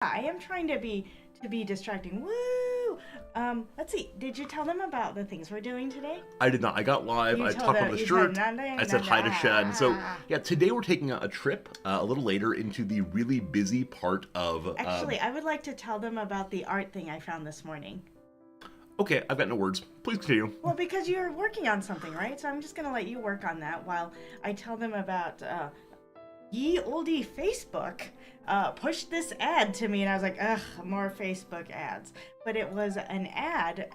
I am trying to be distracting. Woo! Let's see. Did you tell them about the things we're doing today? I did not. I got live. You I told talked them. about the You shirt. said nothing. I said hi to Shen. So, Ah. yeah, today we're taking a trip a little later into the really busy part of. Actually, I would like to tell them about the art thing I found this morning. Okay, I've got no words. Please continue. Well, because you're working on something, right? So I'm just gonna let you work on that while I tell them about ye olde Facebook pushed this ad to me, and I was like, ugh, more Facebook ads. But it was an ad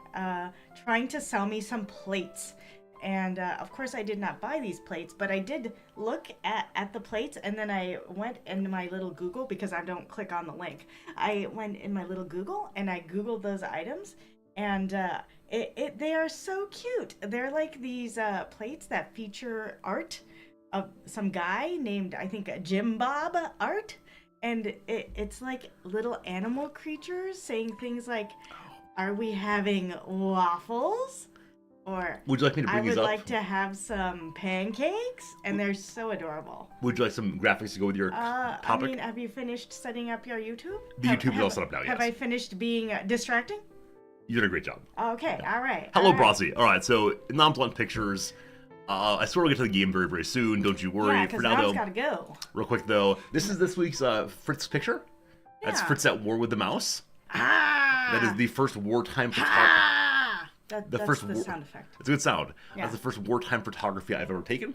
trying to sell me some plates. And of course, I did not buy these plates, but I did look at the plates, and then I went into my little Google, because I don't click on the link. I went in my little Google, and I Googled those items, and they are so cute. They're like these plates that feature art of some guy named, I think, Jim Bob art. And it's like little animal creatures saying things like, "Are we having waffles?" Or, Would you like me to "I bring would these up? like to have some pancakes." And they're so adorable. Would you like some graphics to go with your I topic? mean, have you finished setting up your YouTube? The YouTube is all set up now, Have yes. I finished being distracting? You did a great job. Okay, all right. Hello, all right. Brasi. All right, so non-blunt pictures. I swear we'll get to the game very, very soon. Don't you worry. Yeah, For because now, now it's though, got to go. real quick though, this is this week's Fritz picture. That's Yeah. Fritz at war with the mouse. Ah! That is the first wartime photography. Ah! That's first the war- sound effect. It's a good sound. Yeah. That's the first wartime photography I've ever taken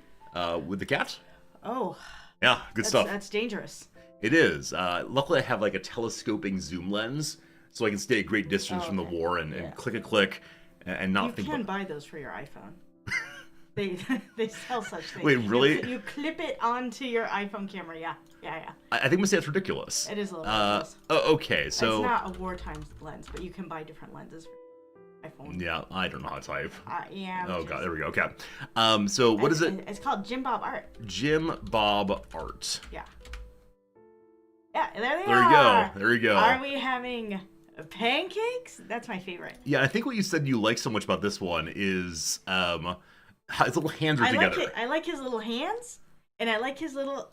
with the cat. Oh, Yeah, good stuff. that's dangerous. It is. Luckily, I have like a telescoping zoom lens, so I can stay a great distance Oh, from the okay. war and Yeah. click a click and not You think. can buy those for your iPhone. They sell such things. Wait, really? You clip it onto your iPhone camera. Yeah. I think I'm gonna say that's ridiculous. It is a little ridiculous. Okay, so It's not a wartime lens, but you can buy different lenses for iPhone. yeah, I don't know how to type. Yeah. Oh which god, is- there we go. Okay. So what is it? It's called Jim Bob Art. Jim Bob Art. Yeah. Yeah, there they There you are. go. There you go. Are we having pancakes? That's my favorite. Yeah, I think what you said you like so much about this one is how his little hands are I together. like it. I like his little hands, and I like his little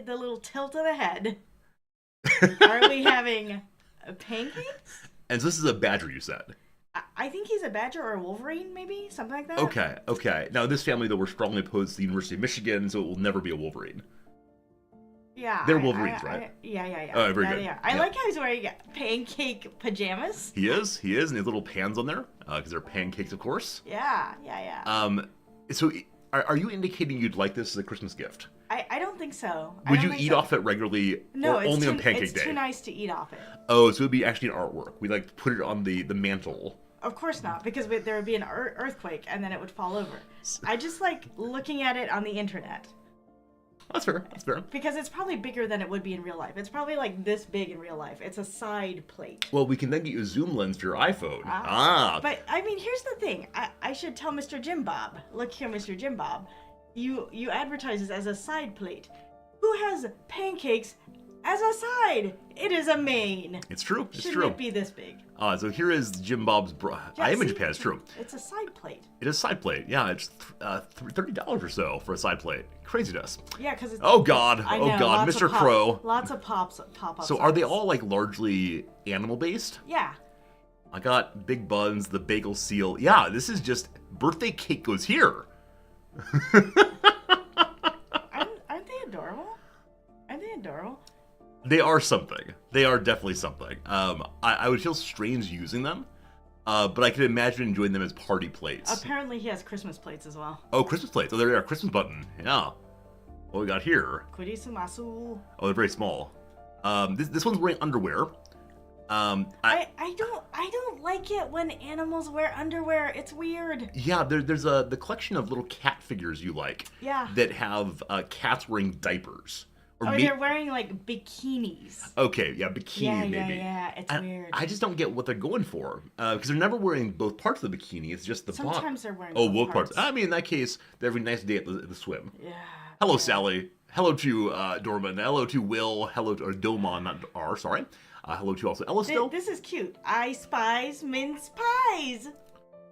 the little tilt of the head. Are we having pancakes? And so this is a badger, you said. I think he's a badger or a wolverine, maybe something like that. Okay, okay. Now this family though, we're strongly opposed to the University of Michigan, so it will never be a Wolverine. Yeah, They're Wolverines, right? Yeah. Oh, very yeah, good. They are. I Yeah. like how he's wearing pancake pajamas. He is, and he has little pans on there because they're pancakes, of course. Yeah. So are you indicating you'd like this as a Christmas gift? I don't think so. I Would don't you think eat so. off it regularly, No, or it's only too, on Pancake it's Day? too nice to eat off it. Oh, so it would be actually an artwork. We'd like to put it on the mantle. Of course not, because there would be an earthquake and then it would fall over. I just like looking at it on the internet That's fair. That's fair. because it's probably bigger than it would be in real life. It's probably like this big in real life. It's a side plate. Well, we can then get you a zoom lens for your iPhone. But I mean, here's the thing. I should tell Mr. Jim Bob. Look here, Mr. Jim Bob. You advertise this as a side plate. Who has pancakes as a side? It is a main. It's true. It's Shouldn't true. it be this big? So here is Jim Bob's. I am in see? Japan. It's true. It's a side plate. It is a side plate. Yeah, it's $30 or so for a side plate. Craziness. Yeah, because it's. Oh God. I Oh know, God. lots Mr. of Crow. Lots of pop up. So are they all like largely animal based? Yeah. I got Big Buns, the bagel seal. Yeah, this is just birthday cake goes here. Aren't they adorable? Aren't they adorable? They are something. They are definitely something. I would feel strange using them, but I could imagine enjoying them as party plates. Apparently, he has Christmas plates as well. Oh, Christmas plates. Oh, there they are. Christmas button. Yeah. What we got here? Kurisumasu. Oh, they're very small. This one's wearing underwear. I don't like it when animals wear underwear. It's weird. Yeah, there's the collection of little cat figures you like. Yeah. That have cats wearing diapers. Or Or they're wearing like bikinis. Okay, yeah, bikini maybe. Yeah. It's weird. I just don't get what they're going for because they're never wearing both parts of the bikini. It's just the bottom. Sometimes they're wearing both parts. I mean, in that case, they're having a nice day at the swim. Yeah. Hello, Sally. Hello to Dorman. Hello to Will. Hello to or Domon, not R. Sorry. Hello to also Ella still. This is cute. I spies mince pies.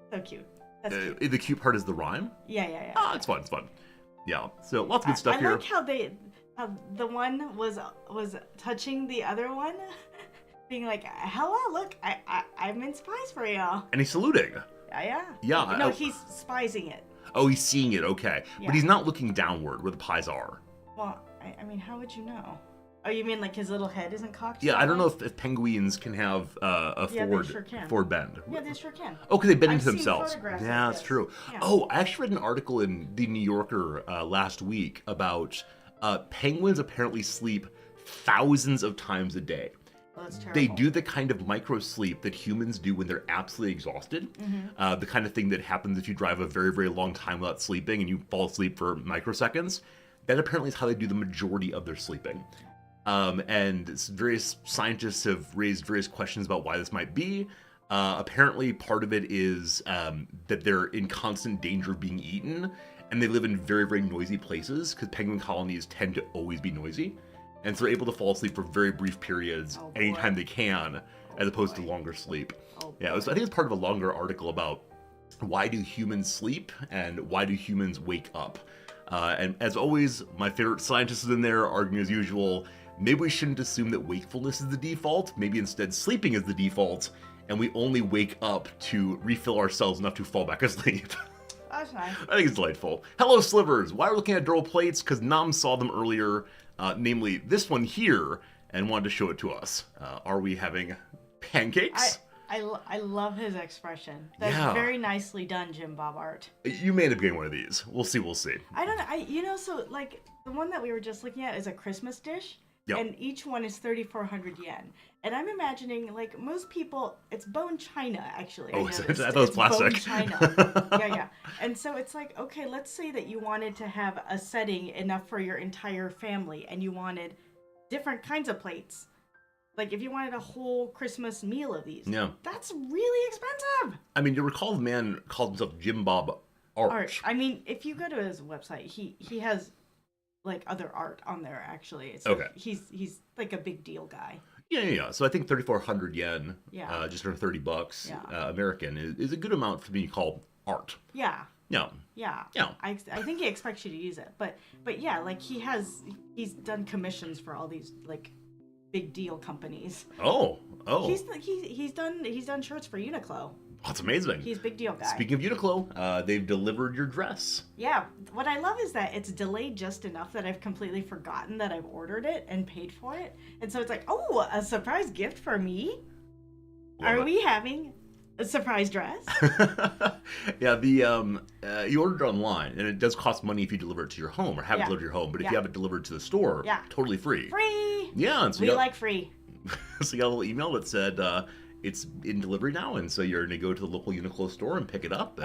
So cute. That's cute. The cute part is the rhyme. Yeah. Ah, it's fun. It's fun. Yeah. So lots of good stuff I here. like how the one was touching the other one, being like, hello, look, I'm in spies for y'all. And he's saluting. Yeah. Yeah. No, he's spicing it. Oh, he's seeing it, okay. Yeah. But he's not looking downward where the pies are. Well, I mean, how would you know? Oh, you mean like his little head isn't cocked? Yeah, I don't way? know if penguins can have a Yeah, they forward, sure can. forward bend. Yeah, they sure can. Oh, because they bend I've into seen themselves. photographs Yeah, of that's this. true. Yeah. Oh, I actually read an article in the New Yorker last week about penguins apparently sleep thousands of times a day. Well, that's terrible. They do the kind of micro sleep that humans do when they're absolutely exhausted. The kind of thing that happens if you drive a very, very long time without sleeping and you fall asleep for microseconds. That apparently is how they do the majority of their sleeping. And various scientists have raised various questions about why this might be. Apparently, part of it is that they're in constant danger of being eaten, and they live in very, very noisy places because penguin colonies tend to always be noisy. And so they're able to fall asleep for very brief periods anytime they can, as opposed to longer sleep. Yeah, I think it's part of a longer article about why do humans sleep and why do humans wake up. And as always, my favorite scientist is in there arguing as usual, maybe we shouldn't assume that wakefulness is the default, maybe instead sleeping is the default, and we only wake up to refill ourselves enough to fall back asleep. That's nice. I think it's delightful. Hello, Slivers. Why are we looking at durable plates? Because Nam saw them earlier, namely this one here, and wanted to show it to us. Are we having pancakes? I love his expression. That's very nicely done, Jim Bob art. You may end up getting one of these. We'll see. I don't know. So like the one that we were just looking at is a Christmas dish. Yep. And each one is 3,400 yen. And I'm imagining, like, most people, it's bone china, actually. Oh, I so noticed. I thought it was It's plastic. bone china. Yeah. And so it's like, okay, let's say that you wanted to have a setting enough for your entire family, and you wanted different kinds of plates. Like, if you wanted a whole Christmas meal of these. Yeah. That's really expensive. I mean, you recall the man called himself Jim Bob Art. I mean, if you go to his website, he has like other art on there actually. It's Okay. He's like a big deal guy. Yeah. So I think 3,400 yen, Yeah. just under $30 Yeah. American, is a good amount for me to call art. Yeah. Yeah. Yeah. Yeah. I think he expects you to use it, but yeah, like he's done commissions for all these like big deal companies. Oh. He's done shirts for Uniqlo. That's amazing. He's a big deal guy. Speaking of Uniqlo, they've delivered your dress. Yeah, what I love is that it's delayed just enough that I've completely forgotten that I've ordered it and paid for it. And so it's like, oh, a surprise gift for me? Love Are it. we having a surprise dress? Yeah, you ordered it online, and it does cost money if you deliver it to your home or have it Yeah. delivered to your home. But if Yeah. you have it delivered to the store, Yeah. totally free. Free! Yeah, and so We you got, like free. so you got a little email that said it's in delivery now, and so you're going to go to the local Uniqlo store and pick it up.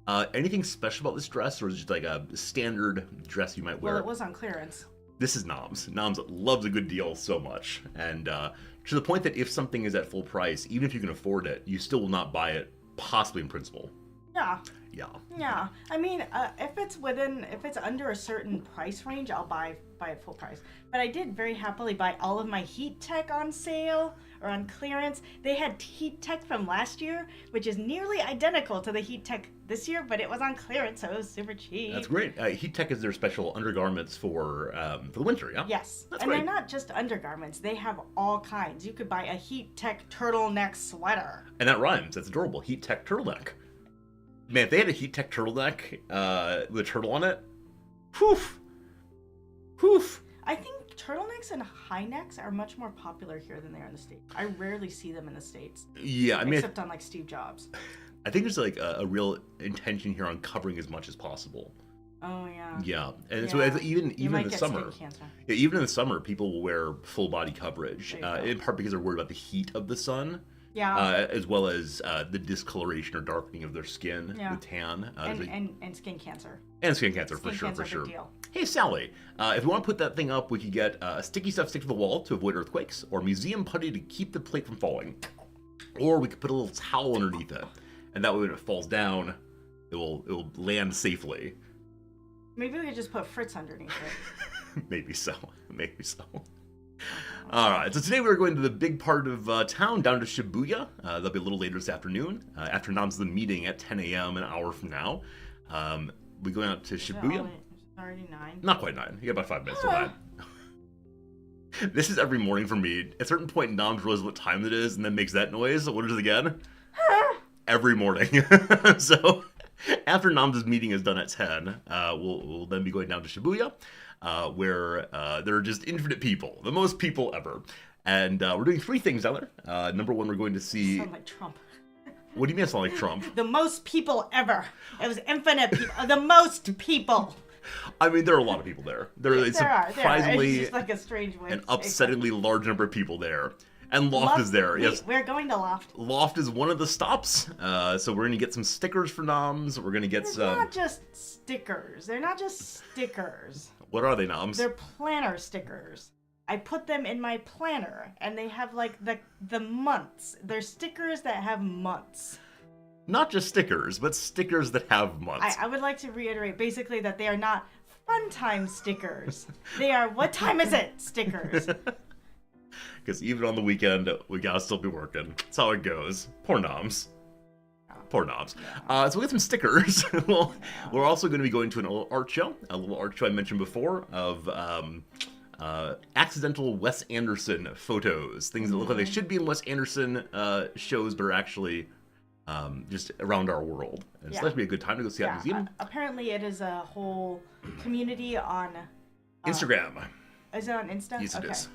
And anything special about this dress, or is it just like a standard dress you might wear? Well, it was on clearance. This is Noms. Noms loves a good deal so much, and to the point that if something is at full price, even if you can afford it, you still will not buy it, possibly in principle. Yeah. Yeah. I mean, if it's under a certain price range, I'll buy it full price. But I did very happily buy all of my Heat Tech on sale or on clearance. They had Heat Tech from last year, which is nearly identical to the Heat Tech this year, but it was on clearance, so it was super cheap. That's great. Heat Tech is their special undergarments for the winter, yeah? Yes. That's and great. they're not just undergarments. They have all kinds. You could buy a Heat Tech turtleneck sweater. And that rhymes. That's adorable. Heat Tech turtleneck. Man, if they had a Heat Tech turtleneck with a turtle on it, whew. I think turtlenecks and high necks are much more popular here than they are in the States. I rarely see them in the States. Yeah, I mean, Except on like Steve Jobs. I think there's like a real intention here on covering as much as possible. Oh yeah. Yeah, and so Yeah. even You in might the get summer, skin cancer. yeah, even in the summer, people will wear full body coverage, There you go. in part because they're worried about the heat of the sun, Yeah. as well as the discoloration or darkening of their skin Yeah. with tan, and skin cancer. and skin cancer Skin for sure, cancer, for sure. big deal. Hey Sally, if you want to put that thing up, we could get a sticky stuff stick to the wall to avoid earthquakes, or museum putty to keep the plate from falling, or we could put a little towel underneath it, and that way when it falls down, it will land safely. Maybe we could just put Fritz underneath it. Maybe so. All right, so today we're going to the big part of town, down to Shibuya. That'll be a little later this afternoon, after Nam's the meeting at 10 a.m. an hour from now. We're going out to Shibuya. It's already 9. Not quite 9. You got about 5 minutes till 9. This is every morning for me. At a certain point, Noms realizes what time it is and then makes that noise. What is it again? Every morning. So after Noms' meeting is done at 10, we'll then be going down to Shibuya, where there are just infinite people, the most people ever. And we're doing 3 things down there. Number 1, we're going to see... Sound like Trump. What do you mean I sound like Trump? The most people ever. It was infinite people. The most people. I mean, there are a lot of people there. It's There are. surprisingly It's just like a strange way. an upsettingly large number of people there. And Loft is there. Yes, We're going to Loft. Loft is one of the stops. So we're gonna get some stickers for Noms. We're gonna get They're some. not just stickers. They're not just stickers. What are they, Noms? They're planner stickers. I put them in my planner, and they have like the months. They're stickers that have months. Not just stickers, but stickers that have months. I would like to reiterate basically that they are not fun time stickers. They are what time is it stickers. Because even on the weekend, we gotta still be working. That's how it goes. Poor Noms. Poor Noms. So we get some stickers. Well, we're also going to be going to an little art show. A little art show I mentioned before of accidental Wes Anderson photos. Things that look like they should be in Wes Anderson shows, but are actually just around our world. And so that'd be a good time to go see that museum. Apparently it is a whole community on... Instagram. Is it on Insta? Yes, it Okay. is.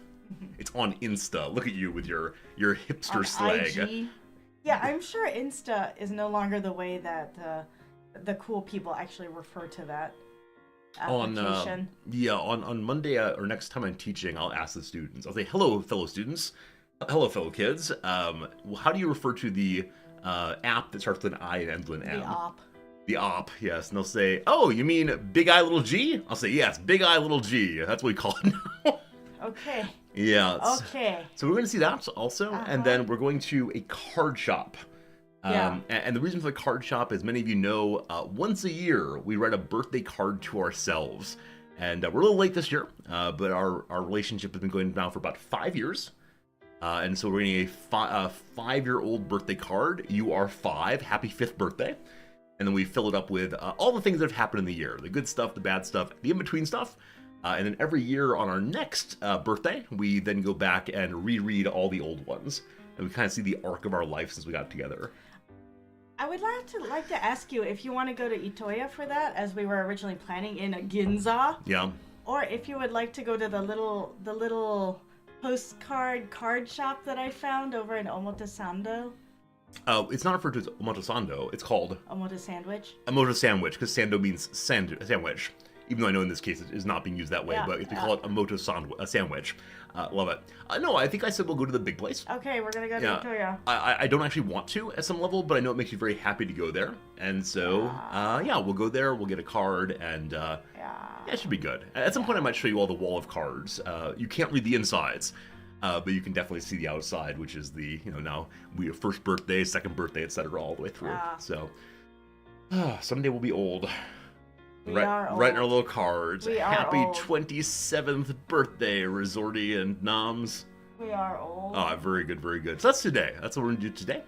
It's on Insta. Look at you with your hipster On swag. IG. Yeah, I'm sure Insta is no longer the way that the cool people actually refer to that application. On Monday or next time I'm teaching, I'll ask the students. I'll say, "Hello, fellow students. Hello, fellow kids. How do you refer to the app that starts with an I and ends with an M?" The op. The op, yes. And they'll say, "Oh, you mean Big I Little G?" I'll say, "Yes, Big I Little G. That's what we call it now." Okay. Yeah. Okay. So we're going to see that also, and then we're going to a card shop. And the reason for the card shop, as many of you know, once a year we write a birthday card to ourselves. And we're a little late this year, but our relationship has been going now for about 5 years. And so we're getting a 5-year-old birthday card. You are 5. Happy 5th birthday. And then we fill it up with all the things that have happened in the year. The good stuff, the bad stuff, the in-between stuff. And then every year on our next birthday, we then go back and reread all the old ones. And we kind of see the arc of our life since we got together. I would like to ask you if you want to go to Itoya for that, as we were originally planning in Ginza. Yeah. Or if you would like to go to the little postcard card shop that I found over in Omotesando. It's not referred to as Omotesando. It's called Omote Sandwich. Omoto Sandwich, because Sando means sandwich. Even though I know in this case it is not being used that way, but if we call it Omoto Sandwich. Love it. No, I think I said we'll go to the big place. Okay, we're gonna go to Itoya. I don't actually want to at some level, but I know it makes you very happy to go there. And so, we'll go there, we'll get a card, and it should be good. At some point I might show you all the wall of cards. You can't read the insides, but you can definitely see the outside, which is the, now we have first birthday, second birthday, etc. all the way through. So, someday we'll be old. Writing our little cards. Happy old. 27th birthday, Resorty and Noms. We are old. Very good, very good. So that's today. That's what we're going to do today.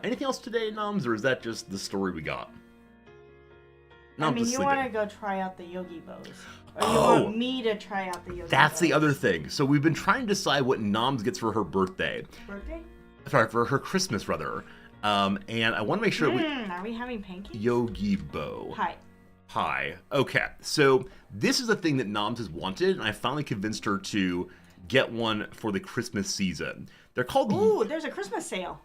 Anything else today, Noms, or is that just the story we got? I mean, you want to go try out the Yogi Bows. Or you want me to try out the Yogi Bows. That's the other thing. So we've been trying to decide what Noms gets for her birthday. Birthday? Sorry, for her Christmas, rather. And I want to make sure Are we having pancakes? Yogi Bow. Hi. Okay, so this is the thing that Noms has wanted, and I finally convinced her to get one for the Christmas season. They're called... Ooh, there's a Christmas sale.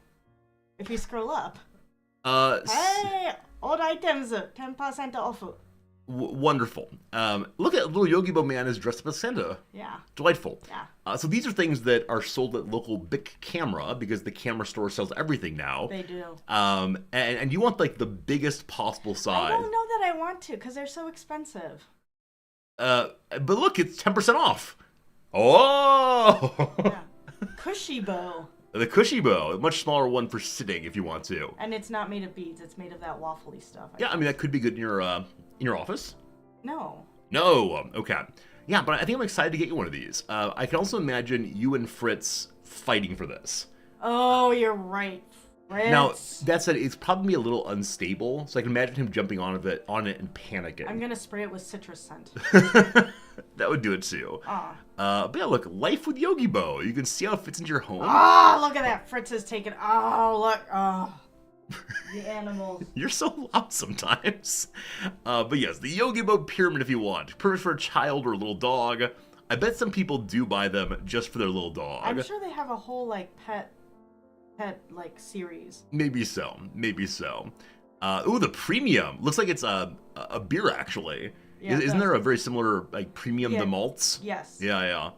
If you scroll up. Hey, all items 10% off. Wonderful. Look at little Yogi Bo man is dressed up as Santa. Yeah. Delightful. Yeah. So these are things that are sold at local Bic Camera, because the camera store sells everything now. They do. And you want like the biggest possible size. I don't know that I want to, because they're so expensive. But look, it's 10% off. Oh! Yeah. Cushy bow. The Cushy Bow, a much smaller one for sitting if you want to. And it's not made of beads, it's made of that waffly stuff. I mean, that could be good in your office. No. Okay. Yeah, but I think I'm excited to get you one of these. I can also imagine you and Fritz fighting for this. Oh, you're right. Now, Ritz. that said, it's probably a little unstable, so I can imagine him jumping on it and panicking. I'm gonna spray it with citrus scent. That would do it too. Aw. But yeah, look, life with Yogi Bo. You can see how it fits into your home. Oh, look at that. Fritz has taken. Oh, look. Oh. The animals. You're so loud sometimes. But yes, the Yogi Bo pyramid if you want. Perfect for a child or a little dog. I bet some people do buy them just for their little dog. I'm sure they have a whole like pet like series. Maybe so. Maybe so. Ooh, the premium. Looks like it's a beer actually. Yeah, Isn't there a very similar like premium to malts? Yes. Yeah.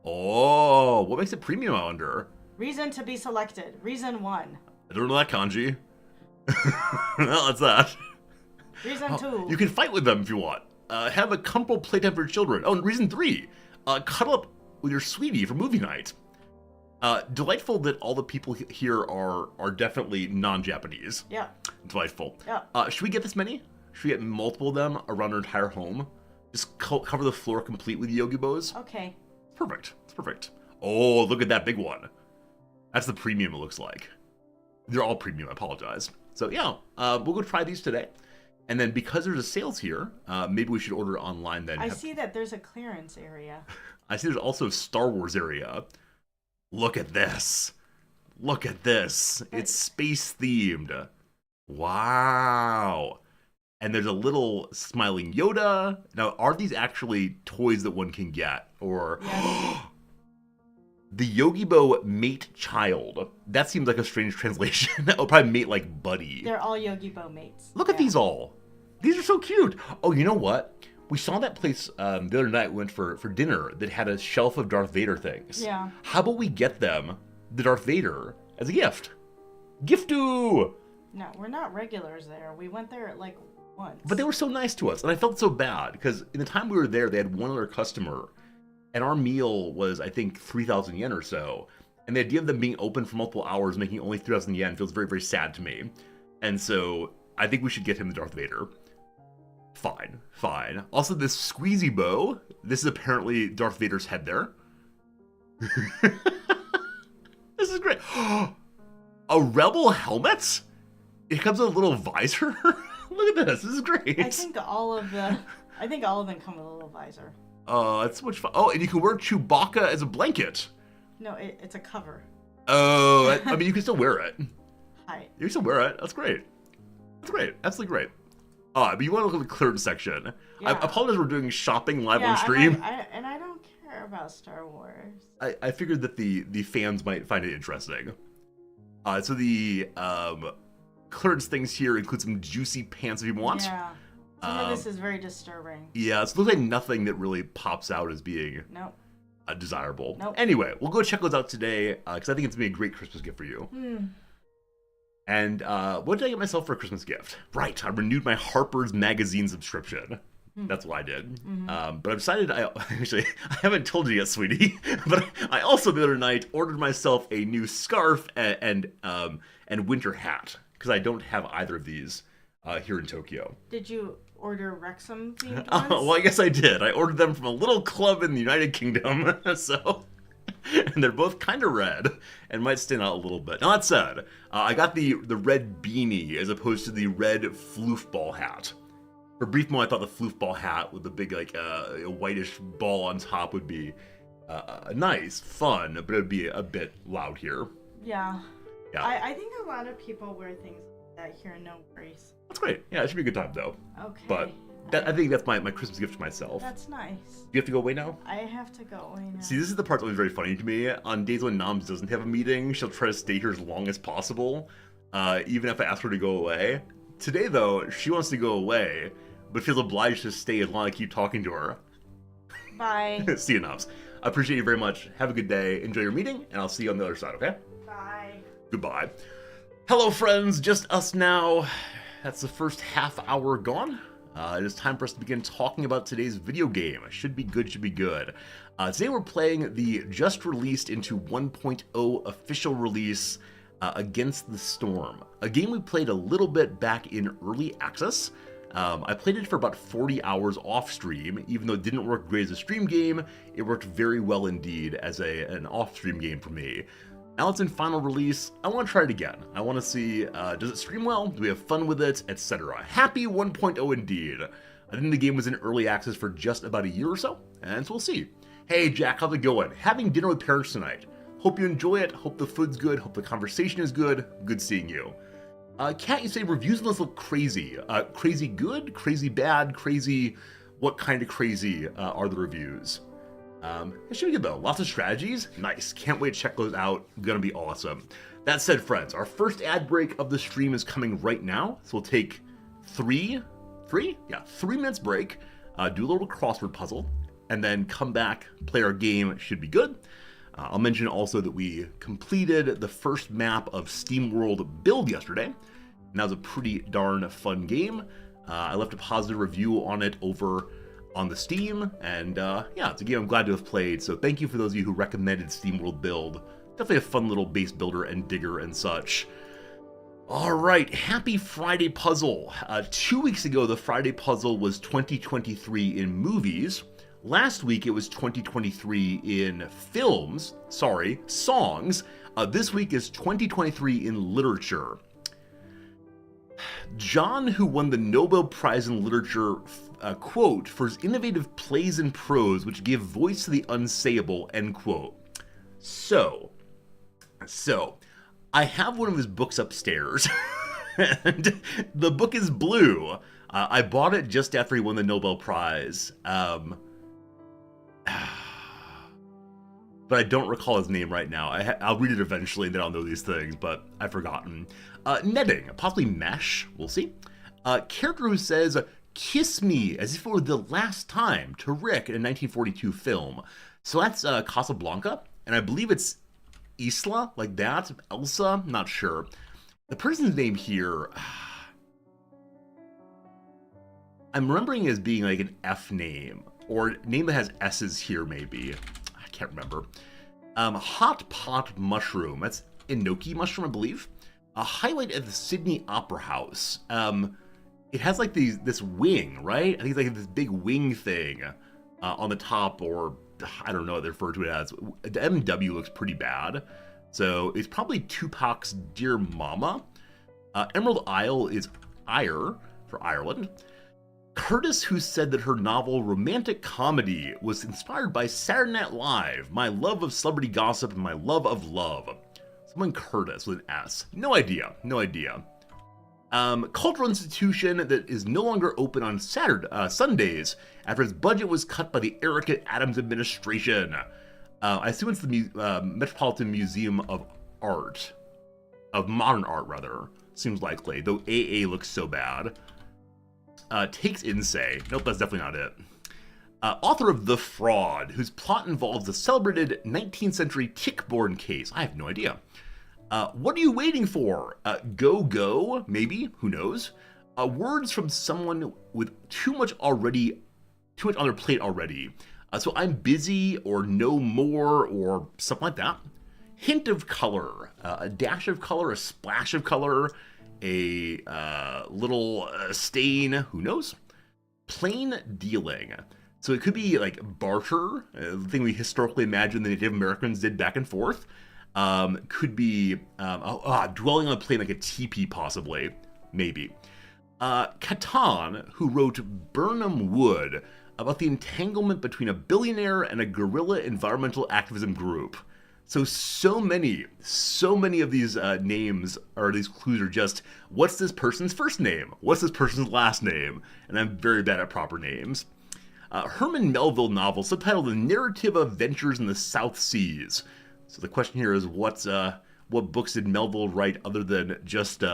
Oh, what makes it premium, I wonder? Reason to be selected. Reason 1. I don't know that kanji. Well, that's that. Reason 2. You can fight with them if you want. Have a comfortable playtime for children. Oh, and reason 3. Cuddle up with your sweetie for movie night. Delightful that all the people here are definitely non-Japanese. Yeah. Delightful. Yeah. Should we get this many? Should we get multiple of them around our entire home? Just cover the floor complete with Yogi Bo's? Okay. Perfect. It's perfect. Oh, look at that big one. That's the premium it looks like. They're all premium, I apologize. So yeah, we'll go try these today. And then because there's a sales here, maybe we should order online then. I see that there's a clearance area. I see there's also a Star Wars area. Look at this. Look at this. It's space themed. Wow. And there's a little smiling Yoda. Now, are these actually toys that one can get? Or Yes. the Yogi Bo mate child. That seems like a strange translation. Oh, probably mate like buddy. They're all Yogi Bo mates. Look at these all. These are so cute. Oh, you know what? We saw that place the other night. We went for dinner that had a shelf of Darth Vader things. Yeah. How about we get them the Darth Vader as a gift? Gifto! No, we're not regulars there. We went there like once. But they were so nice to us, and I felt so bad because in the time we were there, they had one other customer, and our meal was, I think, 3,000 yen or so. And the idea of them being open for multiple hours, making only 3,000 yen, feels very, very sad to me. And so I think we should get him the Darth Vader. Fine. Also, this squeezy bow. This is apparently Darth Vader's head there. This is great. A rebel helmet? It comes with a little visor? Look at this. This is great. I think all of them come with a little visor. It's so much fun. Oh, and you can wear Chewbacca as a blanket. No, it's a cover. Oh, I mean, you can still wear it. Hi. You can still wear it. That's great. That's great. Absolutely great. But you want to look at the clearance section. Yeah. I apologize we're doing shopping live on And stream. I don't care about Star Wars. I figured that the fans might find it interesting. So the clearance things here include some juicy pants if you want. Yeah. Some of this is very disturbing. Yeah, it looks like nothing that really pops out as being Nope. desirable. Nope. Anyway, we'll go check those out today because I think it's going to be a great Christmas gift for you. And what did I get myself for a Christmas gift? Right, I renewed my Harper's Magazine subscription. That's what I did. But I've decided, actually, I haven't told you yet, sweetie, but I also the other night ordered myself a new scarf and winter hat because I don't have either of these here in Tokyo. Did you order Wrexham themed Oh, ones? well, I guess I did. I ordered them from a little club in the United Kingdom, so... And they're both kind of red and might stand out a little bit. Now, that said, I got the red beanie as opposed to the red floofball hat. For a brief moment, I thought the floofball hat with the big, like, a whitish ball on top would be nice, fun, but it would be a bit loud here. Yeah. Yeah. I think a lot of people wear things like that here, no worries. That's great. Yeah, it should be a good time, though. Okay. But I think that's my Christmas gift to myself. That's nice. Do you have to go away now? I have to go away now. See, this is the part that was very funny to me. On days when Noms doesn't have a meeting, she'll try to stay here as long as possible, even if I ask her to go away. Today, though, she wants to go away, but feels obliged to stay as long as I keep talking to her. Bye. See you, Noms. I appreciate you very much. Have a good day. Enjoy your meeting, and I'll see you on the other side, okay? Bye. Goodbye. Hello, friends. Just us now. That's the first half hour gone. It is time for us to begin talking about today's video game. Should be good, should be good. Today we're playing the just released into 1.0 official release, Against the Storm. A game we played a little bit back in early access. I played it for about 40 hours off stream. Even though it didn't work great as a stream game, it worked very well indeed as an off stream game for me. Now it's in final release. I want to try it again. I want to see, does it stream well? Do we have fun with it? Etc. Happy 1.0 indeed. I think the game was in early access for just about a year or so, and so we'll see. Hey Jack, how's it going? Having dinner with parents tonight. Hope you enjoy it. Hope the food's good. Hope the conversation is good. Good seeing you. Kat, you say reviews on this look crazy. Crazy good? Crazy bad? Crazy... What kind of crazy are the reviews? It should be good though. Lots of strategies. Nice. Can't wait to check those out. Gonna be awesome. That said, friends, our first ad break of the stream is coming right now. So we'll take 3 minutes break, do a little crossword puzzle, and then come back, play our game. It should be good. I'll mention also that we completed the first map of SteamWorld Build yesterday, and that was a pretty darn fun game. I left a positive review on it over on the Steam, and yeah, it's a game I'm glad to have played, so thank you for those of you who recommended SteamWorld Build. Definitely a fun little base builder and digger and such. Alright, happy Friday puzzle. 2 weeks ago, the Friday puzzle was 2023 in movies. Last week, it was 2023 in songs. This week is 2023 in literature. John, who won the Nobel Prize in Literature, quote, for his innovative plays and prose which give voice to the unsayable, end quote. So, I have one of his books upstairs, and the book is blue. I bought it just after he won the Nobel Prize. But I don't recall his name right now. I'll read it eventually, and then I'll know these things, but I've forgotten. Netting, possibly mesh, we'll see. Character who says, "Kiss me," as if it were the last time, to Rick in a 1942 film. So that's Casablanca, and I believe it's Isla, like that. Elsa, not sure. The person's name here, I'm remembering it as being like an F name, or a name that has S's here maybe. I can't remember. Hot Pot Mushroom, that's Enoki Mushroom, I believe. A highlight at the Sydney Opera House. It has like this wing, right? I think it's like this big wing thing on the top, or I don't know what they refer to it as. The MW looks pretty bad. So it's probably Tupac's Dear Mama. Emerald Isle is Ire for Ireland. Curtis, who said that her novel Romantic Comedy was inspired by Saturday Night Live, my love of celebrity gossip and my love of love. Someone Curtis with an S. No idea. Cultural institution that is no longer open on Sundays after its budget was cut by the Erica Adams administration. I assume it's the Metropolitan Museum of Art. Of Modern Art, rather. Seems likely, though AA looks so bad. Takes Insay. Nope, that's definitely not it. Author of The Fraud, whose plot involves the celebrated 19th century tick-borne case. I have no idea. What are you waiting for? Go, maybe, who knows? Words from someone with too much on their plate already. So I'm busy, or no more, or something like that. Hint of color, a dash of color, a splash of color, a little stain, who knows? Plain dealing. So it could be like barter, the thing we historically imagine the Native Americans did back and forth. Could be dwelling on a plane like a teepee, possibly, maybe. Catan, who wrote Burnham Wood, about the entanglement between a billionaire and a guerrilla environmental activism group. So many of these names, or these clues, are just, what's this person's first name? What's this person's last name? And I'm very bad at proper names. Herman Melville novel, subtitled The Narrative of Ventures in the South Seas. So the question here is, what books did Melville write other than just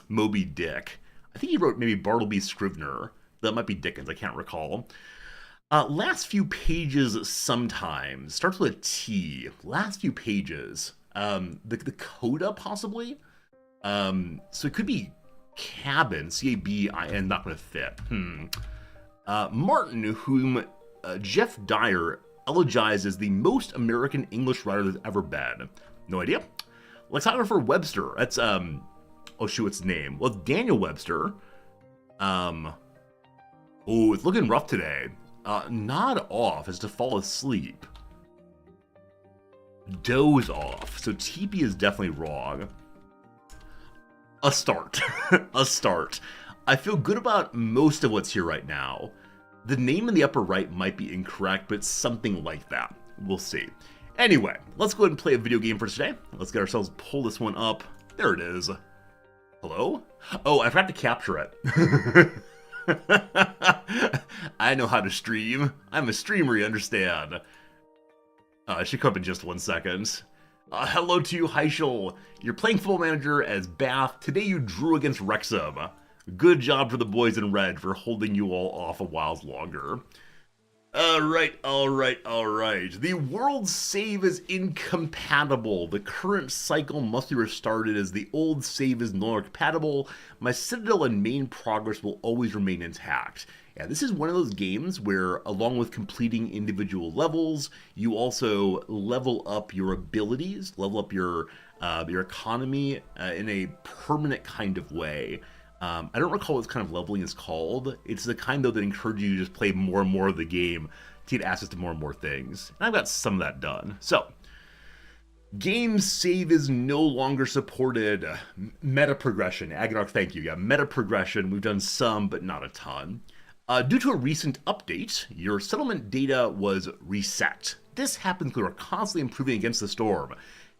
Moby Dick? I think he wrote maybe Bartleby Scrivener. That might be Dickens, I can't recall. Last few pages sometimes. Starts with a T. Last few pages. The coda, possibly? So it could be cabin. C-A-B-I-N, not going to fit. Martin, whom Jeff Dyer elegized as the most American English writer there's ever been. No idea. Lexicographer Webster. That's, what's the name? Well, it's Daniel Webster. It's looking rough today. Nod off as to fall asleep. Doze off. So TP is definitely wrong. A start. A start. I feel good about most of what's here right now. The name in the upper right might be incorrect, but something like that. We'll see. Anyway, let's go ahead and play a video game for today. Let's get ourselves pull this one up. There it is. Hello? Oh, I forgot to capture it. I know how to stream. I'm a streamer, you understand. It should come up in just 1 second. Hello to you, Heischel. You're playing Football Manager as Bath. Today you drew against Wrexham. Good job for the boys in red for holding you all off a while longer. Alright. The world save is incompatible. The current cycle must be restarted as the old save is no longer compatible. My Citadel and main progress will always remain intact. Yeah, this is one of those games where, along with completing individual levels, you also level up your abilities, level up your economy in a permanent kind of way. I don't recall what kind of leveling is called. It's the kind, though, that encourages you to just play more and more of the game to get access to more and more things. And I've got some of that done. So, game save is no longer supported. Meta progression. Agonarch, thank you. Yeah, meta progression. We've done some, but not a ton. Due to a recent update, your settlement data was reset. This happens because we're constantly improving against the storm.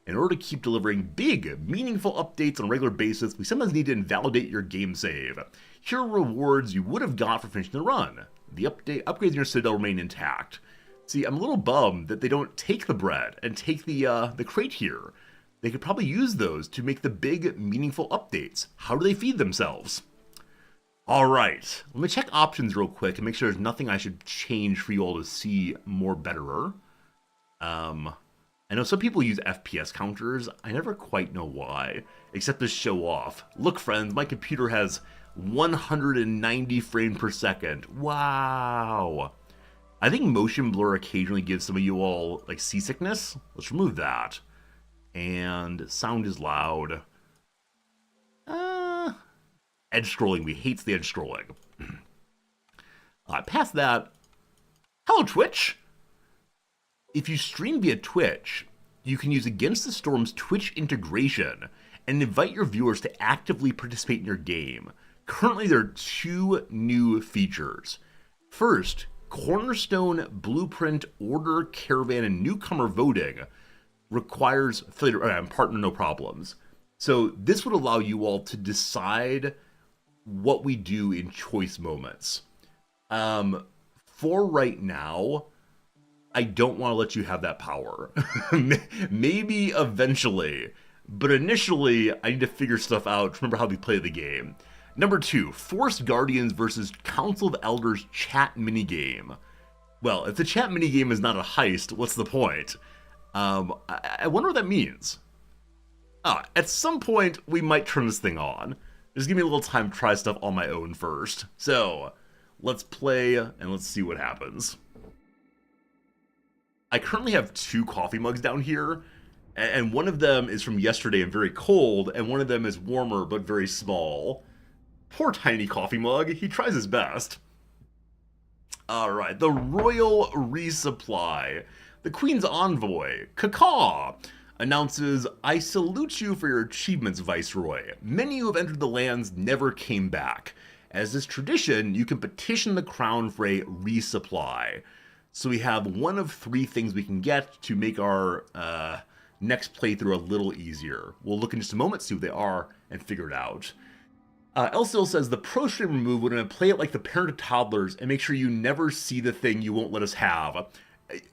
In order to keep delivering big, meaningful updates on a regular basis, we sometimes need to invalidate your game save. Here are rewards you would have got for finishing the run. The upgrades in your Citadel remain intact. See, I'm a little bummed that they don't take the bread and take the crate here. They could probably use those to make the big, meaningful updates. How do they feed themselves? Alright, let me check options real quick and make sure there's nothing I should change for you all to see more betterer. I know some people use FPS counters. I never quite know why, except to show off. Look, friends, my computer has 190 frames per second. Wow. I think motion blur occasionally gives some of you all, like, seasickness. Let's remove that. And sound is loud. Edge scrolling. We hate the edge scrolling. Past that, hello, Twitch. If you stream via Twitch, you can use Against the Storm's Twitch integration and invite your viewers to actively participate in your game. Currently, there are 2 new features. First, Cornerstone, Blueprint, Order, Caravan, and Newcomer voting requires partner no problems. So this would allow you all to decide what we do in choice moments. For right now, I don't want to let you have that power. Maybe eventually, but initially I need to figure stuff out. Remember how we play the game. Number 2, Forced Guardians versus Council of Elders chat minigame. Well, if the chat minigame is not a heist, what's the point? I wonder what that means. At some point, we might turn this thing on. Just give me a little time to try stuff on my own first. So, let's play and let's see what happens. I currently have 2 coffee mugs down here, and one of them is from yesterday and very cold, and one of them is warmer but very small. Poor tiny coffee mug, he tries his best. Alright, the Royal Resupply. The Queen's Envoy, Cacaw, announces, I salute you for your achievements, Viceroy. Many who have entered the lands never came back. As is tradition, you can petition the crown for a resupply. So we have one of 3 things we can get to make our next playthrough a little easier. We'll look in just a moment, see what they are, and figure it out. Elsil says, the pro stream remove when I play it like the parent of toddlers and make sure you never see the thing you won't let us have.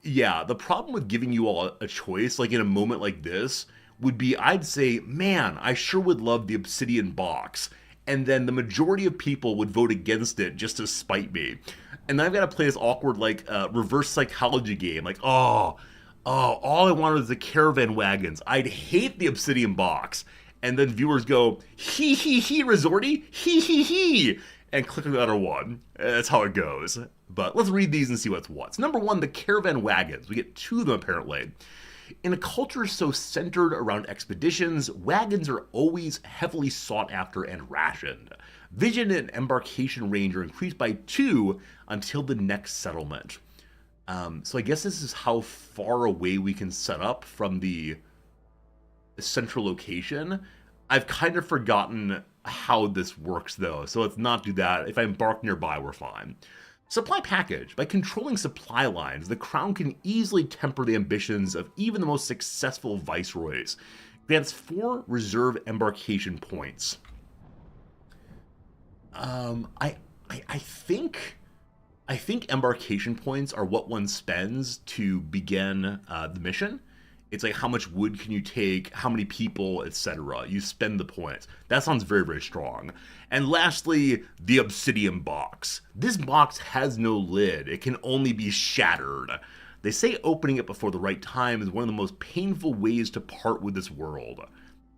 Yeah, the problem with giving you all a choice, like in a moment like this, would be I'd say, man, I sure would love the Obsidian box. And then the majority of people would vote against it just to spite me. And then I've got to play this awkward, like, reverse psychology game. Like, all I wanted was the caravan wagons. I'd hate the Obsidian box. And then viewers go, hee, Resorty, hee, and click on the other one. That's how it goes. But let's read these and see what's what. So number 1, the caravan wagons. We get 2 of them, apparently. In a culture so centered around expeditions, wagons are always heavily sought after and rationed. Vision and embarkation range are increased by 2 until the next settlement. So I guess this is how far away we can set up from the central location. I've kind of forgotten how this works though, so let's not do that. If I embark nearby, we're fine. Supply package. By controlling supply lines, the crown can easily temper the ambitions of even the most successful viceroys. Grants 4 reserve embarkation points. I think embarkation points are what one spends to begin the mission. It's like how much wood can you take, how many people, etc. You spend the points. That sounds very, very strong. And lastly, the obsidian box. This box has no lid. It can only be shattered. They say opening it before the right time is one of the most painful ways to part with this world.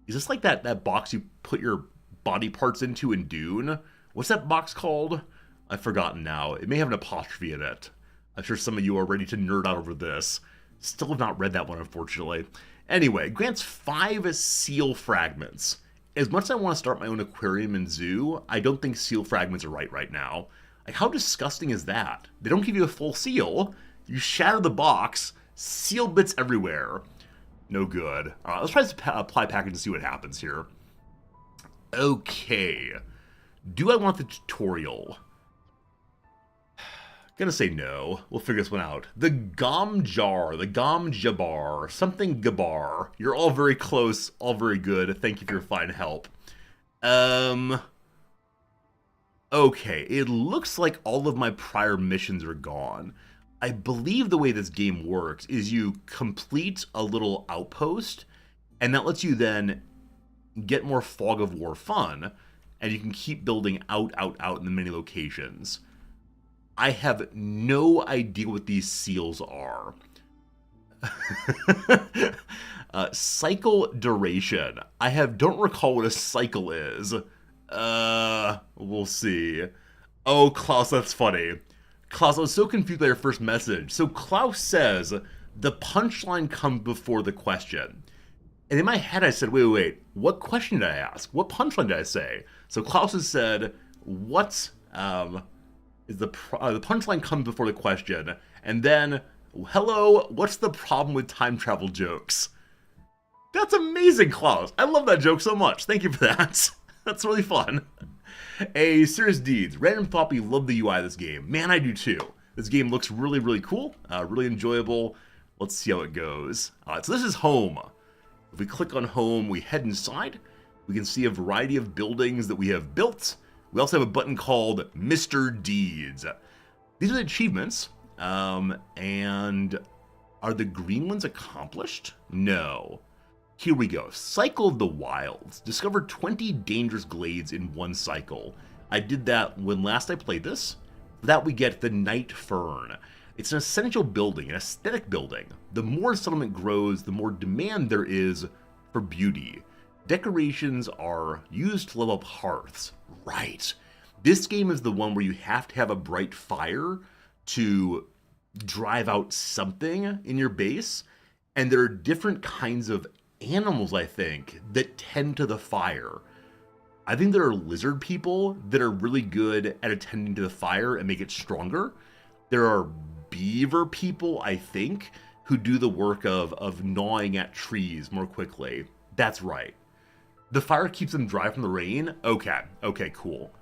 Is this like that box you put your body parts into in Dune? What's that box called? I've forgotten now. It may have an apostrophe in it. I'm sure some of you are ready to nerd out over this. Still have not read that one, unfortunately. Anyway, grants 5 seal fragments. As much as I want to start my own aquarium and zoo, I don't think seal fragments are right now. Like, how disgusting is that? They don't give you a full seal. You shatter the box, seal bits everywhere. No good. All right, let's try this apply package and see what happens here. Okay. Do I want the tutorial? Gonna say no. We'll figure this one out. The Gomjar, the Gomjabar, something Gabar. You're all very close, all very good. Thank you for your fine help. Okay, it looks like all of my prior missions are gone. I believe the way this game works is you complete a little outpost, and that lets you then get more Fog of War fun, and you can keep building out in the many locations. I have no idea what these seals are. Cycle duration. Don't recall what a cycle is. We'll see. Oh, Klaus, that's funny. Klaus, I was so confused by your first message. So Klaus says, the punchline comes before the question. And in my head I said, wait, what question did I ask? What punchline did I say? So Klaus has said, what, is the punchline comes before the question, and then, hello, what's the problem with time travel jokes? That's amazing, Klaus. I love that joke so much. Thank you for that. That's really fun. A Serious Deeds. Random thought we love the UI of this game. Man, I do too. This game looks really, really cool. Really enjoyable. Let's see how it goes. So this is home. If we click on home, we head inside. We can see a variety of buildings that we have built. We also have a button called Mr. Deeds. These are the achievements. And are the green ones accomplished? No. Here we go. Cycle of the Wilds. Discover 20 dangerous glades in one cycle. I did that when last I played this. For that we get the Night Fern. It's an essential building, an aesthetic building. The more settlement grows, the more demand there is for beauty. Decorations are used to level up hearths. Right. This game is the one where you have to have a bright fire to drive out something in your base. And there are different kinds of animals, I think, that tend to the fire. I think there are lizard people that are really good at attending to the fire and make it stronger. There are beaver people, I think, who do the work of gnawing at trees more quickly. That's right. The fire keeps them dry from the rain? Okay, cool.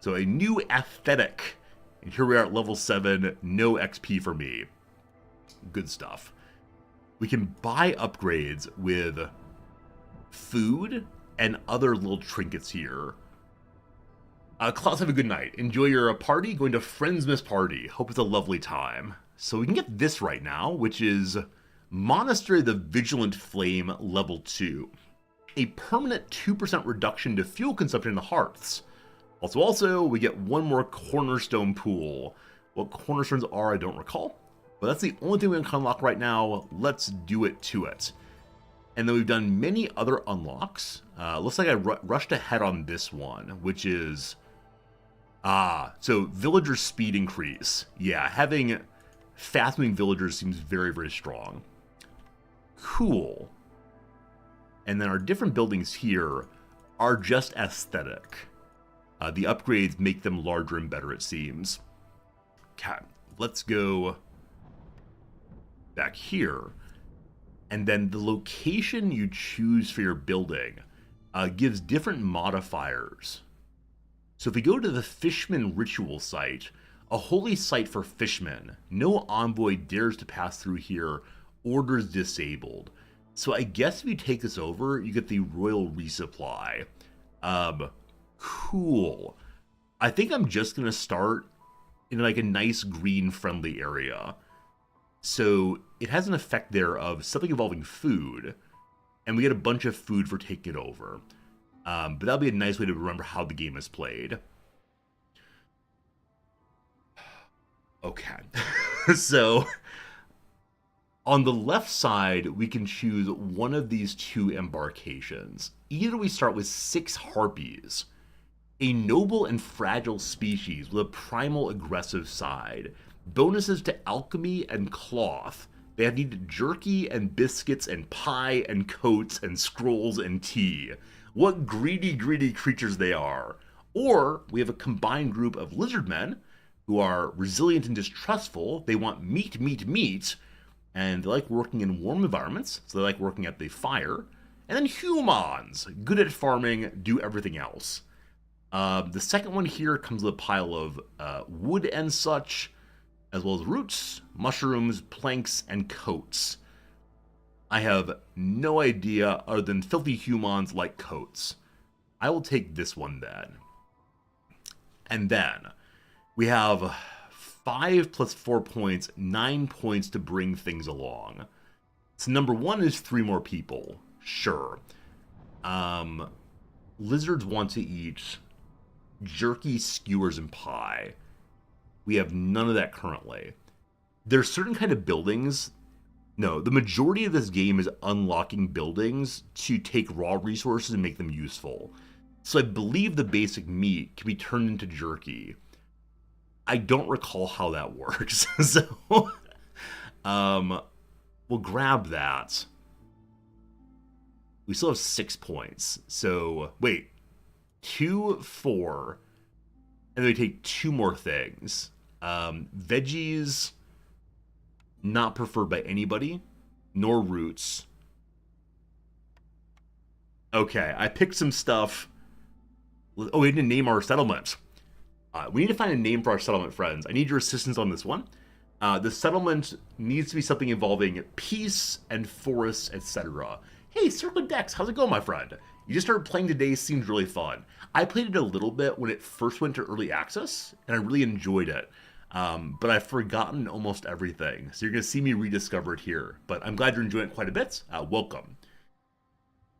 So a new aesthetic. And here we are at level 7, no XP for me. Good stuff. We can buy upgrades with food and other little trinkets here. Klaus, have a good night. Enjoy your party. Going to Friendsmas party. Hope it's a lovely time. So we can get this right now, which is Monastery of the Vigilant Flame level 2. A permanent 2% reduction to fuel consumption in the hearths. Also, we get one more cornerstone pool. What cornerstones are, I don't recall. But that's the only thing we can unlock right now. Let's do it to it. And then we've done many other unlocks. Looks like I rushed ahead on this one, which is... so villager speed increase. Yeah, having fast-moving villagers seems very, very strong. Cool. And then our different buildings here are just aesthetic. The upgrades make them larger and better, it seems. Okay, let's go back here. And then the location you choose for your building gives different modifiers. So if we go to the Fishman Ritual Site, a holy site for fishmen, no envoy dares to pass through here, orders disabled. So I guess if you take this over, you get the Royal Resupply. Cool. I think I'm just going to start in like a nice green friendly area. So it has an effect there of something involving food, and we get a bunch of food for taking it over. But that'll be a nice way to remember how the game is played. Okay. So on the left side, we can choose one of these two embarkations. Either we start with 6 harpies, a noble and fragile species with a primal aggressive side. Bonuses to alchemy and cloth. They have needed jerky and biscuits and pie and coats and scrolls and tea. What greedy, greedy creatures they are. Or we have a combined group of lizard men who are resilient and distrustful. They want meat, meat, meat. And they like working in warm environments, so they like working at the fire. And then humans, good at farming, do everything else. The second one here comes with a pile of wood and such, as well as roots, mushrooms, planks, and coats. I have no idea other than filthy humans like coats. I will take this one then. And then we have 5 plus 4 points, 9 points to bring things along. So number 1 is 3 more people. Sure. Lizards want to eat jerky, skewers, and pie. We have none of that currently. There's certain kind of buildings. No, the majority of this game is unlocking buildings to take raw resources and make them useful. So I believe the basic meat can be turned into jerky. I don't recall how that works. So we'll grab that. We still have 6 points. So wait, 2, 4, and then we take 2 more things. Veggies, not preferred by anybody, nor roots. Okay, I picked some stuff. Oh, we need to name our settlement. We need to find a name for our settlement, friends. I need your assistance on this one. The settlement needs to be something involving peace and forests, etc. Hey, Circlet Dex, how's it going, my friend? You just started playing today, seems really fun. I played it a little bit when it first went to early access, and I really enjoyed it. But I've forgotten almost everything, so you're going to see me rediscover it here. But I'm glad you're enjoying it quite a bit. Welcome.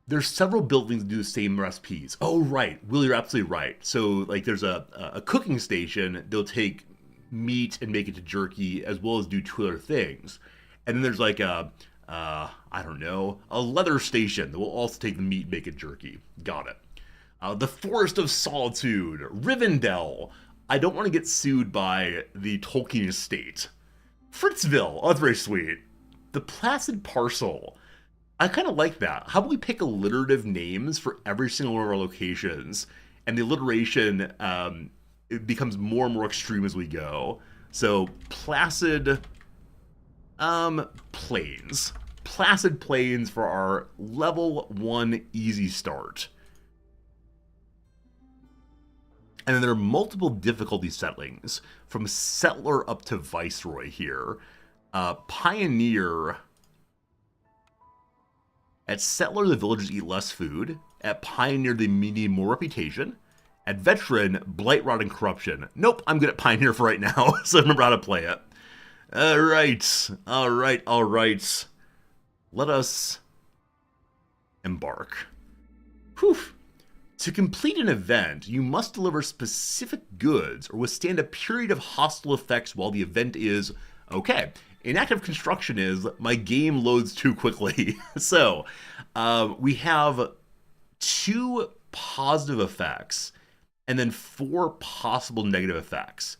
There's several buildings that do the same recipes. Oh, right. Will, you're absolutely right. So, like, there's a cooking station. They'll take meat and make it to jerky, as well as do 2 other things. And then there's, like, I don't know, a leather station that will also take the meat and make it jerky. Got it. The Forest of Solitude, Rivendell. I don't want to get sued by the Tolkien estate. Fritzville. Oh, that's very sweet. The Placid Parcel. I kind of like that. How about we pick alliterative names for every single one of our locations, and the alliteration it becomes more and more extreme as we go. So, Placid Plains. Placid Plains for our level 1 easy start. And then there are multiple difficulty settings, from Settler up to Viceroy here. Pioneer. At Settler, the villagers eat less food. At Pioneer, they need more reputation. At Veteran, Blight, Rot, and Corruption. Nope, I'm good at Pioneer for right now, so I remember how to play it. Alright. Let us embark. Whew. To complete an event, you must deliver specific goods or withstand a period of hostile effects while the event is, okay, inactive construction is, my game loads too quickly. So, we have 2 positive effects and then 4 possible negative effects.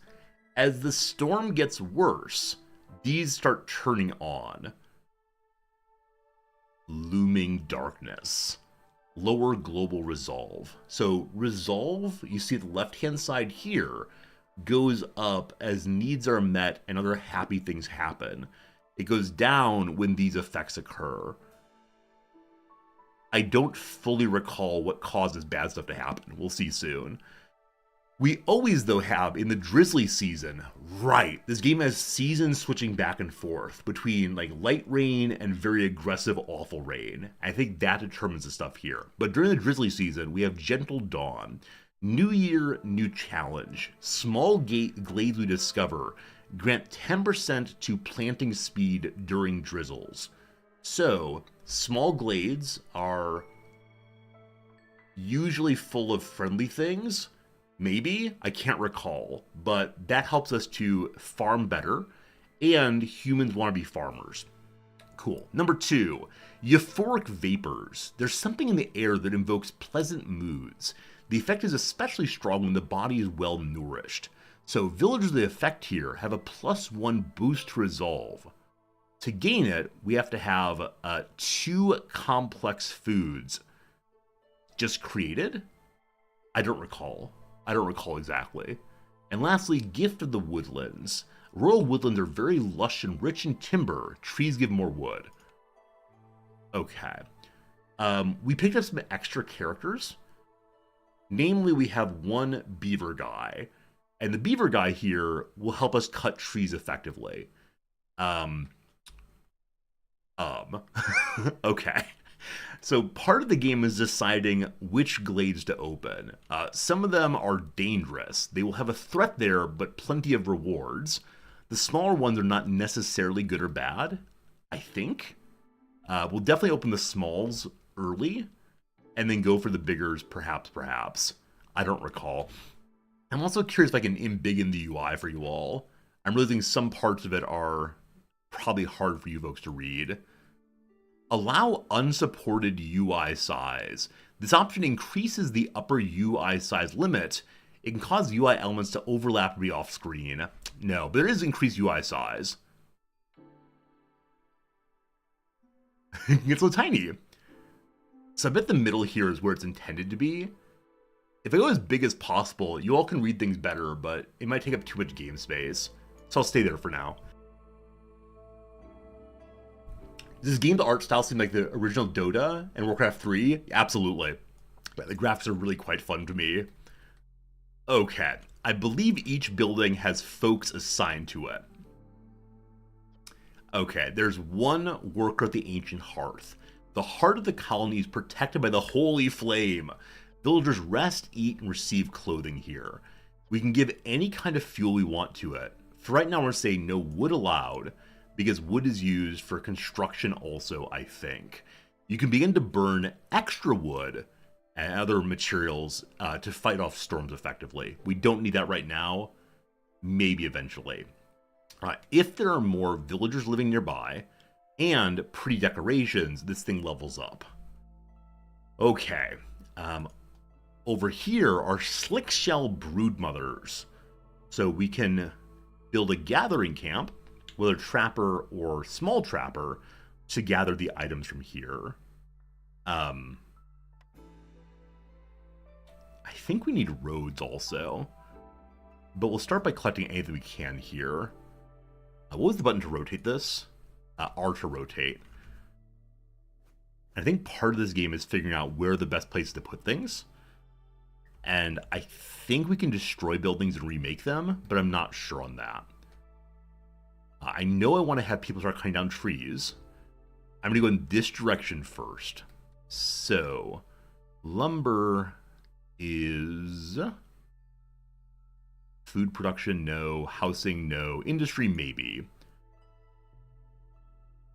As the storm gets worse, these start turning on. Looming darkness. Lower global resolve. So resolve, you see the left-hand side here, goes up as needs are met and other happy things happen. It goes down when these effects occur. I don't fully recall what causes bad stuff to happen. We'll see soon. We always, though, have in the Drizzly season, right, this game has seasons switching back and forth between like light rain and very aggressive, awful rain. I think that determines the stuff here. But during the Drizzly season, we have Gentle Dawn, New Year, New Challenge, small glades we discover, grant 10% to planting speed during drizzles. So, small glades are usually full of friendly things. Maybe, I can't recall, but that helps us to farm better, and humans want to be farmers. Cool. Number 2, euphoric vapors. There's something in the air that invokes pleasant moods. The effect is especially strong when the body is well nourished. So villagers of the effect here have a +1 boost to resolve. To gain it, we have to have 2 complex foods just created? I don't recall exactly. And lastly, Gift of the Woodlands. Rural woodlands are very lush and rich in timber. Trees give more wood. Okay. We picked up some extra characters. Namely, we have one beaver guy. And the beaver guy here will help us cut trees effectively. Okay. So part of the game is deciding which glades to open. Some of them are dangerous. They will have a threat there, but plenty of rewards. The smaller ones are not necessarily good or bad, I think. We'll definitely open the smalls early, and then go for the biggers, perhaps. I don't recall. I'm also curious if I can embiggen the UI for you all. I'm realizing some parts of it are probably hard for you folks to read. Allow unsupported UI size. This option increases the upper UI size limit. It can cause UI elements to overlap and be off screen. No, but there is increased UI size. It's so tiny. So I bet the middle here is where it's intended to be. If I go as big as possible, you all can read things better, but it might take up too much game space. So I'll stay there for now. Does this game, the art style, seem like the original Dota and Warcraft 3? Absolutely. But the graphics are really quite fun to me. Okay. I believe each building has folks assigned to it. Okay, there's one worker at the ancient hearth. The heart of the colony is protected by the holy flame. Villagers rest, eat, and receive clothing here. We can give any kind of fuel we want to it. For right now, we're saying no wood allowed, because wood is used for construction also, I think. You can begin to burn extra wood and other materials to fight off storms effectively. We don't need that right now. Maybe eventually. If there are more villagers living nearby and pretty decorations, this thing levels up. Okay. Over here are Slickshell Broodmothers. So we can build a gathering camp, whether trapper or small trapper, to gather the items from here. I think we need roads also. But we'll start by collecting anything we can here. What was the button to rotate this? R to rotate. I think part of this game is figuring out where the best place to put things. And I think we can destroy buildings and remake them, but I'm not sure on that. I know I want to have people start cutting down trees. I'm going to go in this direction first. So, lumber is... Food production, no. Housing, no. Industry, maybe.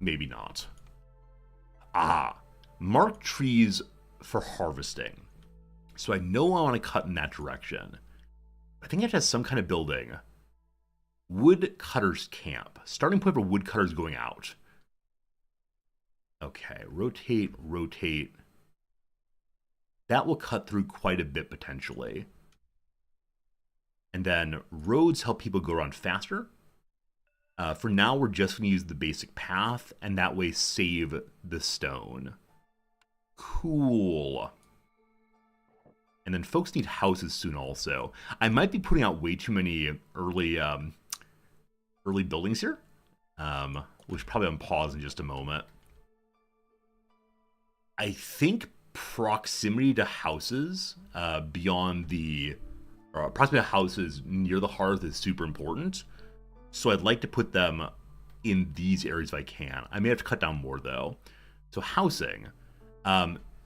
Maybe not. Mark trees for harvesting. So I know I want to cut in that direction. I think it has some kind of building. Woodcutter's camp. Starting point for woodcutters going out. Okay, rotate, rotate. That will cut through quite a bit potentially. And then roads help people go around faster. For now, we're just going to use the basic path, and that way save the stone. Cool. And then folks need houses soon also. I might be putting out way too many early buildings here. which probably unpause in just a moment. I think proximity to houses beyond the, or proximity to houses near the hearth is super important. So I'd like to put them in these areas if I can. I may have to cut down more though. So housing.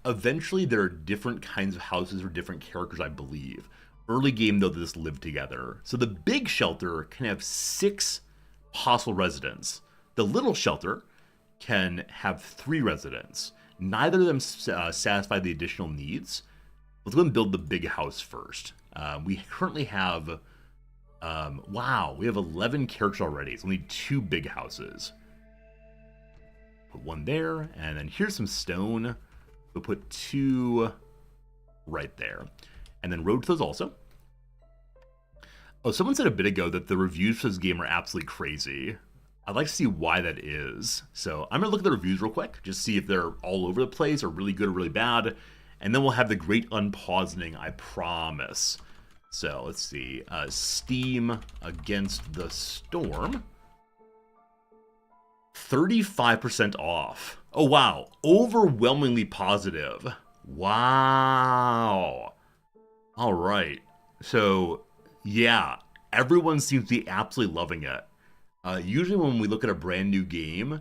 Eventually there are different kinds of houses for different characters, I believe. Early game though, they just live together. So the big shelter can have 6 possible residents. The little shelter can have 3 residents. Neither of them satisfy the additional needs. Let's go and build the big house first. We currently have, wow, we have 11 characters already. It's only 2 big houses. Put 1 there, and then here's some stone. We'll put 2 right there. And then road to those also. Oh, someone said a bit ago that the reviews for this game are absolutely crazy. I'd like to see why that is. So I'm going to look at the reviews real quick, just see if they're all over the place or really good or really bad. And then we'll have the great unpausing, I promise. So let's see. Steam Against the Storm. 35% off. Oh, wow. Overwhelmingly positive. Wow. All right. So, yeah, everyone seems to be absolutely loving it. Usually when we look at a brand new game,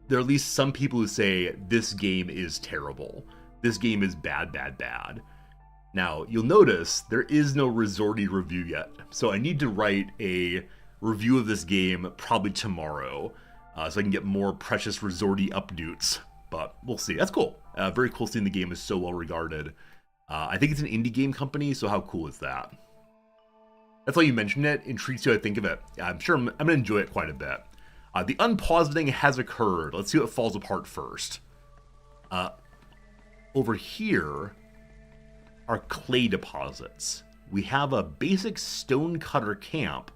there are at least some people who say this game is terrible. This game is bad, bad, bad. Now, you'll notice there is no Resorty review yet. So I need to write a review of this game probably tomorrow so I can get more precious Resorty updates. But we'll see. That's cool. Very cool seeing the game is so well regarded. I think it's an indie game company, so how cool is that? That's why you mentioned it. Intrigues you to think of it. I'm sure I'm going to enjoy it quite a bit. The unpausing has occurred. Let's see what falls apart first. Over here are clay deposits. We have a basic stone cutter camp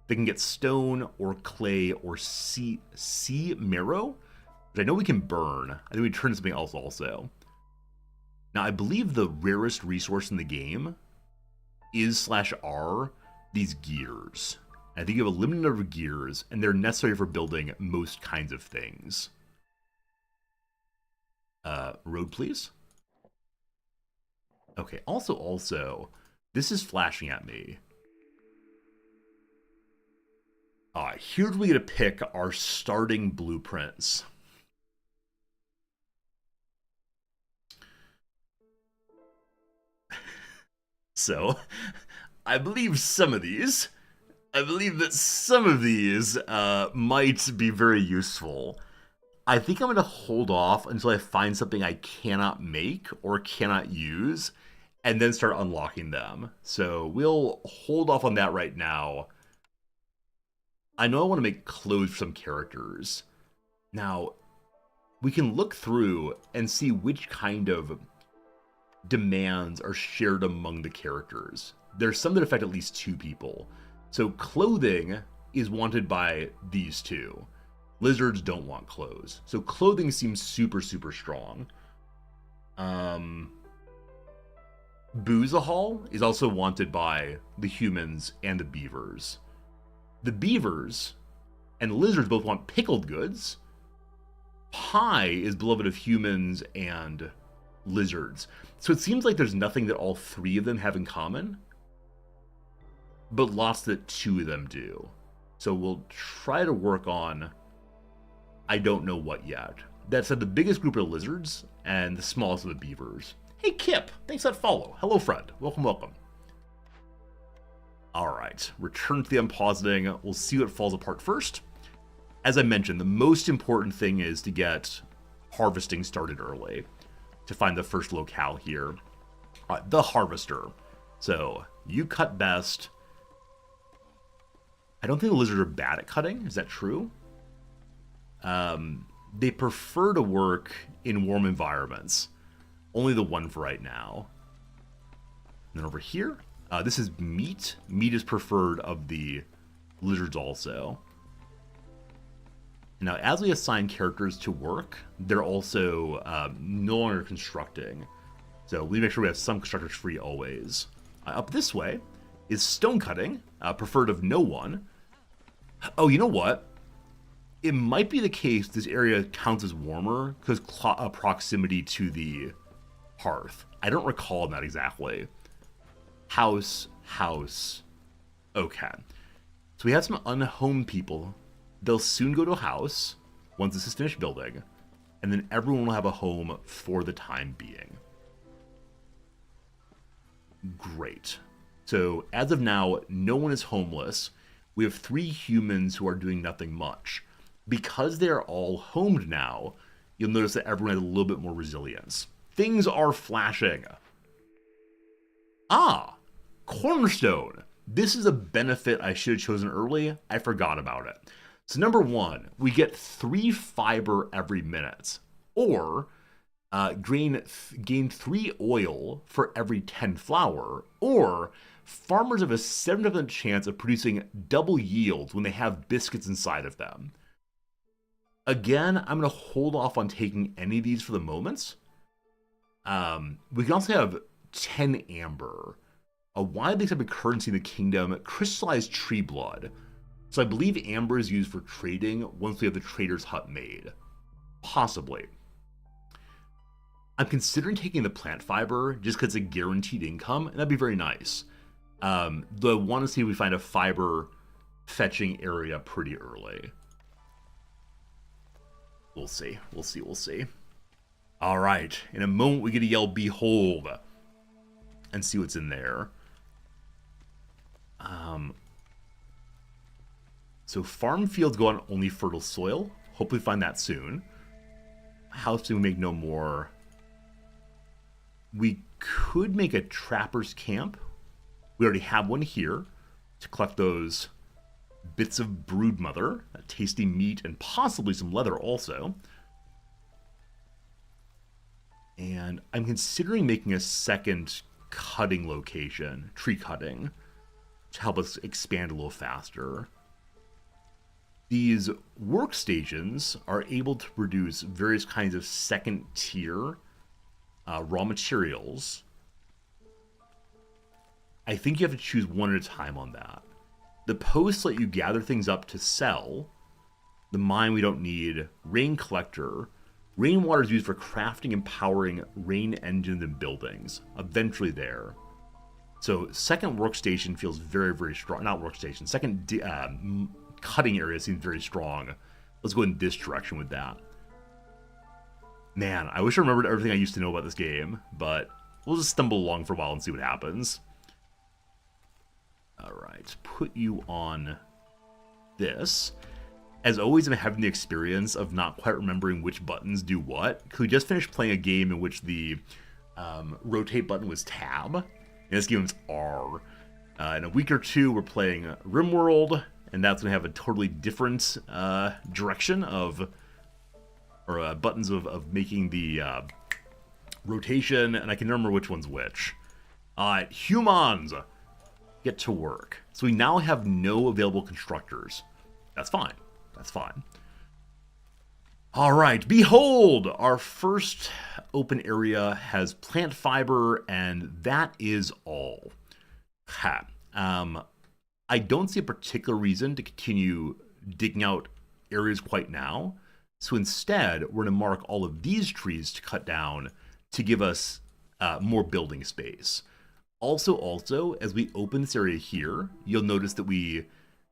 that can get stone or clay or sea marrow, which I know we can burn. I think we turn to something else also. Now, I believe the rarest resource in the game is /R, these gears. I think you have a limited number of gears, and they're necessary for building most kinds of things. Road, please. Okay, also, this is flashing at me. Here's where we get to pick our starting blueprints. So, I believe some of these might be very useful. I think I'm going to hold off until I find something I cannot make or cannot use, and then start unlocking them. So we'll hold off on that right now. I know I want to make clothes for some characters. Now, we can look through and see which kind of demands are shared among the characters. There's some that affect at least 2 people. So clothing is wanted by these 2. Lizards don't want clothes. So clothing seems super, super strong. Boozahal is also wanted by the humans and the beavers. The beavers and lizards both want pickled goods. Pie is beloved of humans and lizards. So it seems like there's nothing that all 3 of them have in common, but lots that 2 of them do. So we'll try to work on, I don't know what yet. That said, the biggest group are lizards and the smallest are the beavers. Hey Kip, thanks for that follow. Hello friend, welcome, welcome. Alright, return to the unpausing. We'll see what falls apart first. As I mentioned, the most important thing is to get harvesting started early. To find the first locale here. The harvester. So, you cut best. I don't think the lizards are bad at cutting. Is that true? They prefer to work in warm environments. Only the 1 for right now. And then over here, this is meat. Meat is preferred of the lizards also. Now, as we assign characters to work, they're also no longer constructing. So we make sure we have some constructors free always. Up this way is stone cutting, preferred of no one. Oh, you know what? it might be the case this area counts as warmer because proximity to the hearth. I don't recall that exactly. House. Okay. So we have some unhomed people. They'll soon go to a house once this is finished building, and then everyone will have a home for the time being. Great. So as of now, no one is homeless. We have 3 humans who are doing nothing much. Because they're all homed now, you'll notice that everyone has a little bit more resilience. Things are flashing. Ah, Cornerstone. This is a benefit I should have chosen early. I forgot about it. So number 1, we get 3 fiber every minute, or gain 3 oil for every 10 flour, or farmers have a 7% chance of producing double yields when they have biscuits inside of them. Again, I'm going to hold off on taking any of these for the moment. We can also have 10 amber, a widely accepted currency in the kingdom, crystallized tree blood. So I believe amber is used for trading once we have the trader's hut made. Possibly. I'm considering taking the plant fiber just because it's a guaranteed income, and that'd be very nice. Though I want to see if we find a fiber fetching area pretty early. We'll see. All right. In a moment, we get to yell, "Behold," and see what's in there. So farm fields go on only fertile soil. Hopefully find that soon. House do we make no more? We could make a trapper's camp. We already have one here to collect those bits of brood mother, tasty meat, and possibly some leather also. And I'm considering making a second cutting location, tree cutting, to help us expand a little faster. These workstations are able to produce various kinds of second tier raw materials. I think you have to choose one at a time on that. The posts let you gather things up to sell. The mine we don't need. Rain collector. Rainwater is used for crafting and powering rain engines and buildings. Eventually there. So second workstation feels very, very strong. Not workstation. Second cutting area seems very strong. Let's go in this direction with that. Man, I wish I remembered everything I used to know about this game, but we'll just stumble along for a while and see what happens. Alright, put you on this. As always, I'm having the experience of not quite remembering which buttons do what. Because we just finished playing a game in which the rotate button was tab. In this game, it's R. In a week or two, we're playing RimWorld, and that's going to have a totally different direction of, or buttons of making the rotation, and I can remember which one's which. Humans! Get to work. So we now have no available constructors. That's fine. That's fine. All right, behold! Our first open area has plant fiber, and that is all. Ha. I don't see a particular reason to continue digging out areas quite now. So instead, we're going to mark all of these trees to cut down to give us more building space. Also, as we open this area here, you'll notice that we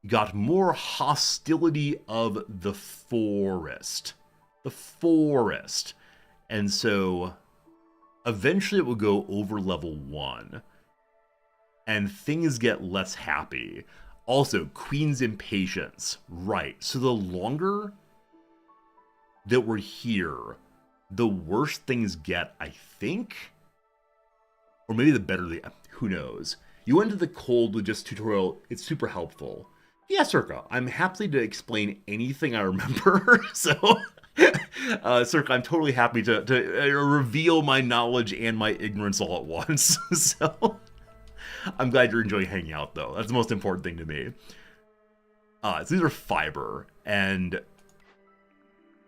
got more hostility of the forest. The forest. And so eventually it will go over level 1. And things get less happy. Also, Queen's Impatience. Right. So the longer that we're here, the worse things get, I think. Or maybe the better they... Who knows? You went to the cold with just tutorial. It's super helpful. Yeah, Circa. I'm happy to explain anything I remember. So, Circa, I'm totally happy to reveal my knowledge and my ignorance all at once. So, I'm glad you're enjoying hanging out, though. That's the most important thing to me. So these are fiber, and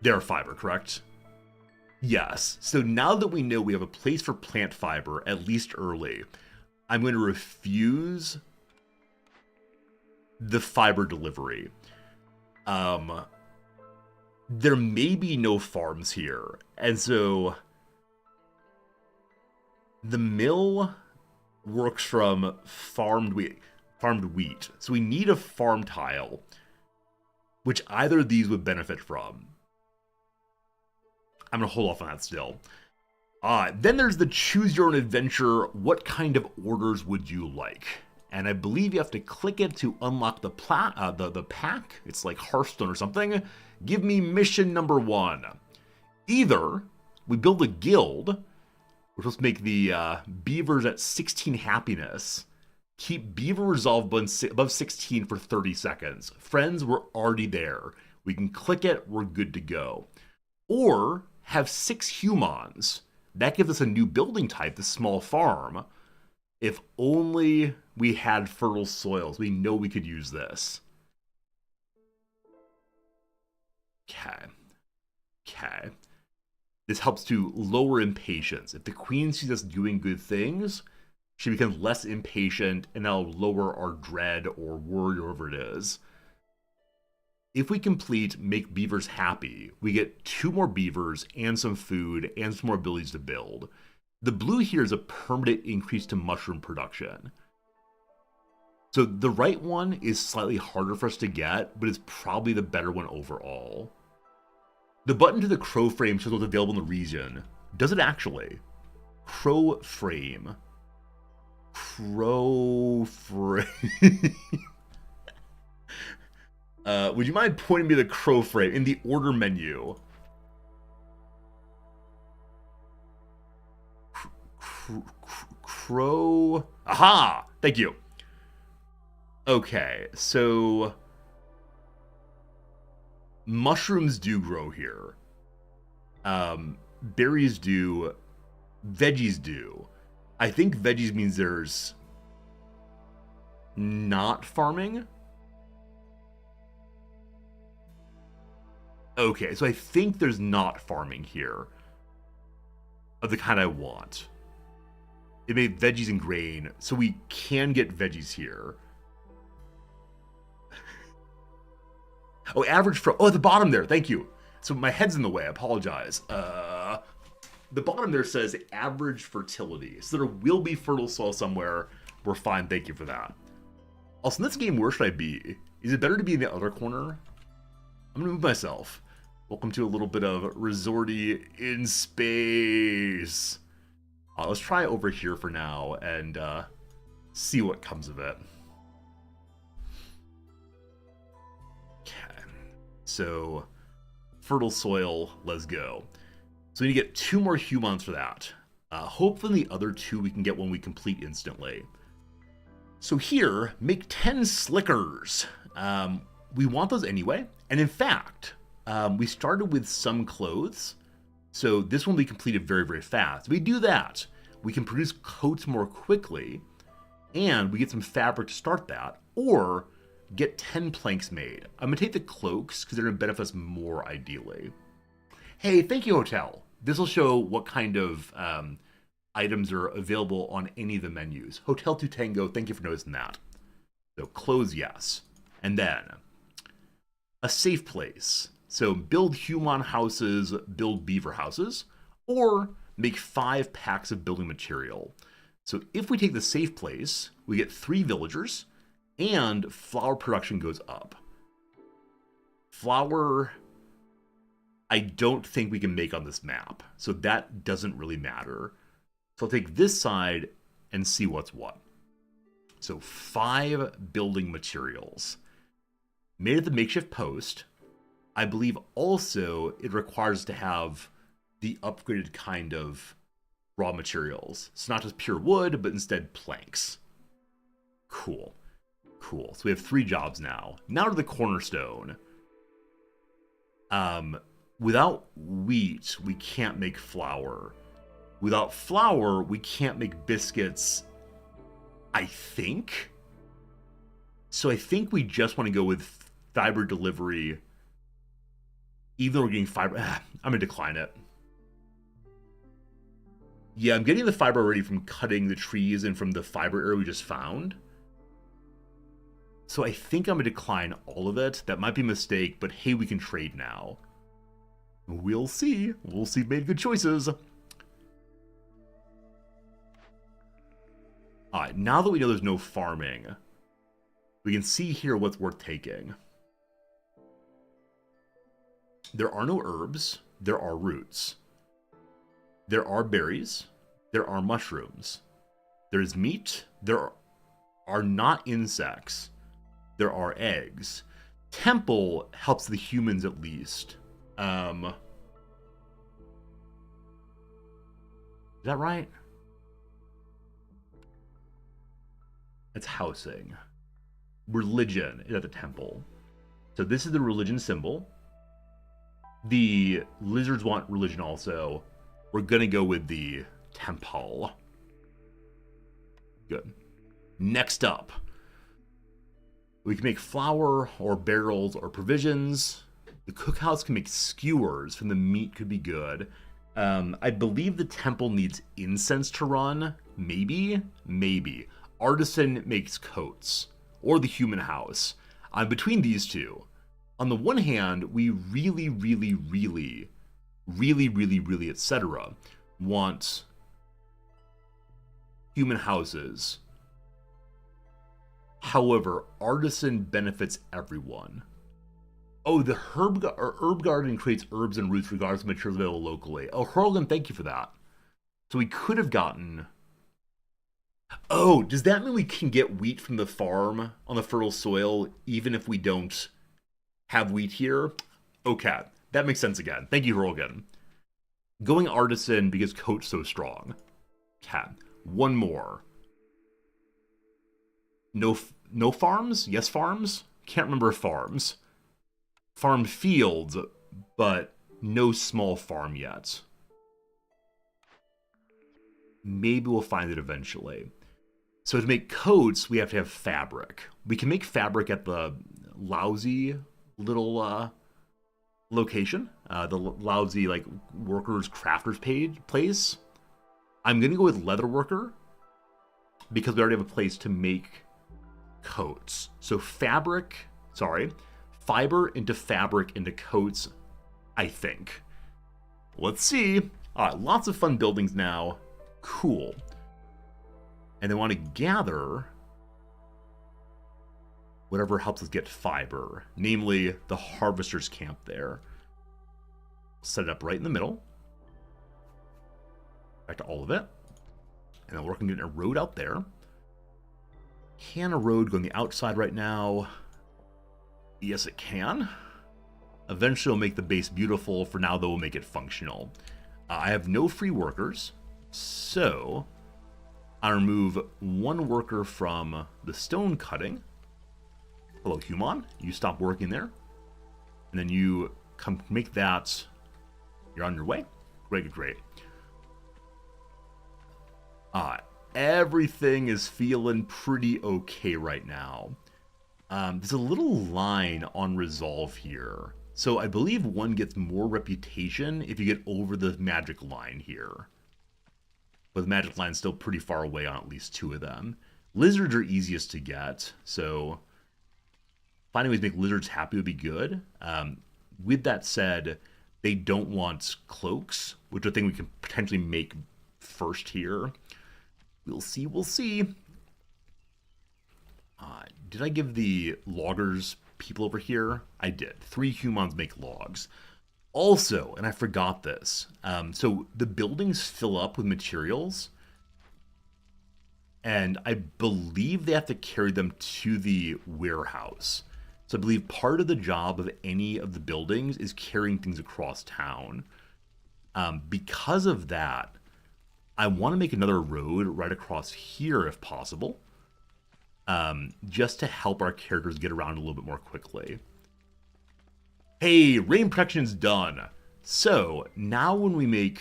they're fiber, correct? Yes. So now that we know we have a place for plant fiber, at least early, I'm going to refuse the fiber delivery. there may be no farms here. And so the mill works from farmed wheat. So we need a farm tile, which either of these would benefit from. I'm going to hold off on that still. Then there's the choose your own adventure. What kind of orders would you like? And I believe you have to click it to unlock the pack. It's like Hearthstone or something. Give me mission number 1. Either we build a guild. We're supposed to make the beavers at 16 happiness. Keep beaver resolve above 16 for 30 seconds. Friends, we're already there. We can click it. We're good to go. Or have 6 humans. That gives us a new building type, the small farm. If only we had fertile soils. We know we could use this. Okay. This helps to lower impatience. If the queen sees us doing good things, she becomes less impatient, and that'll lower our dread or worry, or whatever it is. If we complete Make Beavers Happy, we get 2 more beavers and some food and some more abilities to build. The blue here is a permanent increase to mushroom production. So the right one is slightly harder for us to get, but it's probably the better one overall. The button to the crow frame shows what's available in the region. Does it actually? Crow frame. Crow frame. Would you mind pointing me to the crow frame in the order menu? Crow. Aha! Thank you. Okay, so mushrooms do grow here. Berries do. Veggies do. I think veggies means there's not farming. Okay, so I think there's not farming here of the kind I want. It made veggies and grain, so we can get veggies here. Oh, average for... Oh, at the bottom there. Thank you. So my head's in the way. I apologize. The bottom there says average fertility. So there will be fertile soil somewhere. We're fine. Thank you for that. Also, in this game, where should I be? Is it better to be in the other corner? I'm going to move myself. Welcome to a little bit of Resorty in space. Let's try over here for now and see what comes of it. Okay. So, fertile soil, let's go. So we need to get 2 more humans for that. Hopefully the other 2 we can get when we complete instantly. So here, make 10 slickers. We want those anyway. And in fact, we started with some clothes. So this one will be completed very, very fast. If we do that, we can produce coats more quickly. And we get some fabric to start that. Or get 10 planks made. I'm going to take the cloaks because they're going to benefit us more ideally. Hey, thank you, Hotel. This will show what kind of items are available on any of the menus. Hotel to Tango, thank you for noticing that. So clothes, yes. And then a safe place. So build human houses, build beaver houses, or make 5 packs of building material. So if we take the safe place, we get 3 villagers, and flour production goes up. Flour, I don't think we can make on this map, so that doesn't really matter. So I'll take this side and see what's what. So 5 building materials. Made at the makeshift post. I believe also it requires to have the upgraded kind of raw materials. So not just pure wood, but instead planks. Cool. Cool. So we have 3 jobs now. Now to the cornerstone. Without wheat, we can't make flour. Without flour, we can't make biscuits, I think. So I think we just want to go with fiber delivery. Even though we're getting fiber, I'm going to decline it. Yeah, I'm getting the fiber already from cutting the trees and from the fiber area we just found. So I think I'm going to decline all of it. That might be a mistake, but hey, we can trade now. We'll see. We'll see if we made good choices. Alright, now that we know there's no farming, we can see here what's worth taking. There are no herbs. There are roots. There are berries. There are mushrooms. There's meat. There are not insects. There are eggs. Temple helps the humans at least. Is that right? It's housing. Religion is at the temple. So this is the religion symbol. The lizards want religion also. We're gonna go with the temple. Good. Next up, we can make flour or barrels or provisions. The cookhouse can make skewers from the meat, could be good. I believe the temple needs incense to run. Maybe. Artisan makes coats, or the human house. Between these two, on the one hand, we really, etc. want human houses. However, artisan benefits everyone. Oh, the herb garden creates herbs and roots regardless of materials available locally. Oh, Hurlgan, thank you for that. So we could have gotten... Oh, does that mean we can get wheat from the farm on the fertile soil even if we don't have wheat here? Okay, that makes sense again. Thank you, Hurlgan. Going artisan because coat's so strong. Okay, one more. No farms? Yes, farms? Can't remember farms. Farm fields, but no small farm yet. Maybe we'll find it eventually. So to make coats, we have to have fabric. We can make fabric at the lousy little location. The lousy, like, workers, crafters place. I'm going to go with leather worker because we already have a place to make coats. So fiber into fabric into coats, I think. Let's see. All right, lots of fun buildings now. Cool. And they want to gather whatever helps us get fiber, namely the harvester's camp there. Set it up right in the middle. Back to all of it. And then we're working on getting a road out there. Can a road go on the outside right now? Yes, it can. Eventually, we'll make the base beautiful. For now, though, we'll make it functional. I have no free workers, so I'll remove one worker from the stone cutting. Hello, human. You stop working there. And then you come make that. You're on your way. Great. Everything is feeling pretty okay right now. There's a little line on resolve here. So I believe one gets more reputation if you get over the magic line here. But the magic line's still pretty far away on at least two of them. Lizards are easiest to get, so finding ways to make lizards happy would be good. With that said, they don't want cloaks, which I think we can potentially make first here. We'll see. Did I give the loggers people over here? I did. 3 humans make logs. Also, and I forgot this, so the buildings fill up with materials, and I believe they have to carry them to the warehouse. So I believe part of the job of any of the buildings is carrying things across town. Because of that, I want to make another road right across here if possible, just to help our characters get around a little bit more quickly. Hey, rain protection's done. So now when we make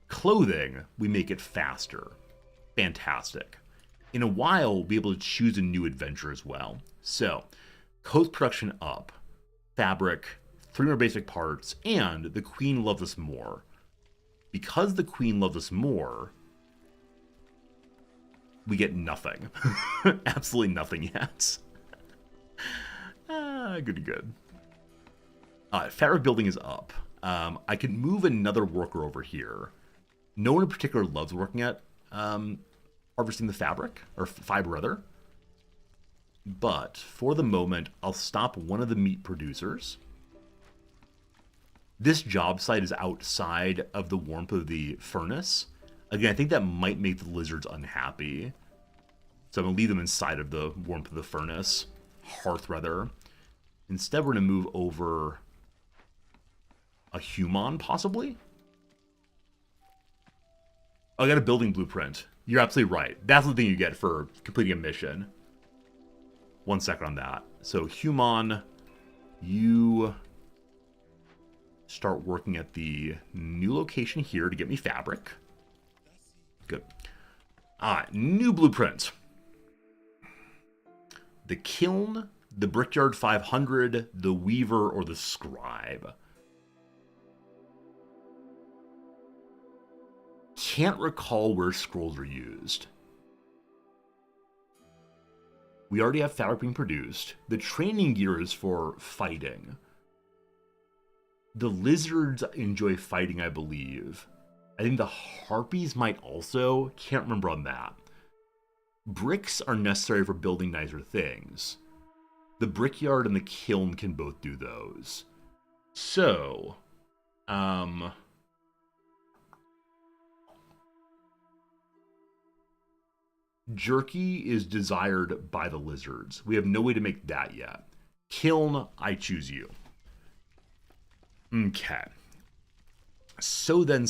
clothing, we make it faster. Fantastic. In a while, we'll be able to choose a new adventure as well. So, coat production up, fabric, 3 more basic parts, and the queen loves us more. Because the queen loves us more, we get nothing. Absolutely nothing yet. Good. Fabric building is up. I can move another worker over here. No one in particular loves working at harvesting the fabric, or fiber rather. But for the moment, I'll stop one of the meat producers. This job site is outside of the warmth of the furnace. Again, I think that might make the lizards unhappy. So I'm going to leave them inside of the warmth of the furnace. Hearth, rather. Instead, we're going to move over a human, possibly? Oh, I got a building blueprint. You're absolutely right. That's the thing you get for completing a mission. 1 second on that. So, human, you start working at the new location here to get me fabric. Good. New blueprint. The kiln, the brickyard 500, the weaver, or the scribe. Can't recall where scrolls are used. We already have fabric being produced. The training gear is for fighting. The lizards enjoy fighting, I believe. I think the harpies might also. Can't remember on that. Bricks are necessary for building nicer things. The brickyard and the kiln can both do those. So, jerky is desired by the lizards. We have no way to make that yet. Kiln, I choose you. Okay. So then,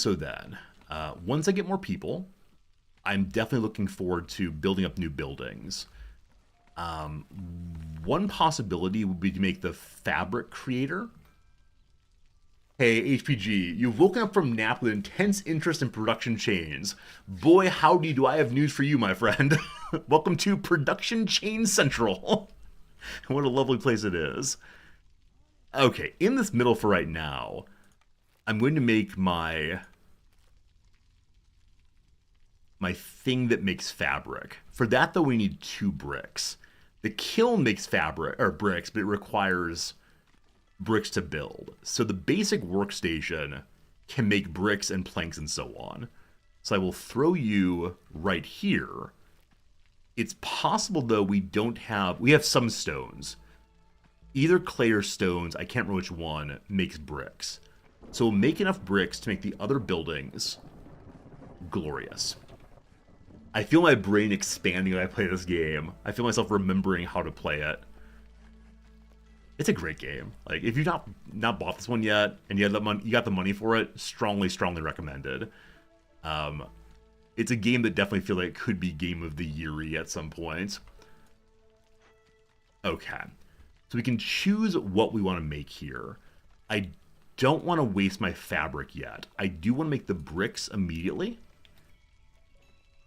once I get more people, I'm definitely looking forward to building up new buildings. One possibility would be to make the fabric creator. Hey, HPG, you've woken up from nap with intense interest in production chains. Boy, howdy do I have news for you, my friend. Welcome to Production Chain Central. What a lovely place it is. Okay, in this middle for right now, I'm going to make my thing that makes fabric. For that, though, we need 2 bricks. The kiln makes fabric, or bricks, but it requires bricks to build. So the basic workstation can make bricks and planks and so on. So I will throw you right here. It's possible, though, we have some stones. Either clay or stones, I can't remember which one, makes bricks. So we'll make enough bricks to make the other buildings glorious. I feel my brain expanding when I play this game. I feel myself remembering how to play it. It's a great game. Like, if you've not bought this one yet, and you got the money for it, strongly recommended. It's a game that definitely feel like it could be Game of the Year-y at some point. Okay. So we can choose what we want to make here. I don't want to waste my fabric yet. I do want to make the bricks immediately.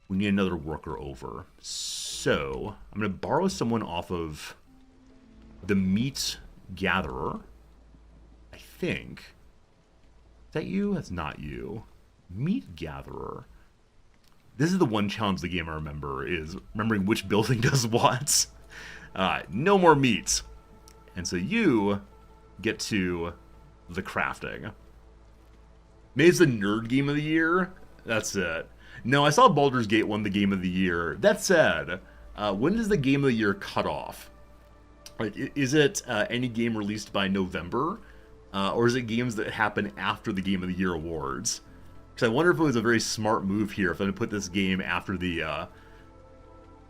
We need another worker over. So, I'm going to borrow someone off of the meat gatherer. I think. Is that you? That's not you. Meat gatherer. This is the one challenge of the game I remember, is remembering which building does what. No more meat. And so you get to the crafting. Maybe it's the nerd game of the year? That's it. No, I saw Baldur's Gate won the game of the year. That said, when does the game of the year cut off? Like, is it any game released by November? Or is it games that happen after the Game of the Year awards? Because I wonder if it was a very smart move here if I'm going to put this game after the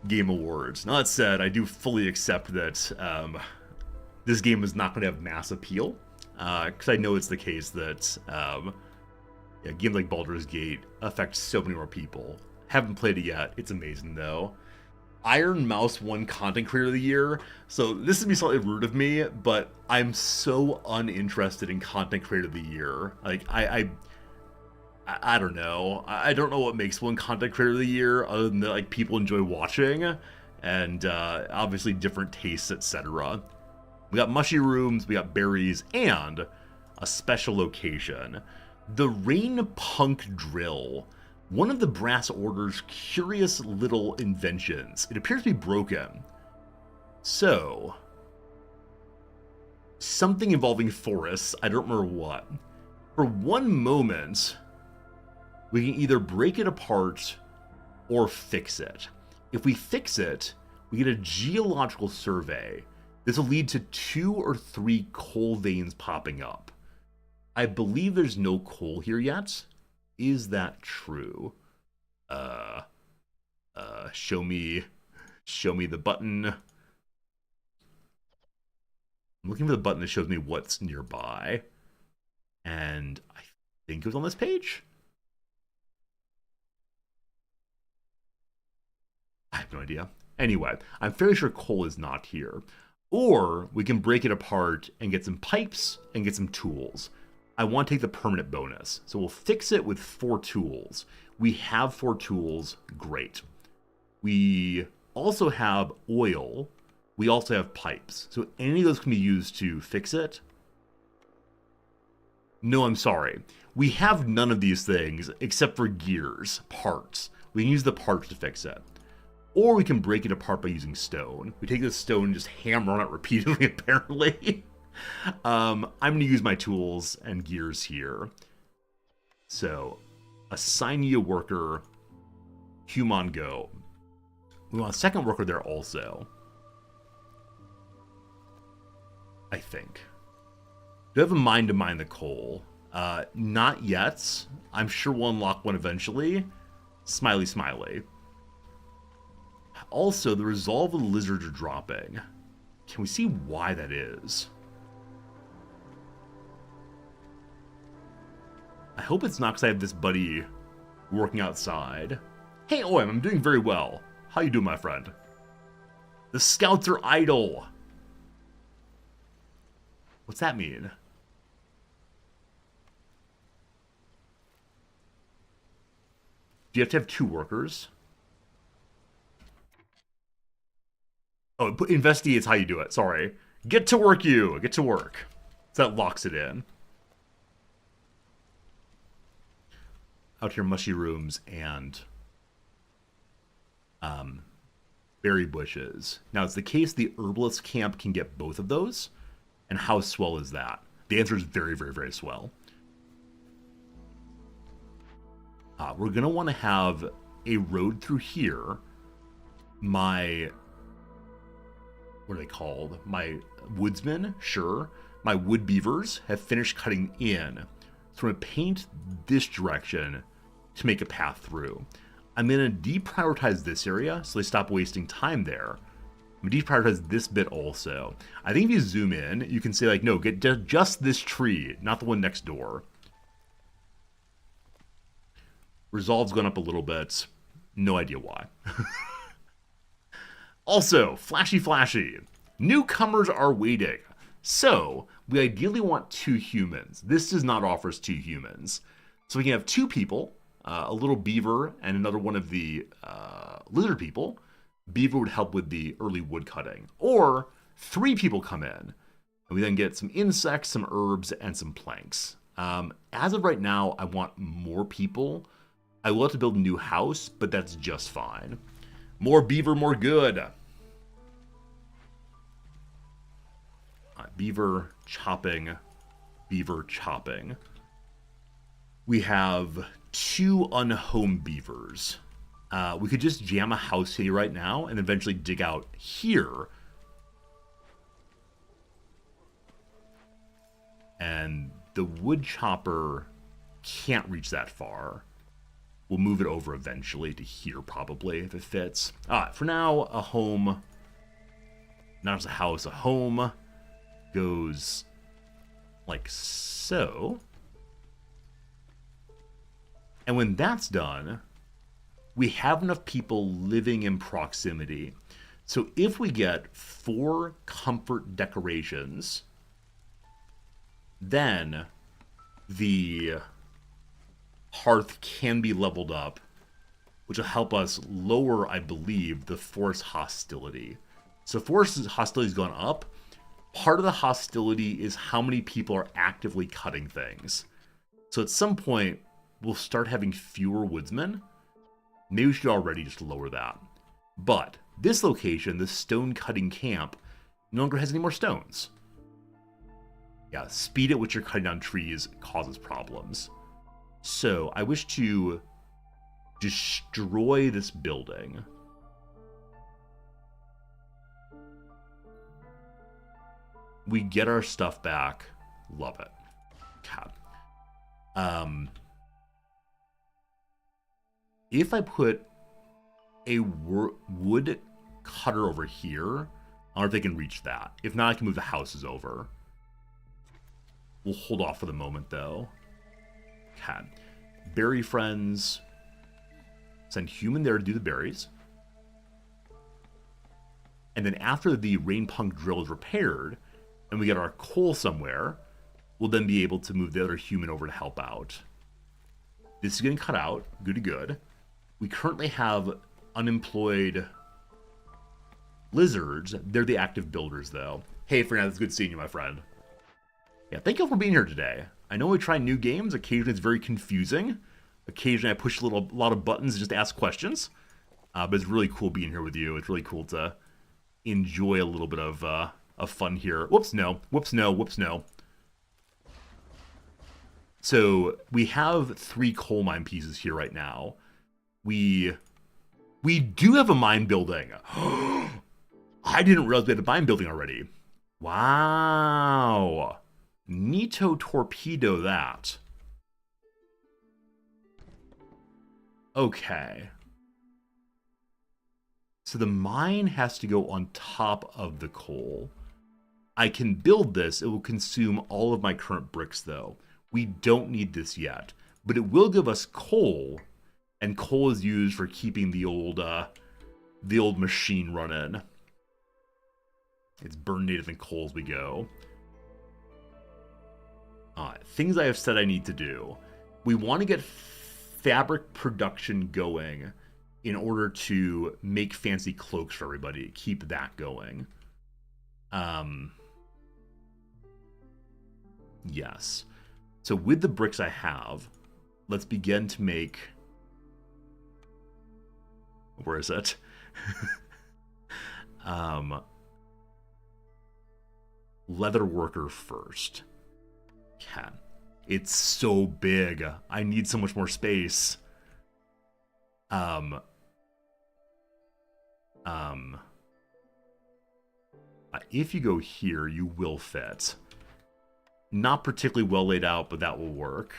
Game Awards. Now that said, I do fully accept that this game is not going to have mass appeal. Because I know it's the case that games like Baldur's Gate affect so many more people. Haven't played it yet. It's amazing, though. Iron Mouse won Content Creator of the Year, so this is be slightly rude of me, but I'm so uninterested in Content Creator of the Year. Like, I don't know. I don't know what makes one Content Creator of the Year, other than that, like, people enjoy watching, and obviously different tastes, etc. We got mushy rooms, we got berries, and a special location. The Rain Punk Drill. One of the Brass Order's curious little inventions. It appears to be broken. So, something involving forests. I don't remember what. For one moment, we can either break it apart or fix it. If we fix it, we get a geological survey. This will lead to 2 or 3 coal veins popping up. I believe there's no coal here yet. Is that true? Show me the button. I'm looking for the button that shows me what's nearby. And I think it was on this page. I have no idea. Anyway, I'm fairly sure coal is not here. Or we can break it apart and get some pipes and get some tools. I want to take the permanent bonus. So we'll fix it with 4 tools. We have 4 tools. Great. We also have oil. We also have pipes. So any of those can be used to fix it. No, I'm sorry. We have none of these things except for gears, parts. We can use the parts to fix it. Or we can break it apart by using stone. We take this stone and just hammer on it repeatedly, apparently. I'm going to use my tools and gears here. So, assign you a worker. Human go. We want a second worker there also. I think. Do I have a mind to mine the coal? Not yet. I'm sure we'll unlock one eventually. Smiley, smiley. Also, the resolve of the lizards are dropping. Can we see why that is? I hope it's not because I have this buddy working outside. Hey, Oim, I'm doing very well. How you doing, my friend? The scouts are idle. What's that mean? Do you have to have 2 workers? Oh, investigate's how you do it. Sorry. Get to work, you. Get to work. So that locks it in. Out here, mushy rooms and berry bushes. Now, it's the case the herbalist camp can get both of those. And how swell is that? The answer is very, very, very swell. We're going to want to have a road through here. My... What are they called? My woodsmen? Sure. My wood beavers have finished cutting in. So I'm going to paint this direction to make a path through. I'm going to deprioritize this area so they stop wasting time there. I'm going to deprioritize this bit also. I think if you zoom in, you can say, like, no, get just this tree, not the one next door. Resolve's gone up a little bit. No idea why. Also, flashy. Newcomers are waiting. So, we ideally want 2 humans. This does not offer us 2 humans. So we can have 2 people, a little beaver and another one of the lizard people. Beaver would help with the early wood cutting. Or 3 people come in. And we then get some insects, some herbs, and some planks. As of right now, I want more people. I will have to build a new house, but that's just fine. More beaver, more good. Beaver chopping. Beaver chopping. We have 2 unhomed beavers. We could just jam a house here right now and eventually dig out here. And the wood chopper can't reach that far. We'll move it over eventually to here probably if it fits. For now, a home. Not just a house, a home goes like so. And when that's done, we have enough people living in proximity. So if we get 4 comfort decorations, then the hearth can be leveled up, which will help us lower, I believe, the force hostility. So force hostility has gone up. Part of the hostility is how many people are actively cutting things. So at some point, we'll start having fewer woodsmen. Maybe we should already just lower that. But this location, the stone cutting camp, no longer has any more stones. Yeah, speed at which you're cutting down trees causes problems. So I wish to destroy this building. We get our stuff back. Love it. Okay. If I put a wood cutter over here, I don't know if they can reach that. If not, I can move the houses over. We'll hold off for the moment, though. Okay. Berry friends. Send human there to do the berries. And then after the rain punk drill is repaired, and we get our coal somewhere, we'll then be able to move the other human over to help out. This is getting cut out. Good to good. We currently have unemployed lizards. They're the active builders, though. Hey, Fernando, it's good seeing you, my friend. Yeah, thank you for being here today. I know we try new games. Occasionally it's very confusing. Occasionally I push a lot of buttons and just ask questions. But it's really cool being here with you. It's really cool to enjoy a little bit of fun here. Whoops, no. Whoops, no. Whoops, no. So we have 3 coal mine pieces here right now. We do have a mine building. I didn't realize we had a mine building already. Wow. Neato torpedo that. Okay. So the mine has to go on top of the coal. I can build this. It will consume all of my current bricks, though. We don't need this yet. But it will give us coal. And coal is used for keeping the old machine running. It's burn native and coal as we go. Things I have said I need to do. We want to get fabric production going in order to make fancy cloaks for everybody. Keep that going. Yes. So with the bricks I have, let's begin to make... Where is it? Leather worker first. Okay. It's so big. I need so much more space. If you go here, you will fit. Not particularly well laid out, but that will work.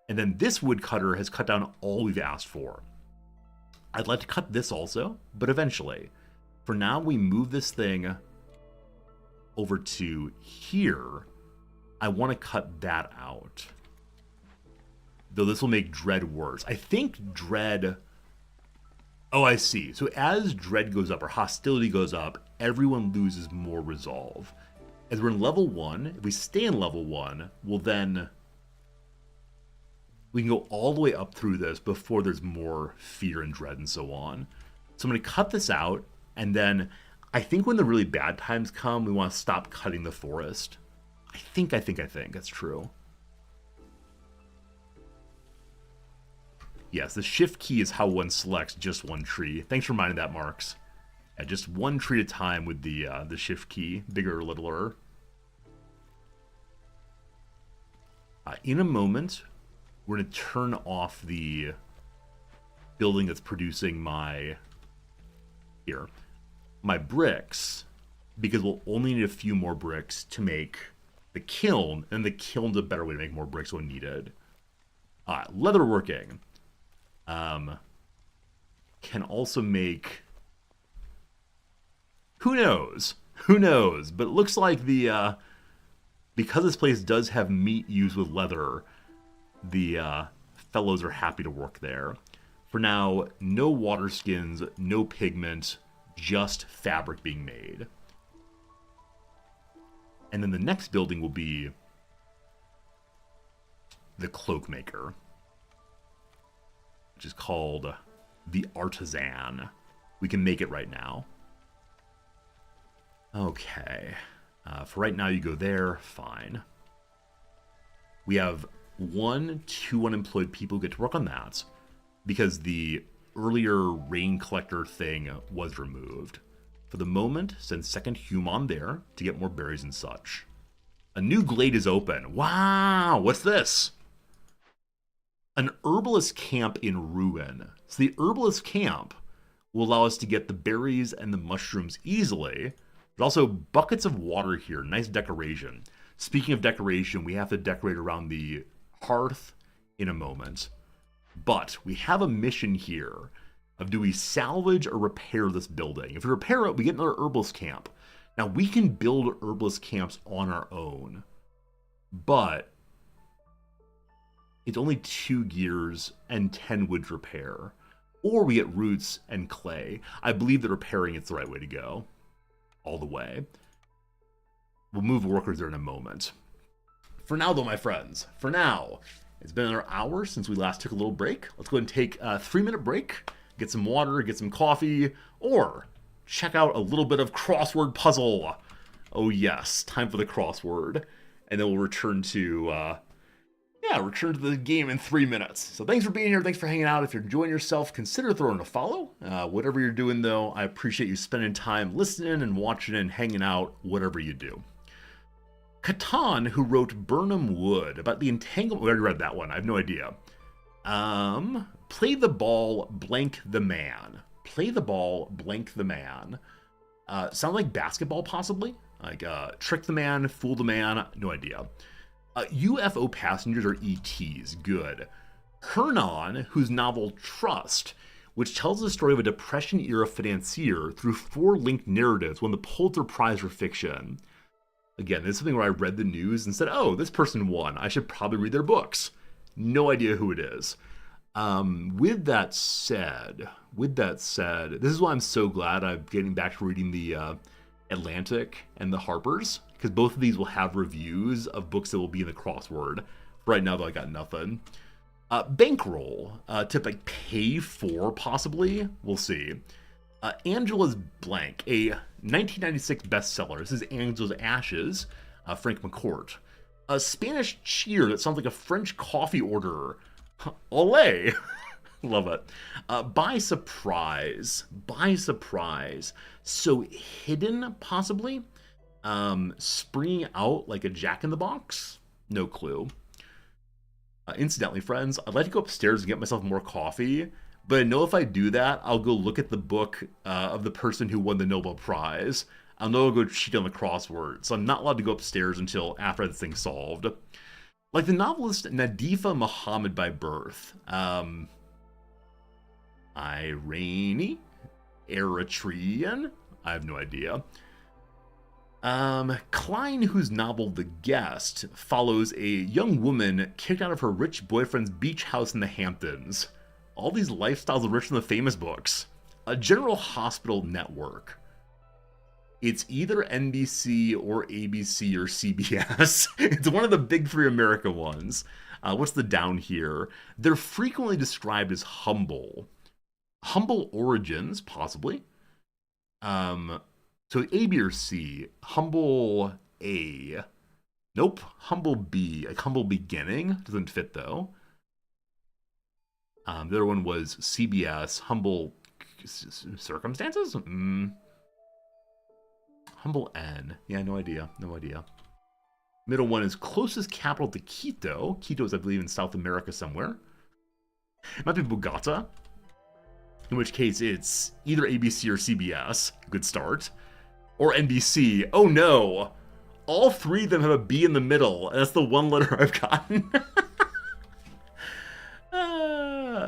And then this woodcutter has cut down all we've asked for. I'd like to cut this also, but eventually. For now, we move this thing over to here. I want to cut that out. Though this will make dread worse. I think dread... Oh, I see. So as dread goes up, or hostility goes up, everyone loses more resolve. As we're in level 1, if we stay in level 1, we'll then... We can go all the way up through this before there's more fear and dread and so on. So I'm going to cut this out, and then I think when the really bad times come, we want to stop cutting the forest. I think that's true. Yes, the shift key is how one selects just one tree. Thanks for reminding that, Marks. Yeah, just one tree at a time with the shift key, bigger or littler. In a moment, we're going to turn off the building that's producing my bricks, because we'll only need a few more bricks to make the kiln, and the kiln's a better way to make more bricks when needed. Leatherworking. Can also make... Who knows? Who knows? But it looks like the... because this place does have meat used with leather, the fellows are happy to work there. For now, no water skins, no pigment, just fabric being made. And then the next building will be the cloak maker, which is called the Artisan. We can make it right now. Okay. For right now, you go there. Fine. We have 2 unemployed people who get to work on that, because the earlier rain collector thing was removed. For the moment, send second human there to get more berries and such. A new glade is open. Wow, what's this? An herbalist camp in ruin. So the herbalist camp will allow us to get the berries and the mushrooms easily. There's also buckets of water here. Nice decoration. Speaking of decoration, we have to decorate around the hearth in a moment. But we have a mission here of do we salvage or repair this building? If we repair it, we get another herbalist camp. Now, we can build herbalist camps on our own, but it's only 2 gears and 10 wood to repair. Or we get roots and clay. I believe that repairing is the right way to go. All the way. We'll move workers there in a moment. For now, though, my friends, for now, it's been another hour since we last took a little break. Let's go ahead and take a 3-minute break, get some water, get some coffee, or check out a little bit of crossword puzzle. Oh yes, time for the crossword. And then we'll return to the game in 3 minutes. So thanks for being here. Thanks for hanging out. If you're enjoying yourself, consider throwing a follow. Whatever you're doing, though, I appreciate you spending time listening and watching and hanging out, whatever you do. Catan, who wrote Burnham Wood about the entanglement. We already read that one. I have no idea. Play the ball, blank the man. Play the ball, blank the man. Sound like basketball, possibly? Like, trick the man, fool the man. No idea. UFO passengers are ETs. Good. Hernon, whose novel Trust, which tells the story of a Depression-era financier through 4 linked narratives, won the Pulitzer Prize for fiction. Again, this is something where I read the news and said, oh, this person won. I should probably read their books. No idea who it is. With that said, this is why I'm so glad I'm getting back to reading the Atlantic and the Harper's, because both of these will have reviews of books that will be in the crossword. Right now, though, I got nothing. Bankroll, to like pay for, possibly. We'll see. Angela's Blank, a 1996 bestseller. This is Angela's Ashes, Frank McCourt. A Spanish cheer that sounds like a French coffee order. Olé! Love it. By surprise. So hidden, possibly? Springing out like a jack-in-the-box? No clue. Incidentally, friends, I'd like to go upstairs and get myself more coffee, but I know if I do that, I'll go look at the book of the person who won the Nobel Prize. I'll know I'll go cheat on the crossword, so I'm not allowed to go upstairs until after this thing's solved. Like the novelist Nadifa Muhammad by birth. Iranian? Eritrean? I have no idea. Klein, whose novel The Guest follows a young woman kicked out of her rich boyfriend's beach house in the Hamptons. All these lifestyles of rich and the famous books. A General Hospital Network. It's either NBC or ABC or CBS. It's one of the big 3 American ones. What's the down here? They're frequently described as humble. Humble origins, possibly. So A, B, or C. Humble A. Nope. Humble B. Like humble beginning. Doesn't fit, though. The other one was CBS. Humble circumstances? Humble N. Yeah, no idea. Middle one is closest capital to Quito. Quito is, I believe, in South America somewhere. It might be Bogota. In which case, it's either ABC or CBS. Good start. Or NBC. Oh no! All 3 of them have a B in the middle, and that's the one letter I've gotten.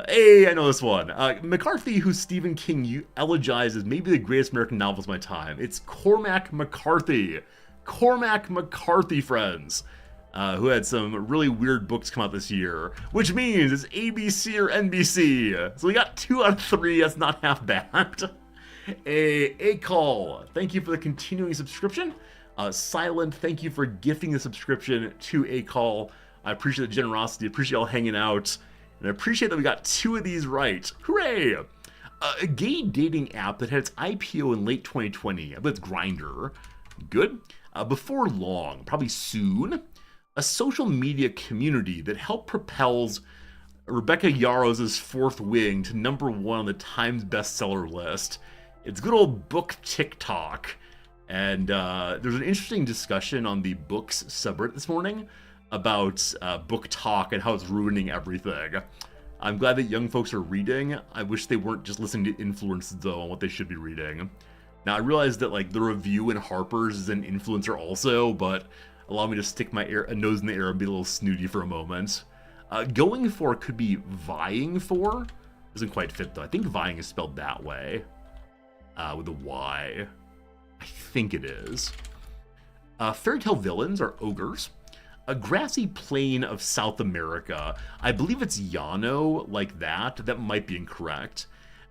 Hey, I know this one. McCarthy, who Stephen King eulogized as maybe the greatest American novelist of my time. It's Cormac McCarthy. Cormac McCarthy, friends. Who had some really weird books come out this year. Which means it's ABC or NBC. So we got 2 out of 3. That's not half bad. A call. Thank you for the continuing subscription. Silent, thank you for gifting the subscription to A call. I appreciate the generosity. Appreciate y'all hanging out. And I appreciate that we got 2 of these right. Hooray! A gay dating app that had its IPO in late 2020. I believe it's Grindr. Good. Before long, probably soon, a social media community that helped propels Rebecca Yarros' Fourth Wing to #1 on the Times bestseller list. It's good old book TikTok. And there's an interesting discussion on the books subreddit this morning about book talk and how it's ruining everything. I'm glad that young folks are reading. I wish they weren't just listening to influencers though on what they should be reading. Now I realize that like the review in Harper's is an influencer also, but allow me to stick my nose in the air and be a little snooty for a moment. Going for could be vying for. Doesn't quite fit though. I think vying is spelled that way. With a Y. I think it is. Fairy tale villains are ogres. A grassy plain of South America. I believe it's Llano, like that. That might be incorrect.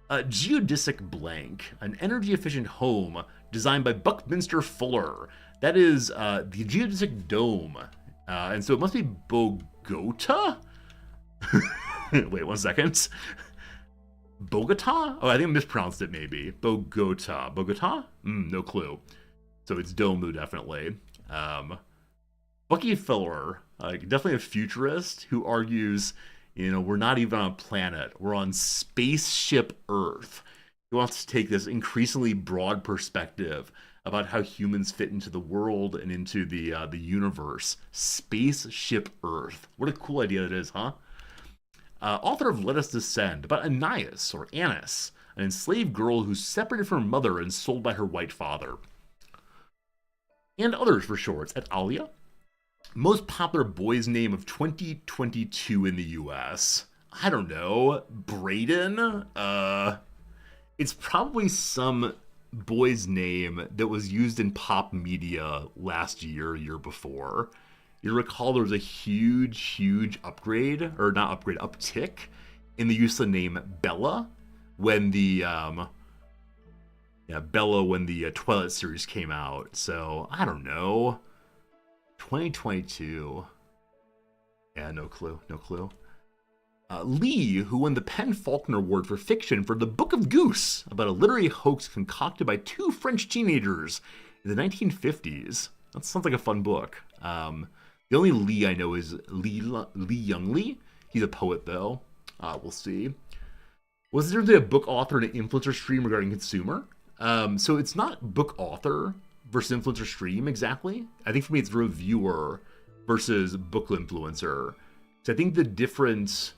Geodesic blank. An energy-efficient home designed by Buckminster Fuller. That is the geodesic dome. And so it must be Bogota? Wait 1 second. Bogota? Oh, I think I mispronounced it maybe. Bogota. Bogota? No clue. So it's Dome, definitely. Bucky Fuller, definitely a futurist who argues, we're not even on a planet. We're on spaceship Earth. He wants to take this increasingly broad perspective about how humans fit into the world and into the universe. Spaceship Earth. What a cool idea that is, huh? Author of Let Us Descend, about Anais, or Annis, an enslaved girl who's separated from her mother and sold by her white father. And others for shorts at Alia. Most popular boy's name of 2022 in the US. I don't know. Braden? It's probably some boy's name that was used in pop media last year before. You recall there was a huge upgrade, or not upgrade, uptick in the use of the name Bella when the Twilight series came out. So I don't know, 2022. Yeah, no clue. Lee, who won the PEN/Faulkner Award for fiction for The Book of Goose, about a literary hoax concocted by two French teenagers in the 1950s. That sounds like a fun book. The only Lee I know is Lee Young-Lee. He's a poet, though. We'll see. Was there a book author and an influencer stream regarding consumer? So it's not book author versus influencer stream exactly. I think for me it's reviewer versus book influencer. So I think the difference,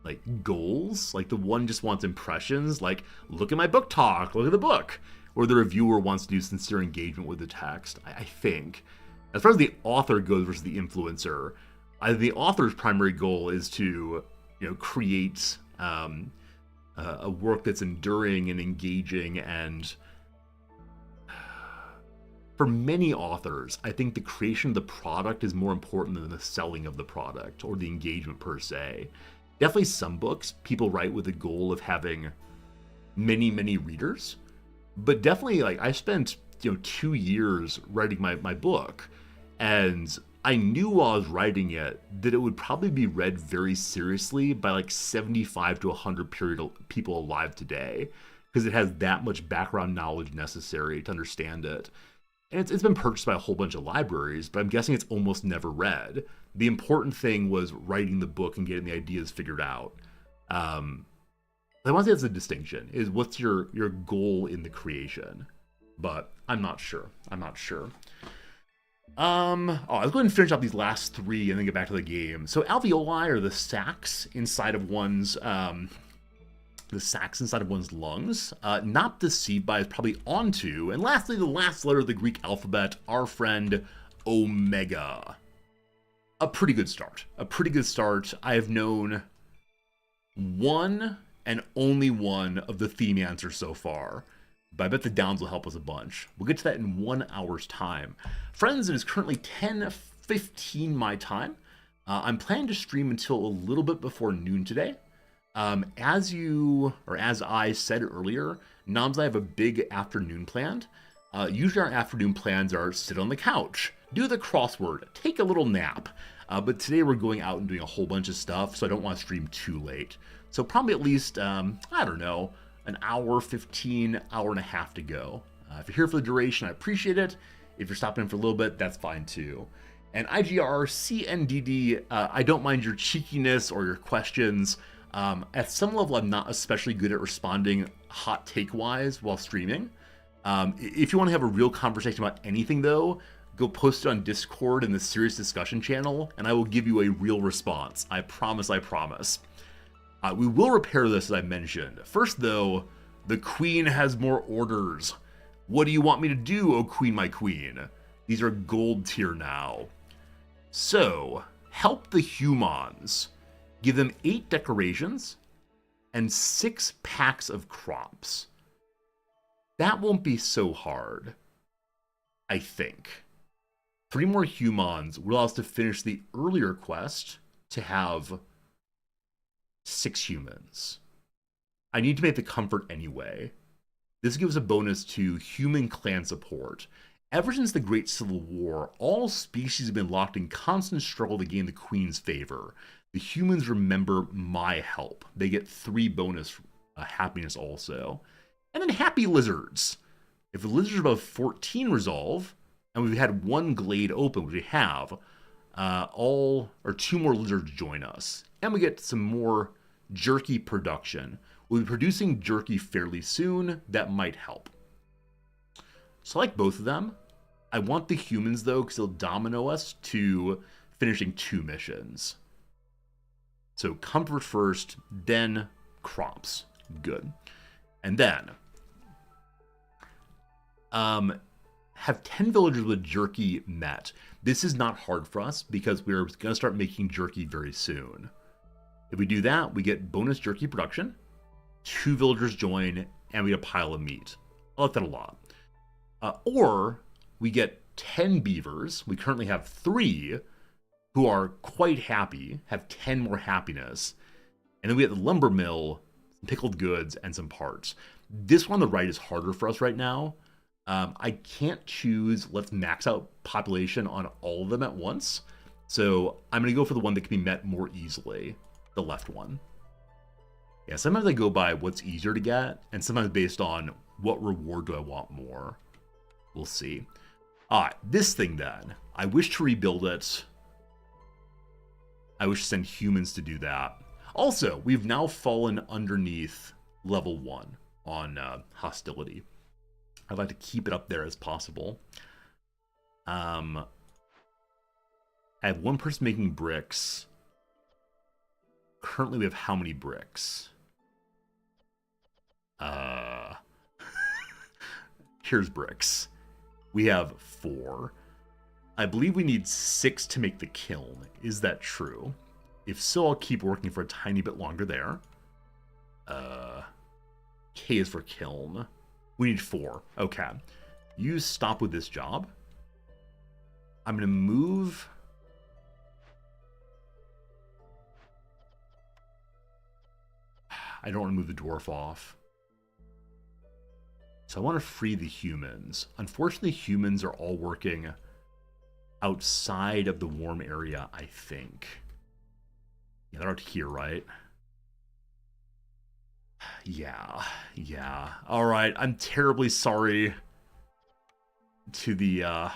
like goals, like the one just wants impressions, like look at my book talk, look at the book. Or the reviewer wants to do sincere engagement with the text, I think. As far as the author goes versus the influencer, the author's primary goal is to, create a work that's enduring and engaging. And for many authors, I think the creation of the product is more important than the selling of the product or the engagement per se. Definitely some books people write with the goal of having many readers. But definitely, like, I spent 2 years writing my book, and I knew while I was writing it that it would probably be read very seriously by like 75 to 100 people alive today, because it has that much background knowledge necessary to understand it. And it's been purchased by a whole bunch of libraries, but I'm guessing it's almost never read. The important thing was writing the book and getting the ideas figured out. I want to say that's a distinction, is what's your goal in the creation. But I'm not sure. Let's go ahead and finish up these last three and then get back to the game. So alveoli are the sacs inside of one's lungs. Not deceived by is probably onto. And lastly, the last letter of the Greek alphabet, our friend Omega. A pretty good start. I have known one and only one of the theme answers so far, but I bet the downs will help us a bunch. We'll get to that in 1 hour's time. Friends, it is currently 10:15 my time. I'm planning to stream until a little bit before noon today. As I said earlier, Noms and I have a big afternoon planned. Usually our afternoon plans are sit on the couch, do the crossword, take a little nap. But today we're going out and doing a whole bunch of stuff, so I don't want to stream too late. So probably at least, an hour, 15, hour and a half to go. If you're here for the duration, I appreciate it. If you're stopping in for a little bit, that's fine too. And IGR, CNDD, I don't mind your cheekiness or your questions. At some level, I'm not especially good at responding hot take-wise while streaming. If you want to have a real conversation about anything, though, go post it on Discord in the Serious Discussion channel, and I will give you a real response. I promise, I promise. We will repair this, as I mentioned. First, though, the Queen has more orders. What do you want me to do, O Queen, my Queen? These are gold tier now. So, help the humans. Give them 8 decorations and 6 packs of crops. That won't be so hard, I think. 3 more humans will allow us to finish the earlier quest to have 6 humans. I need to make the comfort anyway. This gives a bonus to human clan support. Ever since the Great Civil War, all species have been locked in constant struggle to gain the Queen's favor. The humans remember my help. They get 3 bonus happiness also. And then happy lizards. If the lizards are above 14 resolve, and we've had 1 glade open, which we have, 2 more lizards join us. And we get some more jerky production. We'll be producing jerky fairly soon. That might help. So I like both of them. I want the humans, though, because they'll domino us to finishing 2 missions. So comfort first, then crops. Good. And then have 10 villagers with jerky met. This is not hard for us because we're going to start making jerky very soon. If we do that, we get bonus jerky production, 2 villagers join, and we get a pile of meat. I like that a lot. Or we get 10 beavers. We currently have 3 who are quite happy, have 10 more happiness. And then we get the lumber mill, some pickled goods, and some parts. This one on the right is harder for us right now. I can't choose let's max out population on all of them at once. So I'm going to go for the one that can be met more easily, the left one. Yeah, sometimes I go by what's easier to get, and sometimes based on what reward do I want more. We'll see. Alright, this thing then. I wish to rebuild it. I wish to send humans to do that. Also, we've now fallen underneath level 1 on hostility. I'd like to keep it up there as possible. I have 1 person making bricks. Currently, we have how many bricks? Here's bricks. We have 4. I believe we need 6 to make the kiln. Is that true? If so, I'll keep working for a tiny bit longer there. K is for kiln. We need 4. Okay. You stop with this job. I'm going to move... I don't want to move the dwarf off. So I want to free the humans. Unfortunately, humans are all working outside of the warm area, I think. Yeah, they're out here, right? Yeah. All right, I'm terribly sorry to the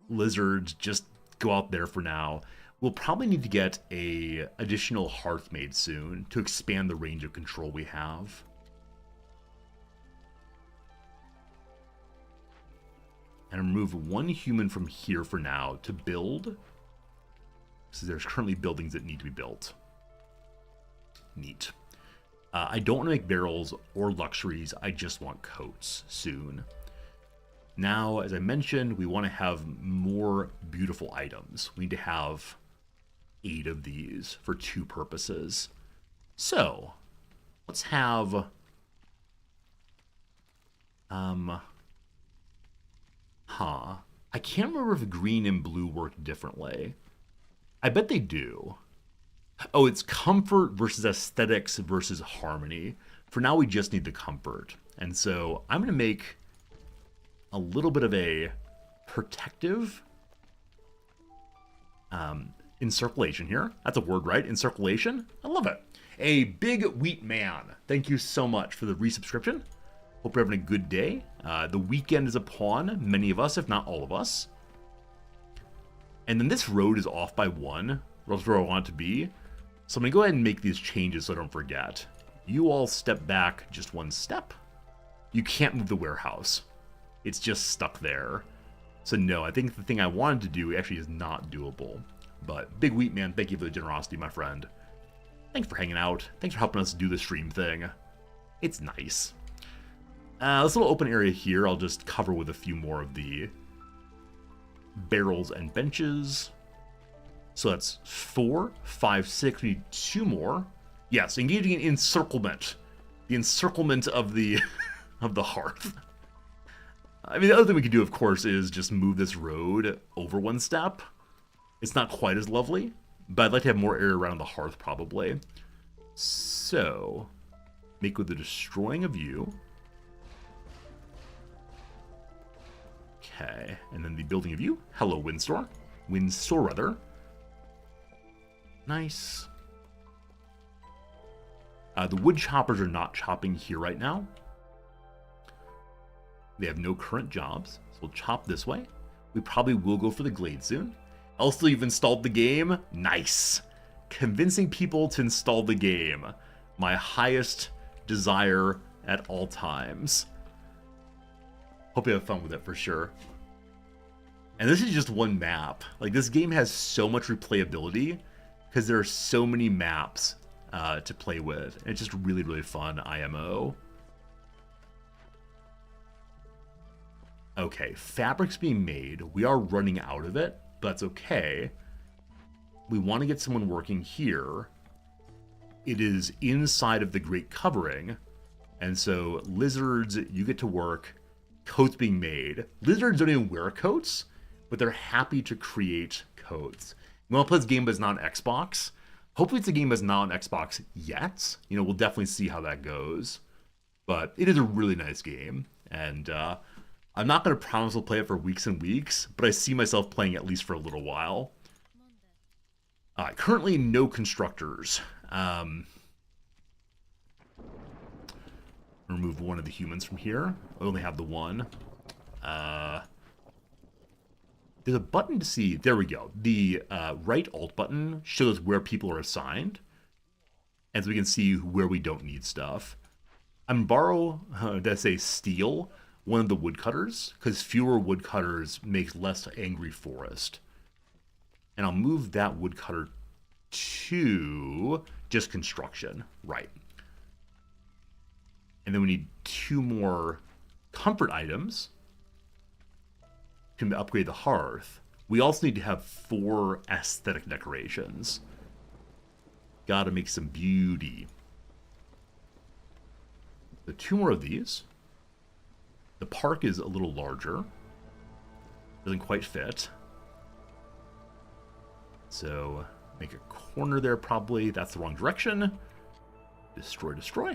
lizards. Just go out there for now. We'll probably need to get a additional hearth made soon to expand the range of control we have. And remove 1 human from here for now to build. So there's currently buildings that need to be built. Neat. I don't want to make barrels or luxuries. I just want coats soon. Now, as I mentioned, we want to have more beautiful items. We need to have 8 of these for 2 purposes. So, let's have... I can't remember if green and blue work differently. I bet they do. Oh, it's comfort versus aesthetics versus harmony. For now, we just need the comfort. And so I'm going to make a little bit of a protective encirculation here. That's a word, right? Encirculation. I love it. A big wheat man. Thank you so much for the resubscription. Hope you're having a good day. The weekend is upon many of us, if not all of us. And then this road is off by 1. That's where I want it to be. So I'm going to go ahead and make these changes so I don't forget. You all step back just 1 step. You can't move the warehouse. It's just stuck there. So no, I think the thing I wanted to do actually is not doable. But Big Wheat Man, thank you for the generosity, my friend. Thanks for hanging out. Thanks for helping us do the stream thing. It's nice. This little open area here, I'll just cover with a few more of the barrels and benches. So that's 4, 5, 6. We need 2 more. Yes, engaging in encirclement. The encirclement of the of the hearth. I mean, the other thing we could do, of course, is just move this road over 1 step. It's not quite as lovely, but I'd like to have more area around the hearth, probably. So, make with the destroying of you. Okay, and then the building of you. Hello, Windsor. Windsor, rather. Nice. The wood choppers are not chopping here right now. They have no current jobs, so we'll chop this way. We probably will go for the glade soon. Also, you've installed the game. Nice. Convincing people to install the game. My highest desire at all times. Hope you have fun with it for sure. And this is just 1 map. Like, this game has so much replayability because there are so many maps to play with. And it's just really, really fun IMO. Okay, fabric's being made. We are running out of it, but that's okay. We want to get someone working here. It is inside of the Great Covering. And so, lizards, you get to work. Coats being made. Lizards don't even wear coats, but they're happy to create coats. You want to play this game, but it's not on Xbox. Hopefully it's a game that's not on Xbox yet. You know, we'll definitely see how that goes. But it is a really nice game. And, I'm not going to promise I'll play it for weeks and weeks, but I see myself playing at least for a little while. Currently, no constructors. Remove 1 of the humans from here. I only have the 1. There's a button to see. There we go. The right alt button shows where people are assigned. And so we can see where we don't need stuff. I'm borrow, did I say steal? 1 of the woodcutters, because fewer woodcutters makes less angry forest. And I'll move that woodcutter to just construction. Right. And then we need 2 more comfort items to upgrade the hearth. We also need to have 4 aesthetic decorations. Gotta make some beauty. So 2 more of these. The park is a little larger. Doesn't quite fit. So, make a corner there probably. That's the wrong direction. Destroy, destroy.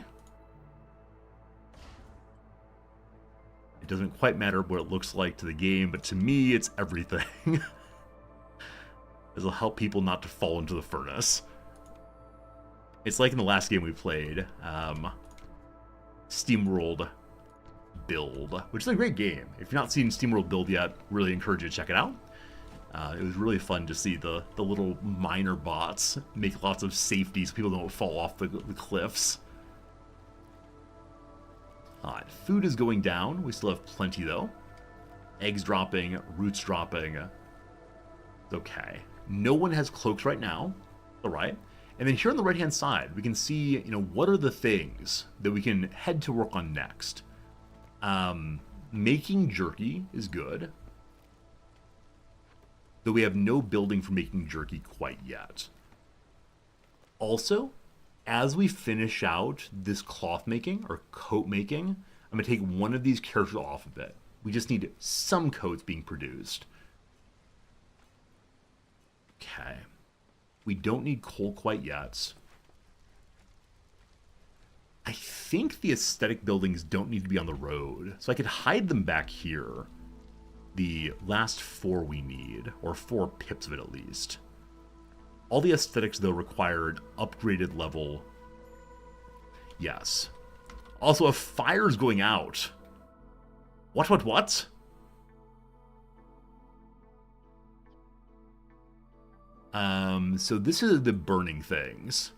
It doesn't quite matter what it looks like to the game, but to me, it's everything. This will help people not to fall into the furnace. It's like in the last game we played, SteamWorld Build, which is a great game. If you've not seen SteamWorld Build yet, really encourage you to check it out. It was really fun to see the little miner bots make lots of safety so people don't fall off the cliffs. Alright, food is going down. We still have plenty though. Eggs dropping, roots dropping. It's okay. No one has cloaks right now. Alright. And then here on the right hand side, we can see, what are the things that we can head to work on next. Making jerky is good. Though we have no building for making jerky quite yet. Also, as we finish out this cloth making or coat making, I'm going to take one of these characters off of it. We just need some coats being produced. Okay. We don't need coal quite yet. I think the aesthetic buildings don't need to be on the road, so I could hide them back here. The last 4 we need, or 4 pips of it at least. All the aesthetics, though, required upgraded level. Yes. Also, a fire's going out. What? So this is the burning things.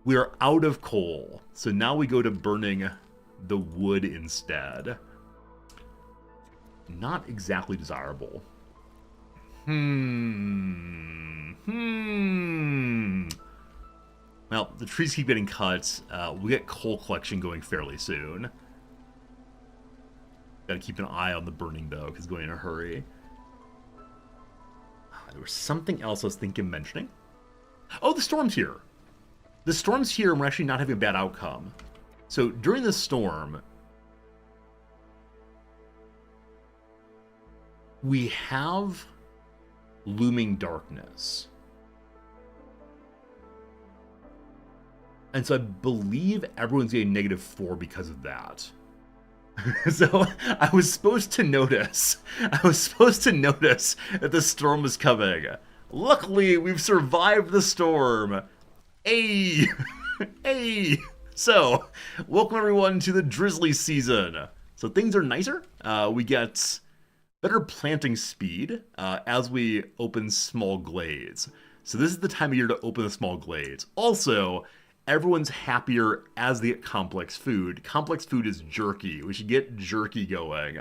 We are out of coal, so now we go to burning the wood instead. Not exactly desirable. Well, the trees keep getting cut. We get coal collection going fairly soon. Gotta keep an eye on the burning, though, because it's going in a hurry. There was something else I was thinking of mentioning. Oh, the storm's here. The storm's here, and we're actually not having a bad outcome. So, during the storm, we have looming darkness. And so I believe everyone's getting -4 because of that. So I was supposed to notice that the storm was coming. Luckily, we've survived the storm. Hey! Hey! So, welcome everyone to the drizzly season. So things are nicer. We get better planting speed as we open small glades. So this is the time of year to open the small glades. Also, everyone's happier as they get complex food. Complex food is jerky. We should get jerky going.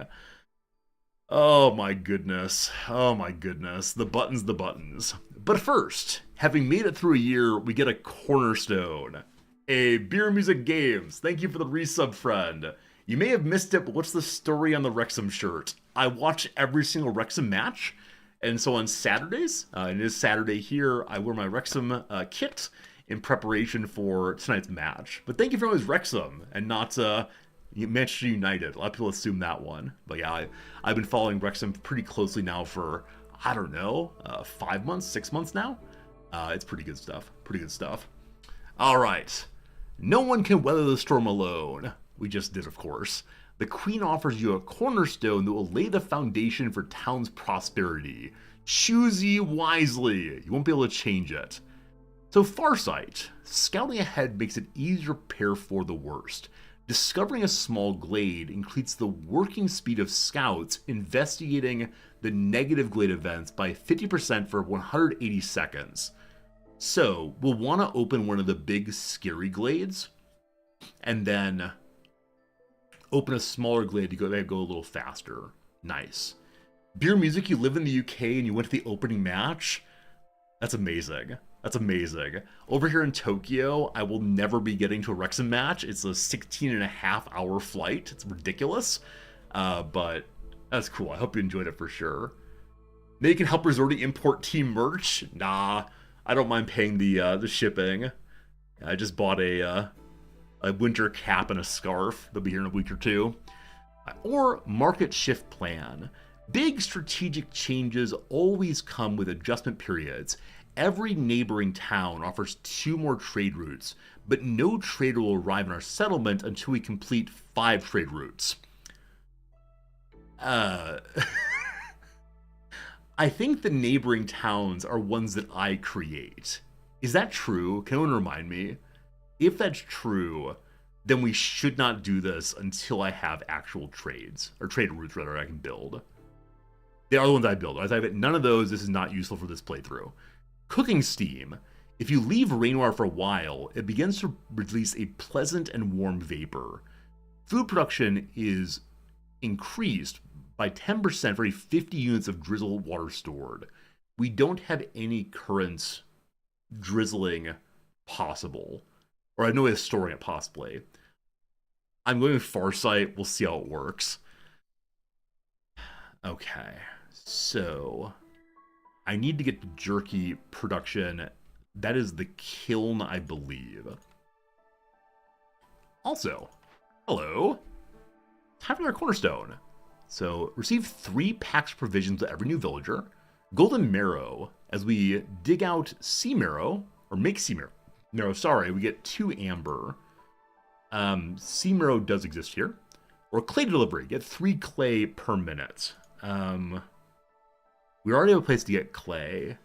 Oh my goodness. Oh my goodness. The buttons. But first, having made it through a year, we get a cornerstone. A Beer Music Games. Thank you for the resub, friend. You may have missed it, but what's the story on the Wrexham shirt? I watch every single Wrexham match, and so on Saturdays, and it is Saturday here, I wear my Wrexham kit in preparation for tonight's match. But thank you for always Wrexham, and not Manchester United. A lot of people assume that one. But yeah, I've been following Wrexham pretty closely now for, I don't know, 5 months, 6 months now? It's pretty good stuff. All right. No one can weather the storm alone. We just did, of course. The Queen offers you a cornerstone that will lay the foundation for town's prosperity. Choose ye wisely. You won't be able to change it. So Farsight, scouting ahead makes it easier to prepare for the worst. Discovering a small glade increases the working speed of scouts investigating the negative glade events by 50% for 180 seconds. So we'll want to open one of the big scary glades and then open a smaller glade to go a little faster. Nice. Beer Music, you live in the UK and you went to the opening match? That's amazing. Over here in Tokyo, I will never be getting to a Wrexham match. It's a 16.5-hour flight. It's ridiculous. But that's cool. I hope you enjoyed it for sure. Maybe you can help Resorty import team merch? Nah, I don't mind paying the shipping. I just bought a winter cap and a scarf. They'll be here in a week or two. Or market shift plan. Big strategic changes always come with adjustment periods. Every neighboring town offers 2 more trade routes, but no trader will arrive in our settlement until we complete 5 trade routes. I think the neighboring towns are ones that I create. Is that true? Can anyone remind me? If that's true, then we should not do this until I have actual trades, or trade routes rather, I can build. They are the ones I build. As I have none of those, this is not useful for this playthrough. Cooking steam. If you leave rainwater for a while, it begins to release a pleasant and warm vapor. Food production is increased by 10% for every 50 units of drizzle water stored. We don't have any current drizzling possible. Or I have no way of storing it possibly. I'm going with Farsight. We'll see how it works. Okay, so I need to get the jerky production. That is the kiln, I believe. Also, hello. Time for our cornerstone. So, receive 3 packs of provisions with every new villager. Golden marrow, as we dig out sea marrow, or make sea marrow. No, sorry, we get 2 amber. Sea marrow does exist here. Or clay delivery, get 3 clay per minute. We already have a place to get clay.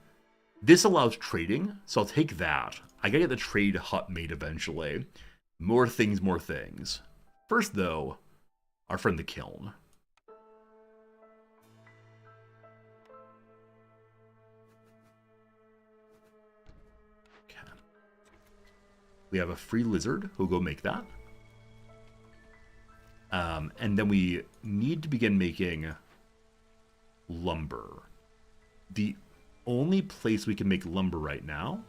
This allows trading, so I'll take that. I gotta get the trade hut made eventually. More things, more things. First, though, our friend the kiln. We have a free lizard who'll go make that. And then we need to begin making lumber. The only place we can make lumber right now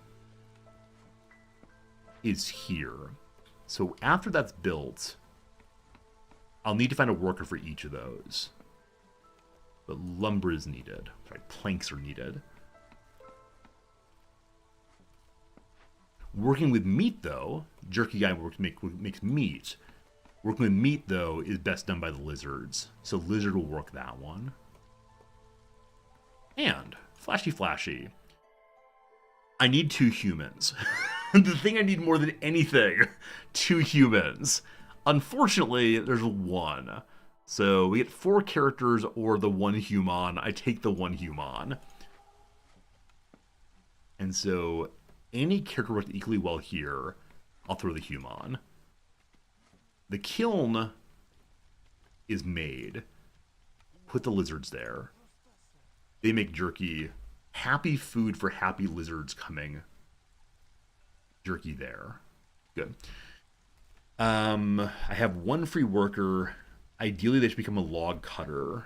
is here. So after that's built, I'll need to find a worker for each of those. But lumber is needed. Sorry, planks are needed. Working with meat, though, jerky guy makes meat. Working with meat, though, is best done by the lizards. So lizard will work that one. And, flashy. I need 2 humans. The thing I need more than anything, 2 humans. Unfortunately, there's 1. So we get 4 characters or the 1 human. I take the 1 human. And so any character works equally well here. I'll throw the human. The kiln is made. Put the lizards there. They make jerky. Happy food for happy lizards coming. Jerky there. Good. I have 1 free worker. Ideally, they should become a log cutter.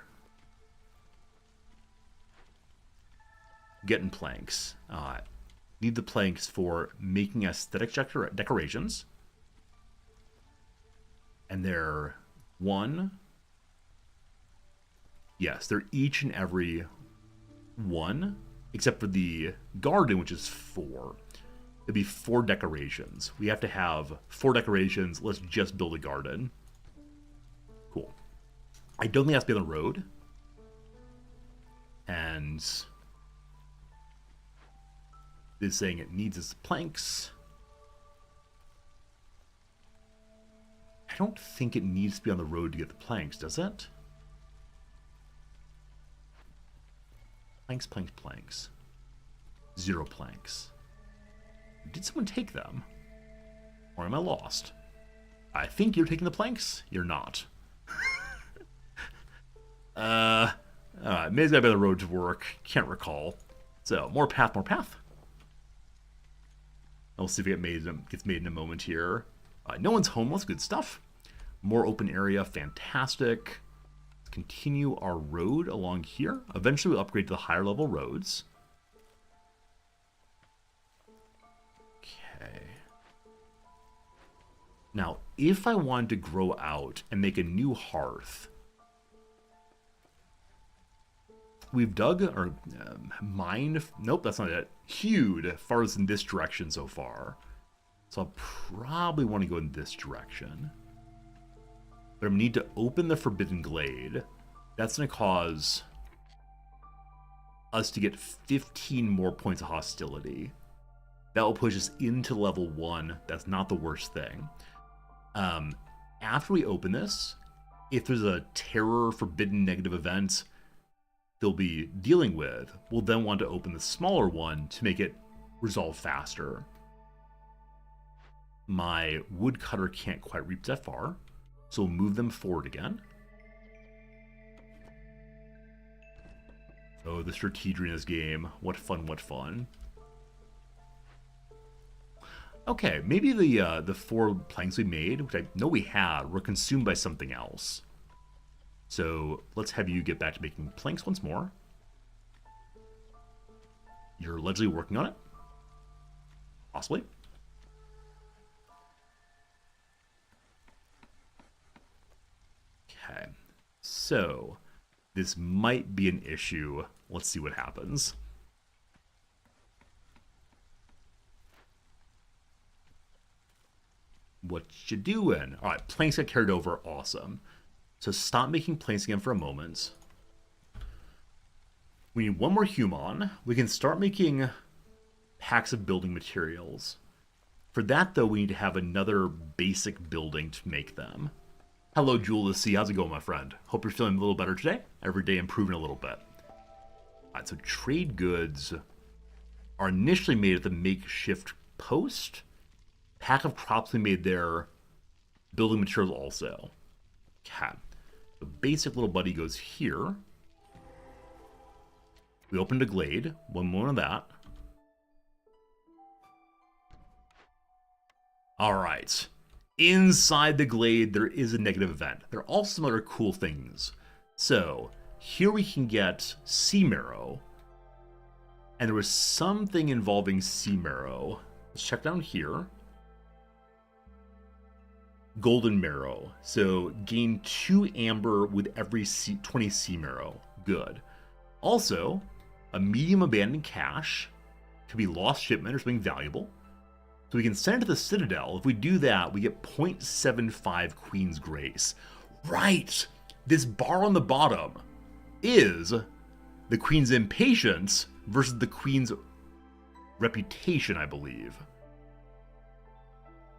Getting planks. Need the planks for making aesthetic decorations. And they're 1. Yes, they're each and every 1, except for the garden, which is 4. It'd be 4 decorations. We have to have 4 decorations. Let's just build a garden. Cool. I don't think it has to be on the road. And is saying it needs its planks. I don't think it needs to be on the road to get the planks, does it? Planks. 0 planks. Did someone take them? Or am I lost? I think you're taking the planks. You're not. Maybe it's gotta be on the road to work. Can't recall. So, more path. We'll see if it gets made in a moment here. No one's homeless. Good stuff. More open area. Fantastic. Let's continue our road along here. Eventually, we'll upgrade to the higher level roads. Okay. Now, if I wanted to grow out and make a new hearth, we've dug or mined. Nope, that's not it. Hewed farthest in this direction so far. So I'll probably want to go in this direction. But I'm going to need to open the Forbidden Glade. That's going to cause us to get 15 more points of hostility. That will push us into level 1. That's not the worst thing. After we open this, if there's a terror, forbidden negative event they'll be dealing with, we'll then want to open the smaller one to make it resolve faster. My woodcutter can't quite reach that far, so we'll move them forward again. Oh, the strategy in this game. What fun. Okay, maybe the 4 planks we made, which I know we had, were consumed by something else. So let's have you get back to making planks once more. You're allegedly working on it. Possibly. Okay. So this might be an issue. Let's see what happens. What you doing? All right, planks got carried over. Awesome. So stop making planks again for a moment. We need 1 more human. We can start making packs of building materials. For that, though, we need to have another basic building to make them. Hello, Jewel to see. How's it going, my friend? Hope you're feeling a little better today. Every day improving a little bit. All right, so trade goods are initially made at the makeshift post. Pack of crops we made there. Building materials also. Okay. The basic little buddy goes here. We opened a glade. 1 more of that. All right. Inside the glade, there is a negative event. There are also some other cool things. So, here we can get Sea Marrow. And there was something involving Sea Marrow. Let's check down here. Golden Marrow. So, gain 2 amber with every 20 Sea Marrow. Good. Also, a medium abandoned cache. Could be lost shipment or something valuable. So we can send it to the Citadel. If we do that, we get 0.75 Queen's Grace. Right! This bar on the bottom is the Queen's Impatience versus the Queen's Reputation, I believe.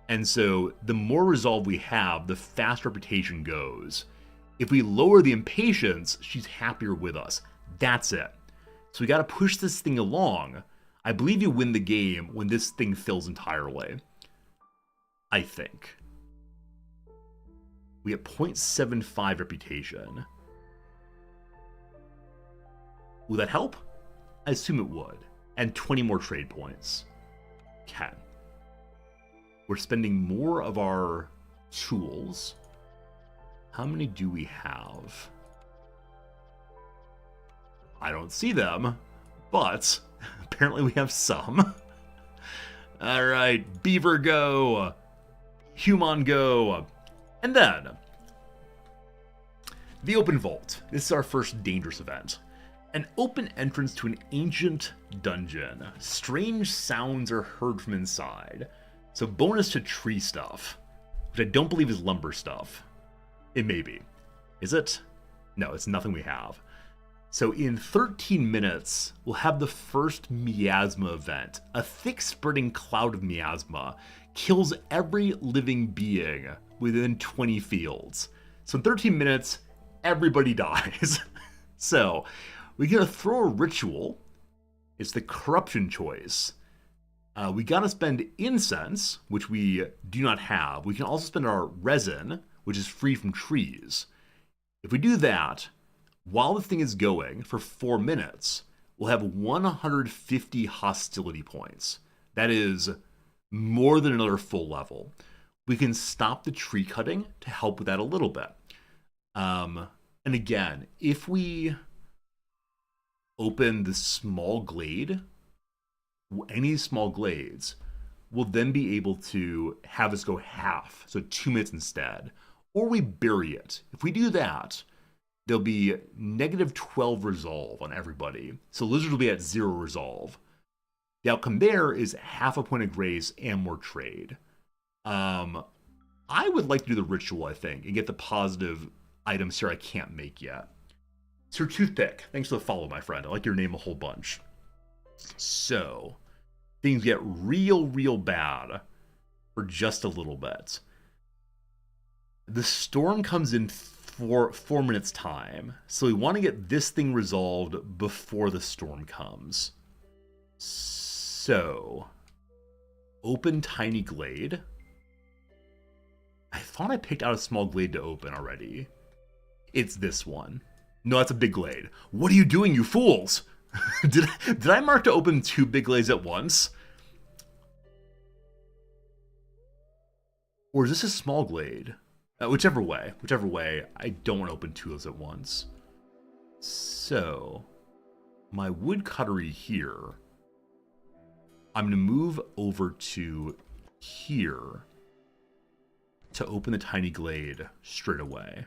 And so the more resolve we have, the faster Reputation goes. If we lower the Impatience, she's happier with us. That's it. So we gotta push this thing along. I believe you win the game when this thing fills entirely. I think. We get 0.75 reputation. Will that help? I assume it would. And 20 more trade points. Okay. We're spending more of our tools. How many do we have? I don't see them, but apparently we have some. Alright, Beaver go! Human go! And then, the Open Vault. This is our first dangerous event. An open entrance to an ancient dungeon. Strange sounds are heard from inside. So bonus to tree stuff, which I don't believe is lumber stuff. It may be. Is it? No, it's nothing we have. So in 13 minutes, we'll have the first miasma event. A thick spreading cloud of miasma kills every living being within 20 fields. So in 13 minutes, everybody dies. So we gotta throw a ritual. It's the corruption choice. We gotta spend incense, which we do not have. We can also spend our resin, which is free from trees. If we do that, while the thing is going for 4 minutes, we'll have 150 hostility points. That is more than another full level. We can stop the tree cutting to help with that a little bit. And again, if we open the small glade, any small glades, we'll then be able to have us go half, so 2 minutes instead. Or we bury it. If we do that, there'll be negative 12 resolve on everybody. So Lizard will be at 0 resolve. The outcome there is half a point of grace and more trade. I would like to do the ritual, I think, and get the positive items here I can't make yet. Sir Toothpick, thanks for the follow, my friend. I like your name a whole bunch. So, things get real, real bad for just a little bit. The storm comes in 4 minutes time, so we want to get this thing resolved before the storm comes. So, open tiny glade. I thought I picked out a small glade to open already. It's this one. No, that's a big glade. What are you doing, you fools? Did I mark to open 2 big glades at once? Or is this a small glade? Whichever way, I don't want to open 2 of those at once. So, my woodcuttery here, I'm going to move over to here to open the tiny glade straight away.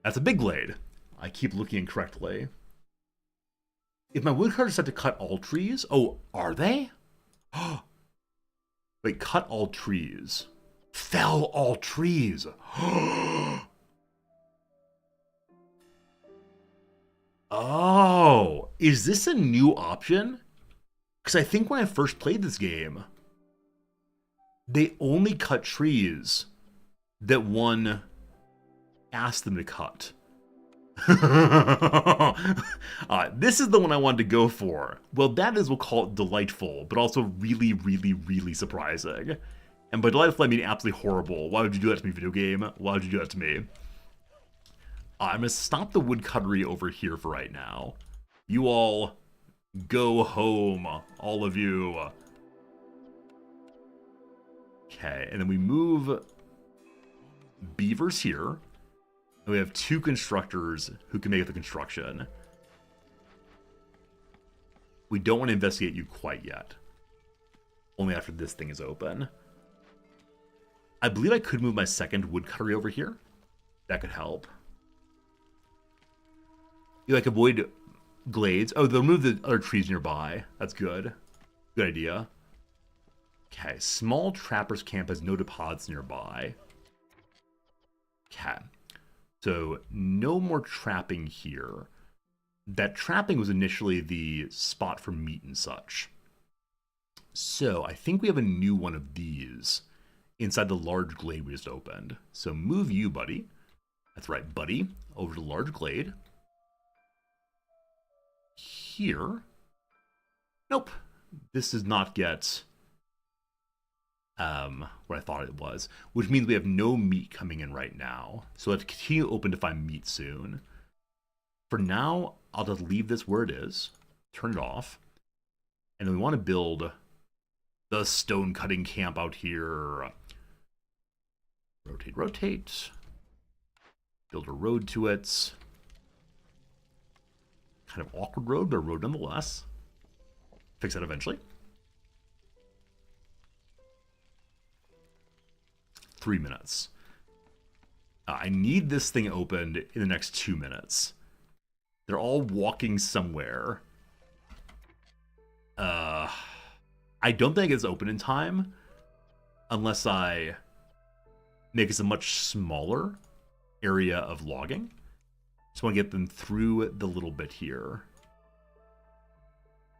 That's a big glade. I keep looking incorrectly. If my woodcutter set to cut all trees... Oh, are they? Wait, cut all trees. Fell all trees. Oh, is this a new option? Because I think when I first played this game, they only cut trees that one asked them to cut. This is the one I wanted to go for. Well, that is, we'll call it delightful, but also really, really, really surprising. And by delightful, I mean absolutely horrible. Why would you do that to me, video game? Why would you do that to me? I'm going to stop the woodcuttery over here for right now. You all go home, all of you. Okay, and then we move beavers here. And we have 2 constructors who can make the construction. We don't want to investigate you quite yet. Only after this thing is open. I believe I could move my second woodcuttery over here. That could help. You like avoid glades. Oh, they'll move the other trees nearby. That's good. Good idea. Okay, small trapper's camp has no deposits nearby. Okay. So, no more trapping here. That trapping was initially the spot for meat and such. So, I think we have a new one of these inside the large glade we just opened. So, move you, buddy. That's right, buddy. Over to the large glade. Here. Nope. This does not get what I thought it was, which means we have no meat coming in right now. So let's continue open to find meat soon. For now, I'll just leave this where it is, turn it off, and then we want to build the stone cutting camp out here. Rotate, rotate. Build a road to it. Kind of awkward road, but a road nonetheless. Fix that eventually. 3 minutes. I need this thing opened in the next 2 minutes. They're all walking somewhere. I don't think it's open in time unless I make this a much smaller area of logging. Just want to get them through the little bit here.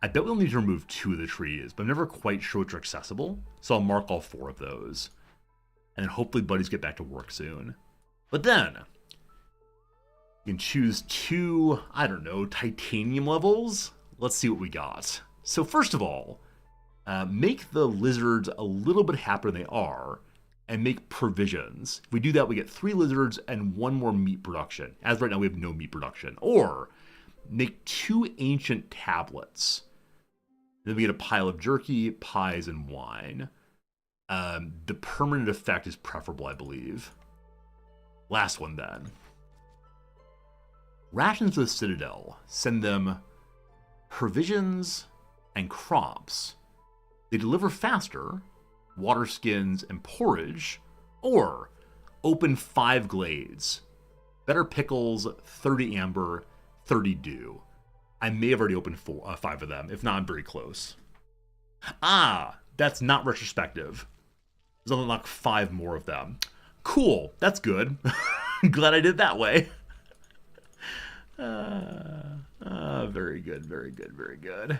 I bet we'll need to remove 2 of the trees, but I'm never quite sure which are accessible, so I'll mark all 4 of those. And then hopefully buddies get back to work soon. But then, you can choose 2, I don't know, titanium levels. Let's see what we got. So first of all, make the lizards a little bit happier than they are, and make provisions. If we do that, we get 3 lizards and 1 more meat production. As right now, we have no meat production. Or, make 2 ancient tablets. Then we get a pile of jerky, pies, and wine. The permanent effect is preferable, I believe. Last one, then. Rations to the Citadel. Send them provisions and crops. They deliver faster, water skins, and porridge, or open 5 glades. Better pickles, 30 amber, 30 dew. I may have already opened 5 of them. If not, I'm very close. Ah, that's not retrospective. There's only like 5 more of them. Cool, that's good. Glad I did that way. Very good, very good, very good.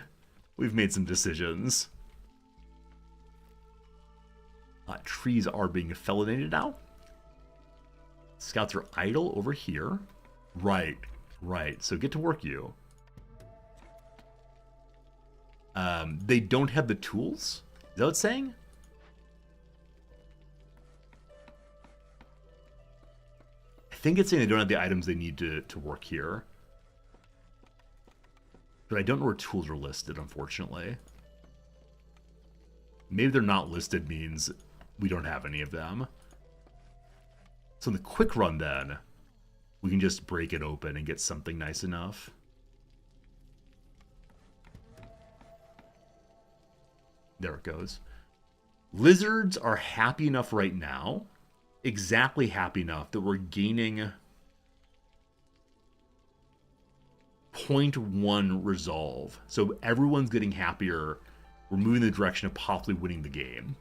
We've made some decisions. Trees are being fellinated now. Scouts are idle over here. Right, right. So get to work, you. They don't have the tools? Is that what it's saying? I think it's saying they don't have the items they need to work here. But I don't know where tools are listed, unfortunately. Maybe they're not listed means we don't have any of them. So in the quick run, then, we can just break it open and get something nice enough. There it goes. Lizards are happy enough right now, exactly happy enough that we're gaining 0.1 resolve. So everyone's getting happier. We're moving in the direction of possibly winning the game.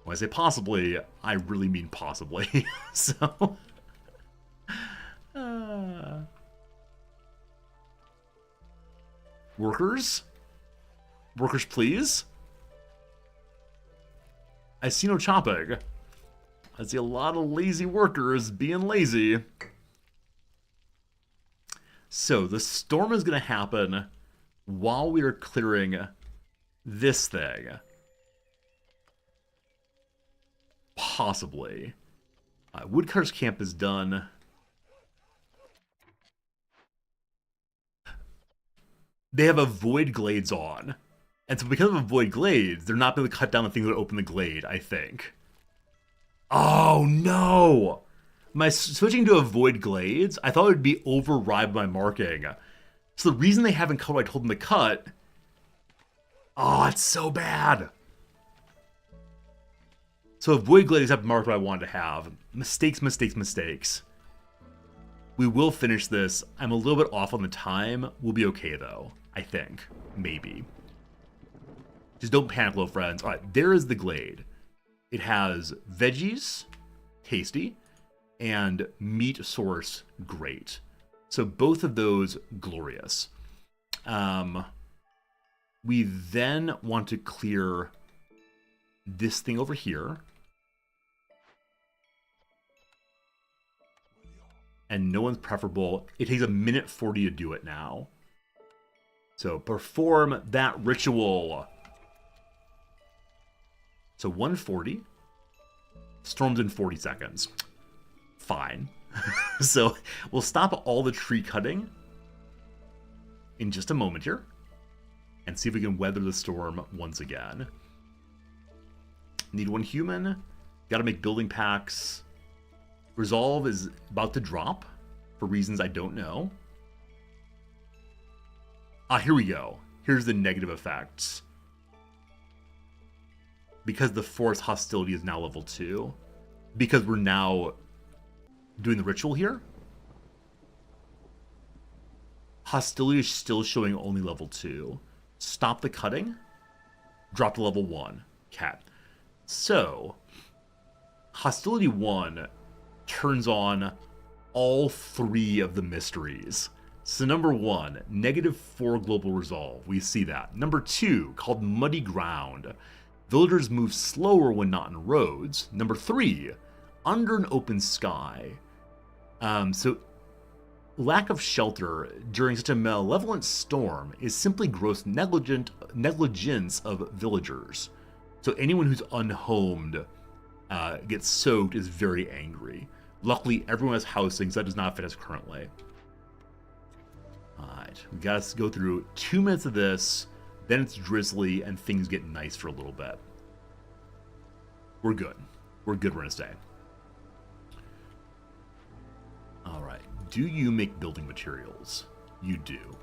When I say possibly, I really mean possibly. So, workers? Workers, please? I see no chopping. I see a lot of lazy workers being lazy. So, the storm is going to happen while we are clearing this thing. Possibly. Woodcutter's camp is done. They have avoid glades on. And so because of avoid glades, they're not going to cut down the things that open the glade, I think. Oh no! My switching to avoid glades, I thought it would be override my marking. So the reason they haven't cut what I told them to cut... Oh, it's so bad. So avoid glades have marked what I wanted to have. Mistakes, mistakes, mistakes. We will finish this. I'm a little bit off on the time. We'll be okay though, I think. Maybe. Just don't panic, little friends. All right, there is the glade. It has veggies, tasty, and meat source, great. So both of those, glorious. We then want to clear this thing over here. And no one's preferable. It takes 1:40 to do it now. So perform that ritual. So 1:40. Storms in 40 seconds. Fine. So we'll stop all the tree cutting in just a moment here and see if we can weather the storm once again. Need 1 human. Gotta make building packs. Resolve is about to drop for reasons I don't know. Here we go. Here's the negative effects. Because the force hostility is now level 2. Because we're now doing the ritual here. Hostility is still showing only level 2. Stop the cutting. Drop to level 1. Cat. So, hostility 1 turns on all 3 of the mysteries. So number 1, -4 global resolve. We see that. Number 2, called muddy ground. Villagers move slower when not in roads. Number 3, under an open sky. So lack of shelter during such a malevolent storm is simply gross negligence of villagers. So anyone who's unhomed gets soaked is very angry. Luckily, everyone has housing, so that does not fit us currently. Alright, we gotta go through 2 minutes of this, then it's drizzly, and things get nice for a little bit. We're good. We're good, we're gonna stay. Alright, do you make building materials? You do.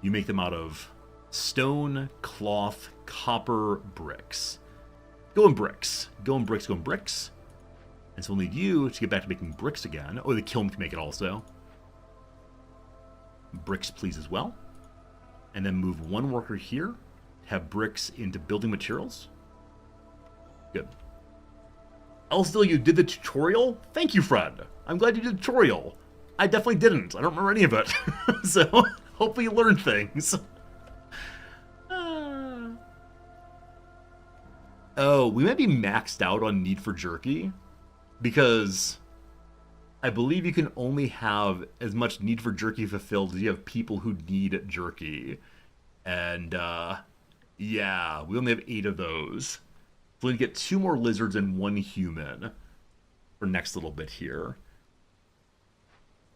You make them out of stone, cloth, copper, bricks. Go in bricks. Go in bricks, go in bricks. And so we'll need you to get back to making bricks again. Oh, the kiln can make it also. Bricks, please, as well. And then move 1 worker here. Have bricks into building materials. Good. Elsdil, you did the tutorial? Thank you, friend. I'm glad you did the tutorial. I definitely didn't. I don't remember any of it. So, hopefully you learned things. Oh, we might be maxed out on need for jerky. Because I believe you can only have as much need for jerky fulfilled as you have people who need jerky. And, yeah, we only have 8 of those. So we get 2 more lizards and 1 human for next little bit here.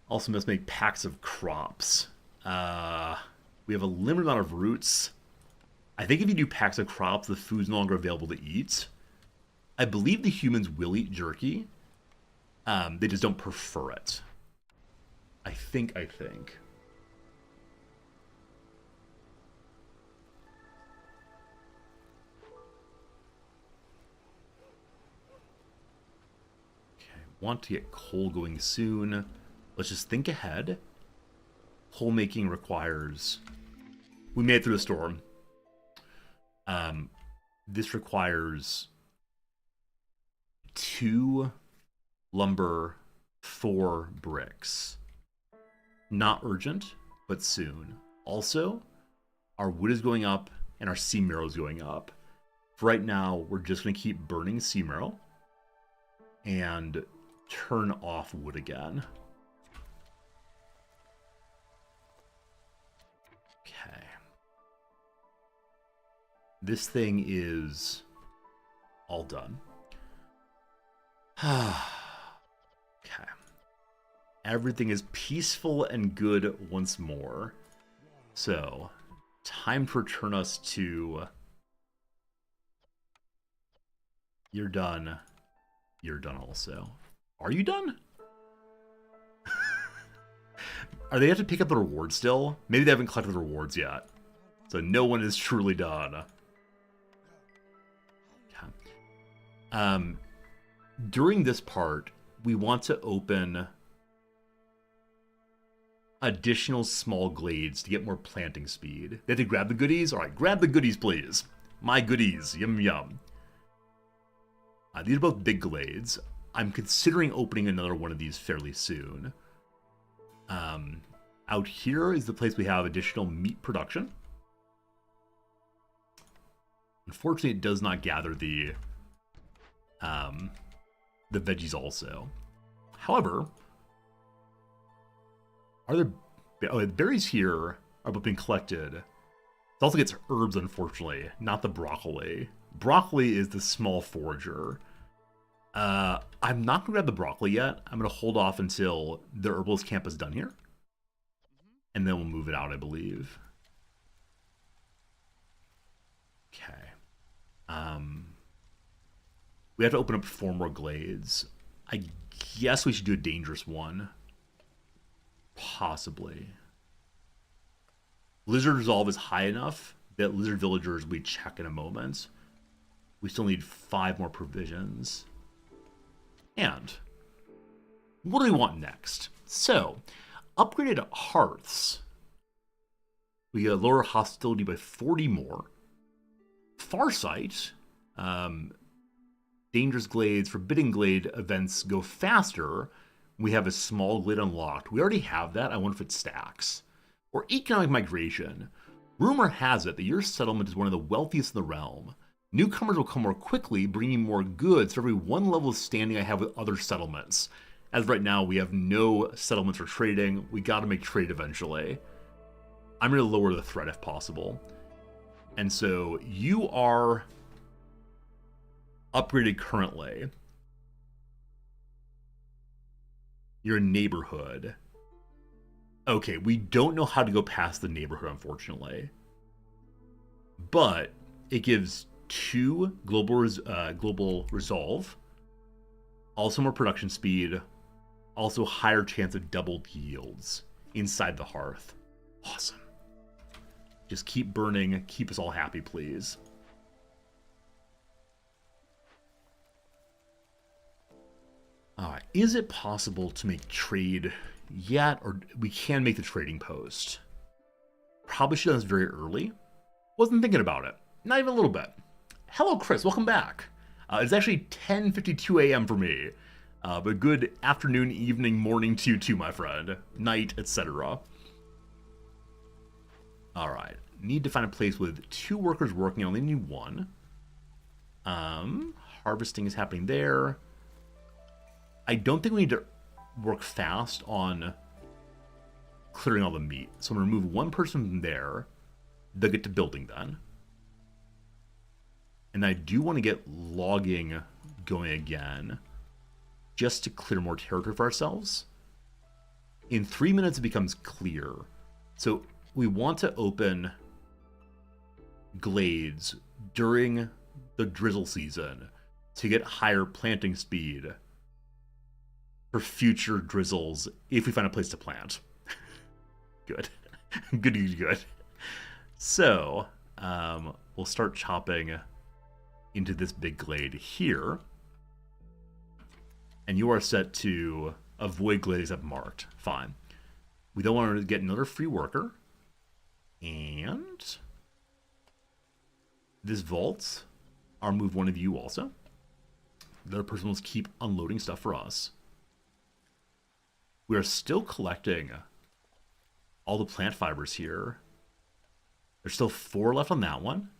Also must make packs of crops. We have a limited amount of roots. I think if you do packs of crops, the food's no longer available to eat. I believe the humans will eat jerky. They just don't prefer it. I think. Okay, want to get coal going soon. Let's just think ahead. Coal making requires... We made it through the storm. This requires 2 lumber, 4 bricks. Not urgent, but soon. Also, our wood is going up and our sea marrow is going up. For right now, we're just going to keep burning sea marrow and turn off wood again. Okay. This thing is all done. Okay. Everything is peaceful and good once more. So, time to return us to... You're done. You're done also. Are you done? Are they have to pick up the reward still? Maybe they haven't collected the rewards yet. So no one is truly done. Okay. During this part, we want to open additional small glades to get more planting speed. They have to grab the goodies? Alright, grab the goodies, please. My goodies. Yum, yum. These are both big glades. I'm considering opening another one of these fairly soon. Out here is the place we have additional meat production. Unfortunately, it does not gather the veggies also. However, are there... Oh, the berries here are being collected. It also gets herbs, unfortunately, not the broccoli. Broccoli is the small forager. I'm not going to grab the broccoli yet. I'm going to hold off until the herbalist camp is done here. And then we'll move it out, I believe. Okay. We have to open up 4 more glades. I guess we should do a dangerous one. Possibly. Lizard resolve is high enough that lizard villagers we check in a moment. We still need 5 more provisions. And what do we want next? So, upgraded hearths. We lower hostility by 40 more. Farsight. Dangerous glades, forbidden glade events go faster. We have a small glade unlocked. We already have that. I wonder if it stacks. Or economic migration. Rumor has it that your settlement is one of the wealthiest in the realm. Newcomers will come more quickly, bringing more goods for every 1 level of standing I have with other settlements. As of right now, we have no settlements for trading. We gotta make trade eventually. I'm gonna lower the threat if possible. And so you are upgraded currently. You're a neighborhood. Okay, we don't know how to go past the neighborhood, unfortunately. But it gives 2 global resolve, also more production speed, also higher chance of doubled yields inside the hearth. Awesome. Just keep burning, keep us all happy, please. Alright, is it possible to make trade yet, or we can make the trading post? Probably should have done this very early. Wasn't thinking about it. Not even a little bit. Hello, Chris. Welcome back. It's actually 10:52 a.m. for me. But good afternoon, evening, morning to you too, my friend. Night, etc. Alright. Need to find a place with 2 workers working. I only need 1. Harvesting is happening there. I don't think we need to work fast on clearing all the meat. So I'm going to remove 1 person from there. They'll get to building then. And I do want to get logging going again, just to clear more territory for ourselves. In 3 minutes, it becomes clear. So we want to open glades during the drizzle season to get higher planting speed for future drizzles if we find a place to plant. Good. Good. So, we'll start chopping into this big glade here. And you are set to avoid glades I've marked. Fine. We don't want to get another free worker. And this vault, I'll move 1 of you also. The other person will keep unloading stuff for us. We are still collecting all the plant fibers here. There's still 4 left on that one.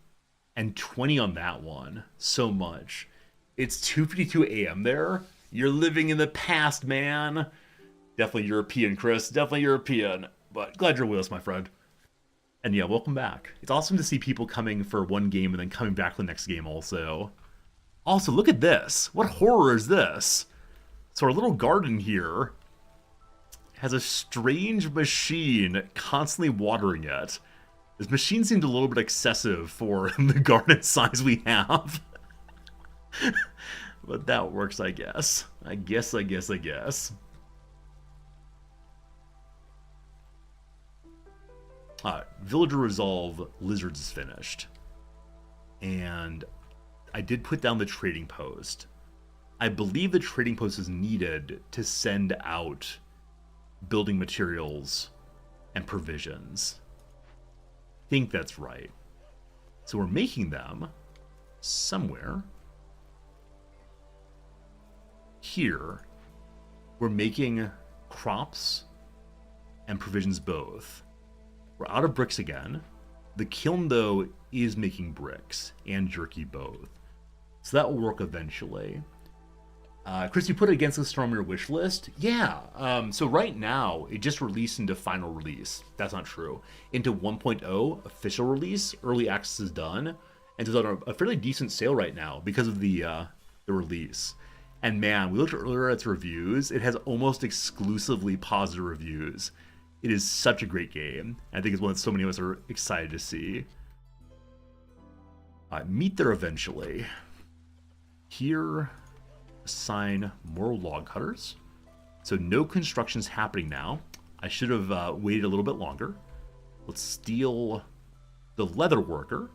And 20 on that one. So much. It's 2:52 a.m. there. You're living in the past, man. Definitely European, Chris. Definitely European. But glad you're with us, my friend. And yeah, welcome back. It's awesome to see people coming for 1 game and then coming back for the next game also. Also, look at this. What horror is this? So our little garden here has a strange machine constantly watering it. This machine seemed a little bit excessive for the garden size we have. but that works, I guess. I guess. Villager Resolve Lizards is finished. And I did put down the trading post. I believe the trading post is needed to send out building materials and provisions. I think that's right. So we're making them somewhere. Here, we're making crops and provisions both. We're out of bricks again. The kiln, though, is making bricks and jerky both. So that will work eventually. Chris, you put it against the storm on your wish list? Yeah. So right now, it just released into final release. That's not true. Into 1.0 official release. Early access is done. And it's on a fairly decent sale right now because of the release. And man, we looked earlier at its reviews. It has almost exclusively positive reviews. It is such a great game. I think it's one that so many of us are excited to see. Meet there eventually. Here, assign more log cutters. So no construction's happening now. I should have waited a little bit longer. Let's steal the leather worker.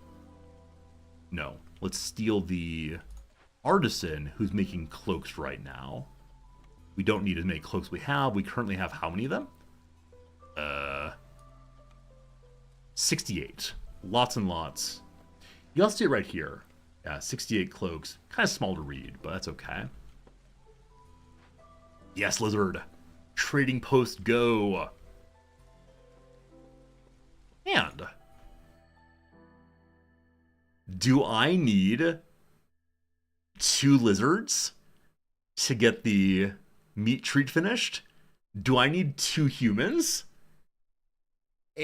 No, let's steal the artisan who's making cloaks right now. We don't need as many cloaks we have. We currently have how many of them? 68. Lots and lots. You'll see it right here. Yeah, 68 cloaks. Kind of small to read, but that's okay. Yes, Lizard. Trading post go. And do I need 2 lizards to get the meat treat finished? Do I need 2 humans? I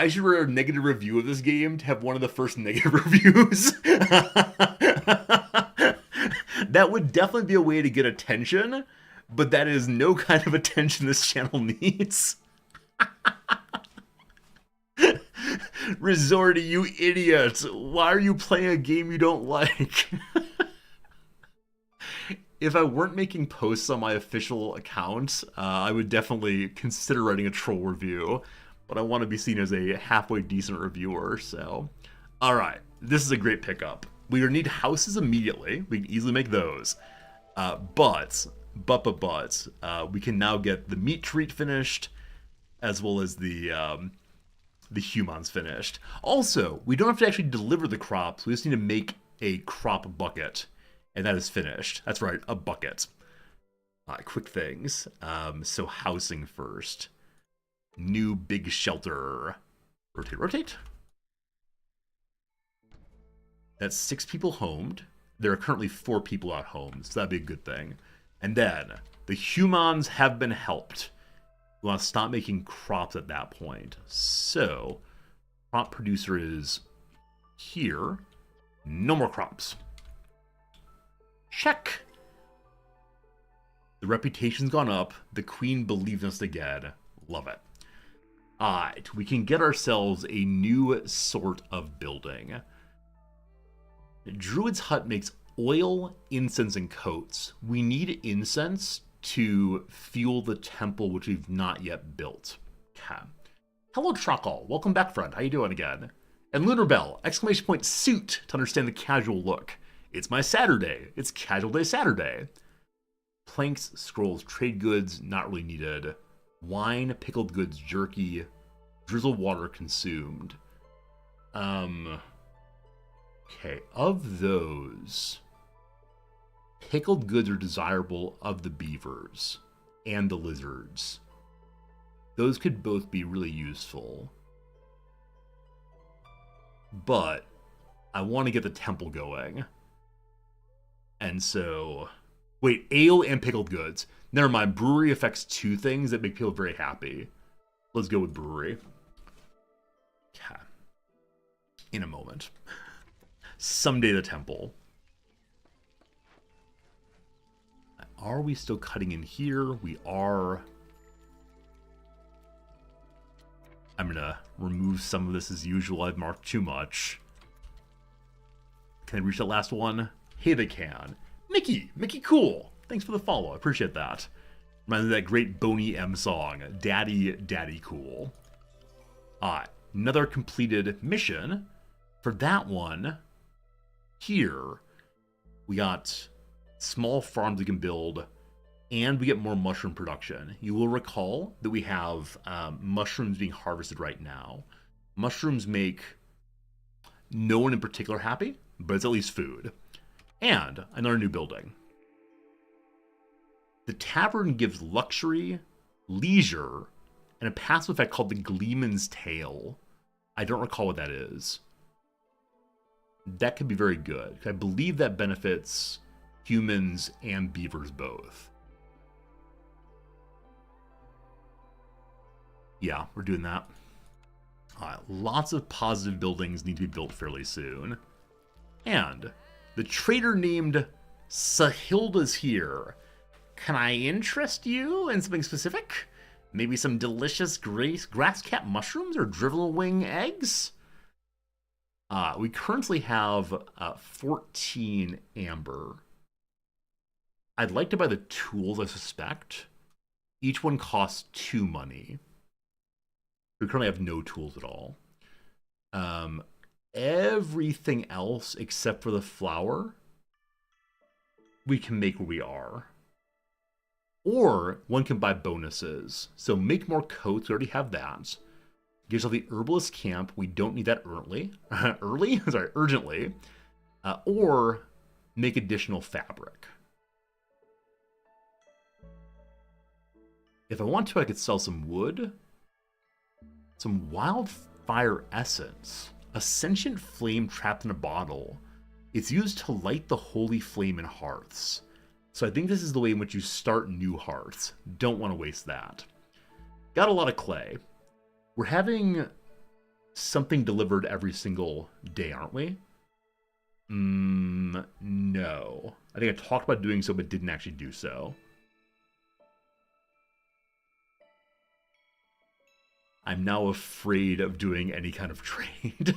should write a negative review of this game to have one of the first negative reviews. That would definitely be a way to get attention, but that is no kind of attention this channel needs. Resorty, you idiot. Why are you playing a game you don't like? If I weren't making posts on my official account, I would definitely consider writing a troll review, but I want to be seen as a halfway decent reviewer, so. Alright, this is a great pickup. We need houses immediately. We can easily make those. But, we can now get the meat treat finished, as well as the humans finished. Also, we don't have to actually deliver the crops, we just need to make a crop bucket. And that is finished. That's right, a bucket. Quick things. So housing first. New big shelter. Rotate. That's 6 people homed. There are currently 4 people at home, so that'd be a good thing. And then, the humans have been helped. We want to stop making crops at that point. So, crop producer is here. No more crops. Check. The reputation's gone up. The queen believes us again. Love it. Alright, we can get ourselves a new sort of building. Druid's Hut makes oil, incense, and coats. We need incense to fuel the temple, which we've not yet built. Okay. Hello, Truckle. Welcome back, friend. How you doing again? And Lunar Bell, exclamation point suit to understand the casual look. It's my Saturday. It's Casual Day Saturday. Planks, scrolls, trade goods, not really needed. Wine, pickled goods, jerky, drizzle water consumed. Okay, of those, pickled goods are desirable of the beavers and the lizards. Those could both be really useful. But I want to get the temple going. And so, wait, ale and pickled goods. Never mind, brewery affects 2 things that make people very happy. Let's go with brewery. Okay. In a moment. Someday the temple. Are we still cutting in here? We are. I'm gonna remove some of this as usual. I've marked too much. Can I reach that last one? Hey, they can. Mickey cool. Thanks for the follow. I appreciate that. Reminds me of that great Boney M song, Daddy, Daddy Cool. Another completed mission. For that one, here, we got small farms we can build, and we get more mushroom production. You will recall that we have mushrooms being harvested right now. Mushrooms make no one in particular happy, but it's at least food. And another new building. The tavern gives luxury, leisure, and a passive effect called the Gleeman's Tail. I don't recall what that is. That could be very good. I believe that benefits humans and beavers both. Yeah, we're doing that. Lots of positive buildings need to be built fairly soon. And the trader named Sahilda's here. Can I interest you in something specific? Maybe some delicious grass cap mushrooms or drivel wing eggs? We currently have 14 amber. I'd like to buy the tools, I suspect. Each one costs 2 money. We currently have no tools at all. Everything else except for the flour, we can make where we are. Or one can buy bonuses. So make more coats, we already have that. Gives us the herbalist camp, we don't need that urgently. Urgently. Or make additional fabric. If I want to, I could sell some wood. Some wildfire essence. A sentient flame trapped in a bottle. It's used to light the holy flame in hearths. So I think this is the way in which you start new hearths. Don't want to waste that. Got a lot of clay. We're having something delivered every single day, aren't we? No. I think I talked about doing so, but didn't actually do so. I'm now afraid of doing any kind of trade.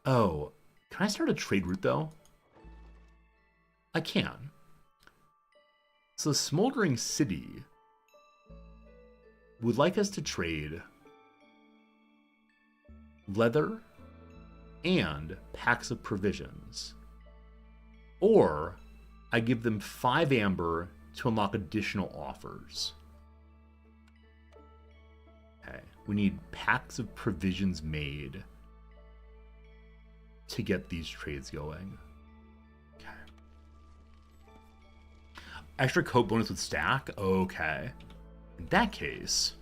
Oh, can I start a trade route, though? I can. So Smoldering City would like us to trade leather and packs of provisions. Or I give them 5 amber to unlock additional offers. Okay, we need packs of provisions made to get these trades going. Okay. Extra coat bonus with stack? Okay. In that case,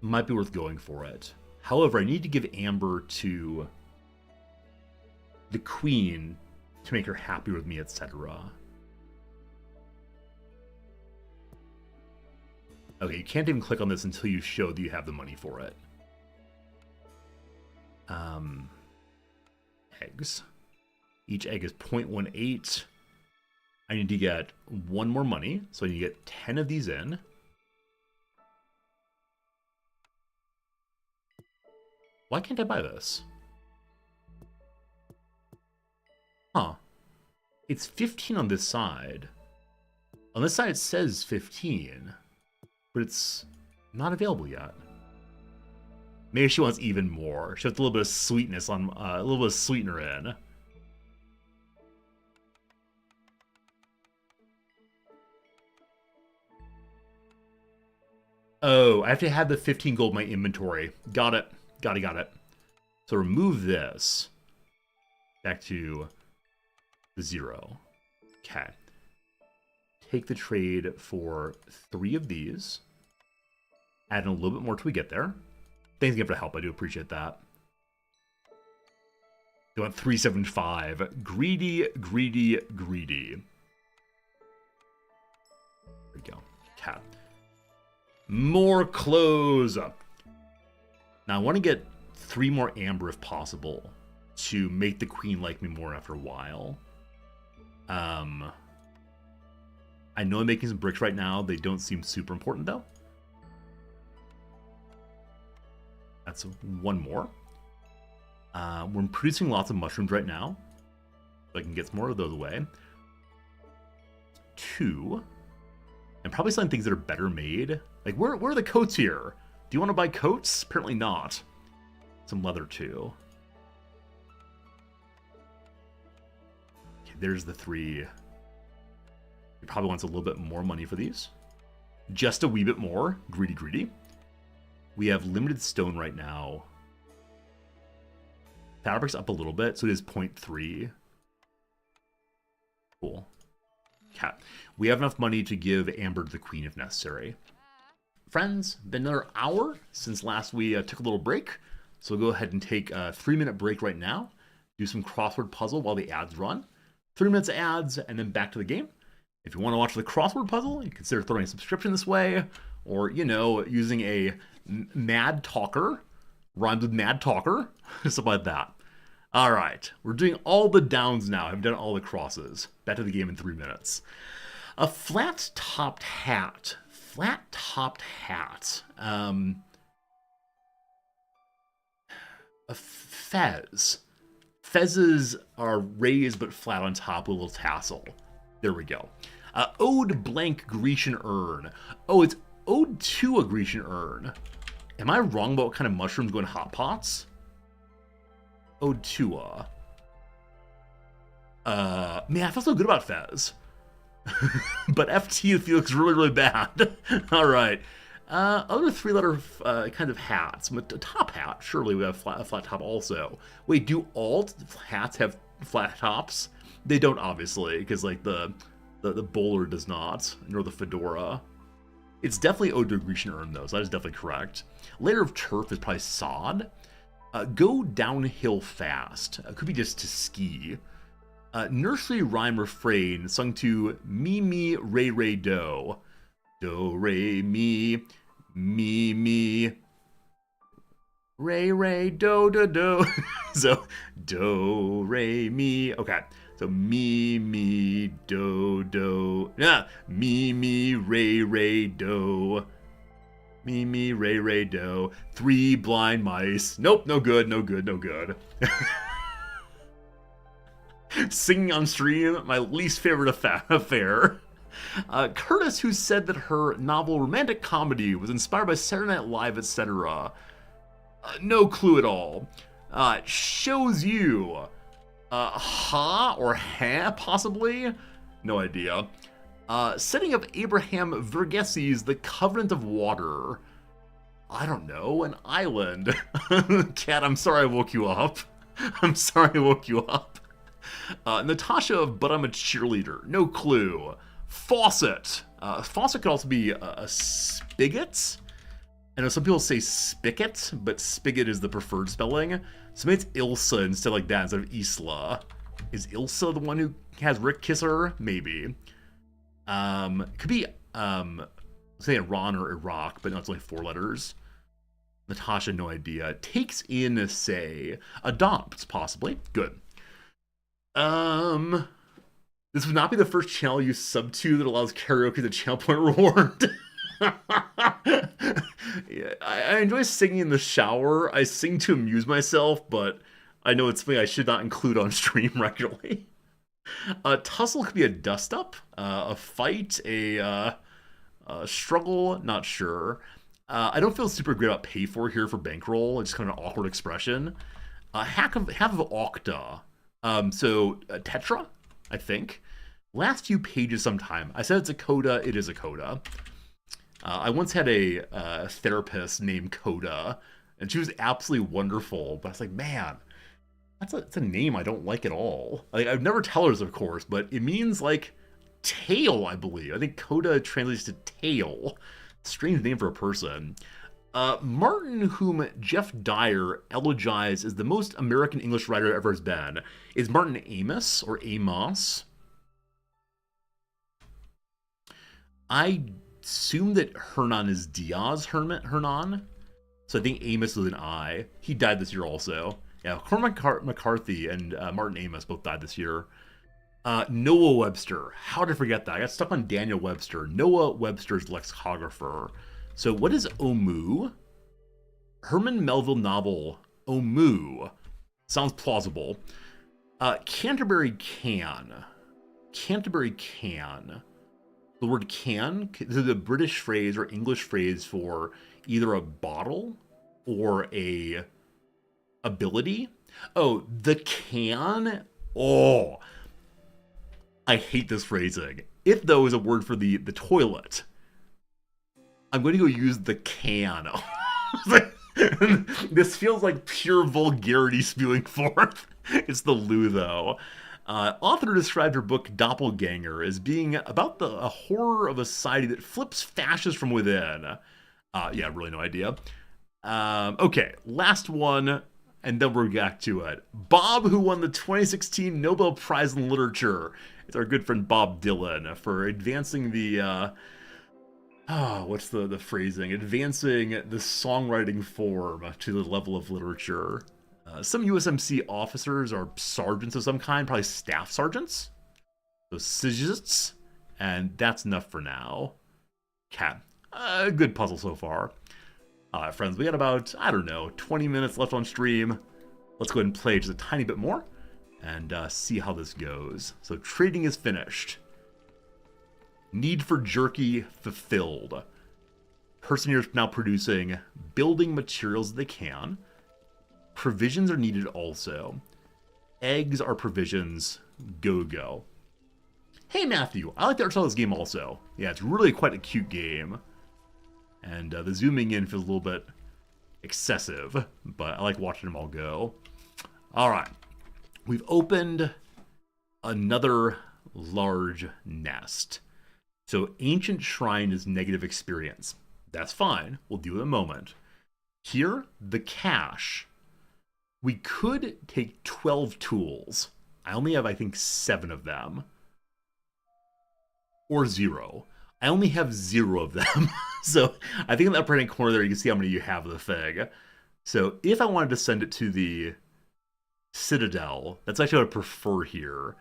might be worth going for it. However, I need to give amber to the queen to make her happy with me, etc. Okay, you can't even click on this until you show that you have the money for it. Eggs. Each egg is 0.18. I need to get 1 more money, so I need to get 10 of these in. Why can't I buy this? Huh. It's 15 on this side. On this side it says 15, but it's not available yet. Maybe she wants even more. She wants a little bit of sweetness on, a little bit of sweetener in. Oh, I have to have the 15 gold in my inventory. Got it. Got it. So remove this. Back to the 0. Okay. Take the trade for 3 of these. Add in a little bit more till we get there. Thanks again for the help. I do appreciate that. They want 375. Greedy. There we go. Okay. More clothes. Now I want to get 3 more amber if possible to make the queen like me more after a while. I know I'm making some bricks right now. They don't seem super important though. That's one more. We're producing lots of mushrooms right now. So I can get some more of those away. 2. And probably selling things that are better made. Like, where are the coats here? Do you want to buy coats? Apparently not. Some leather, too. Okay, there's the 3. He probably wants a little bit more money for these. Just a wee bit more. Greedy, greedy. We have limited stone right now. Fabric's up a little bit, so it is 0.3. Cool. Okay. We have enough money to give Amber the queen if necessary. Friends, been another hour since last we took a little break. So we'll go ahead and take a 3-minute break right now. Do some crossword puzzle while the ads run. 3 minutes of ads, and then back to the game. If you want to watch the crossword puzzle, you consider throwing a subscription this way. Or, you know, using a Mad Talker. Rhymes with Mad Talker. Something like that. Alright, we're doing all the downs now. I've done all the crosses. Back to the game in 3 minutes. A flat-topped hat. Flat-topped hat. A fez. Fezes are raised but flat on top with a little tassel. There we go. Ode blank Grecian urn. Oh, it's ode to a Grecian urn. Am I wrong about what kind of mushrooms go in hot pots? Ode to man, I feel so good about Fez. But FT feels really, really bad. Alright. Other 3-letter kind of hats. A top hat. Surely we have a flat top also. Wait, do all hats have flat tops? They don't, obviously, because like the bowler does not, nor the fedora. It's definitely ode to a Grecian urn, though, so that is definitely correct. Layer of turf is probably sod. Go downhill fast. Could be just to ski. Nursery rhyme refrain sung to me, me, re, re, do. Do, re, mi, re, re, do, do, do. So, do, re, mi. Okay. So, me, do, do. Yeah. Me, re, do. Me, re, do. 3 blind mice. Nope, no good, no good, no good. Singing on stream, my least favorite affair. Curtis, who said that her novel romantic comedy was inspired by Saturday Night Live, etc. No clue at all. Shows you. Ha or ha, possibly? No idea. Setting up Abraham Verghese, The Covenant of Water. I don't know, an island. Cat, I'm sorry I woke you up. I'm sorry I woke you up. Natasha of But I'm a Cheerleader. No clue. Faucet. Faucet could also be a spigot. I know some people say spigot, but spigot is the preferred spelling. So maybe it's Ilsa instead like that, instead of Isla. Is Ilsa the one who has Rick kiss her? Maybe. It could be, say Iran or Iraq, but no, it's only 4 letters. Natasha, no idea. Takes in, say, adopts, possibly. Good. This would not be the first channel you sub to that allows karaoke the channel point reward. Yeah, I enjoy singing in the shower. I sing to amuse myself, but I know it's something I should not include on stream regularly. A tussle could be a dust-up, a fight, a struggle, not sure. I don't feel super great about pay for here for bankroll. It's kind of an awkward expression. Half of Octa. So Tetra, I think. Last few pages sometime. I said it's a coda. It is a coda. I once had a therapist named Coda, and she was absolutely wonderful. But I was like, man, that's a name I don't like at all. Like, I'd never tell her this, of course, but it means like tail, I believe. I think Coda translates to tail. Strange name for a person. Martin, whom Jeff Dyer elegized as the most American English writer ever has been, is Martin Amos or Amos. I assume that Hernan is Diaz Hernan. So I think Amos was an I. He died this year also. Yeah, Cormac McCarthy and Martin Amos both died this year. Noah Webster. How did I forget that? I got stuck on Daniel Webster. Noah Webster's lexicographer. So what is Omu? Herman Melville novel Omoo. Sounds plausible. Canterbury Can. Canterbury Can. The word can is the British phrase or English phrase for either a bottle or a ability. Oh, the can? Oh, I hate this phrasing. If, though, is a word for the toilet, I'm going to go use the can. This feels like pure vulgarity spewing forth. It's the Lou, though. Author described her book Doppelganger as being about a horror of a society that flips fascist from within. Yeah, really no idea. Okay, last one, and then we're back to it. Bob, who won the 2016 Nobel Prize in Literature. It's our good friend Bob Dylan for advancing the... what's the phrasing? Advancing the songwriting form to the level of literature. Some USMC officers are sergeants of some kind, probably staff sergeants. So sygists. And that's enough for now. Okay. Good puzzle so far. Alright, friends, we got about, I don't know, 20 minutes left on stream. Let's go ahead and play just a tiny bit more and see how this goes. So trading is finished. Need for jerky fulfilled. Person here is now producing building materials that they can. Provisions are needed also. Eggs are provisions. Go. Hey, Matthew, I like the art style of this game also. Yeah, it's really quite a cute game. And the zooming in feels a little bit excessive, but I like watching them all go. Alright. We've opened another large nest. So ancient shrine is negative experience. That's fine. We'll do it in a moment. Here, the cache. We could take 12 tools. I only have, I think, 7 of them. Or 0. I only have 0 of them. So I think in the upper right corner there, you can see how many you have of the thing. So if I wanted to send it to the Citadel, that's actually what I prefer here.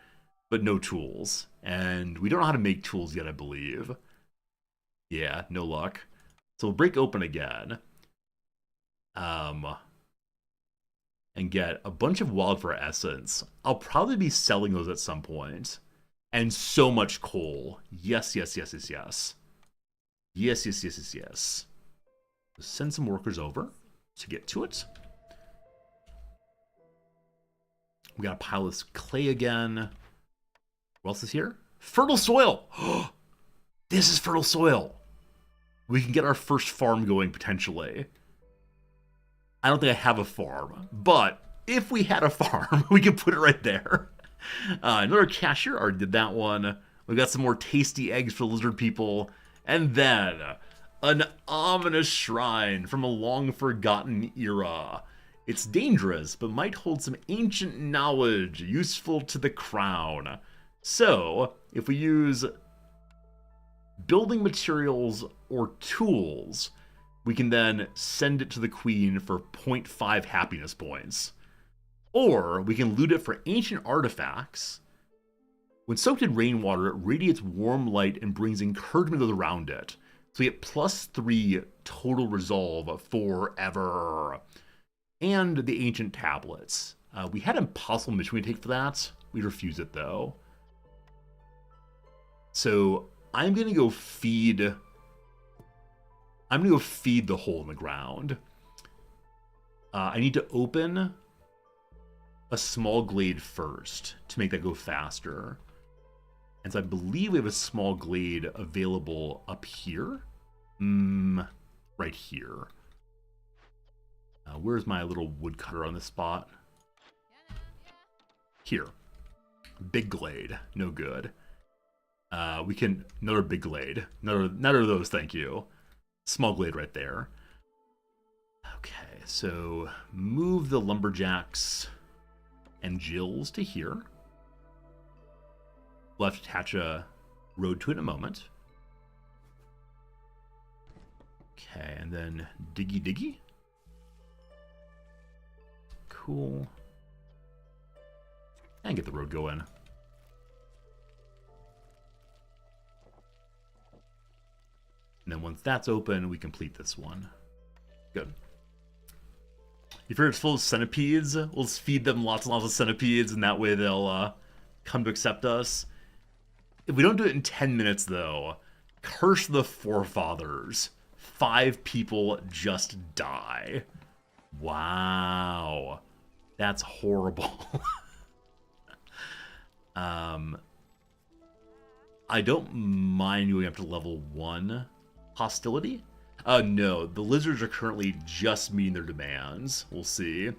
But no tools. And we don't know how to make tools yet, I believe. Yeah, no luck. So we'll break open again. And get a bunch of wildfire essence. I'll probably be selling those at some point. And so much coal. Yes. Yes. Send some workers over to get to it. We gotta pile this clay again. What else is here? Fertile soil! This is fertile soil! We can get our first farm going, potentially. I don't think I have a farm, but if we had a farm, we could put it right there. Another cashier already did that one. We got some more tasty eggs for the lizard people. And then, an ominous shrine from a long-forgotten era. It's dangerous, but might hold some ancient knowledge useful to the crown. So, if we use building materials or tools, we can then send it to the queen for 0.5 happiness points. Or we can loot it for ancient artifacts. When soaked in rainwater, it radiates warm light and brings encouragement to those around it. So we get +3 total resolve forever. And the ancient tablets. We had an impossible mission we take for that. We refuse it though. So I'm gonna go feed the hole in the ground. I need to open a small glade first to make that go faster. And so I believe we have a small glade available up here. Right here. Where's my little woodcutter on this spot? Here. Big glade. No good. We can... Another big glade. None of those, thank you. Small glade right there. Okay, so move the lumberjacks and Jills to here. We'll have to attach a road to it in a moment. Okay, and then diggy. Cool. And get the road going. And then once that's open, we complete this one. Good. If you're full of centipedes, we'll just feed them lots and lots of centipedes, and that way they'll come to accept us. If we don't do it in 10 minutes, though, curse the forefathers. 5 people just die. Wow. That's horrible. I don't mind going up to level 1 hostility. No, the lizards are currently just meeting their demands. We'll see.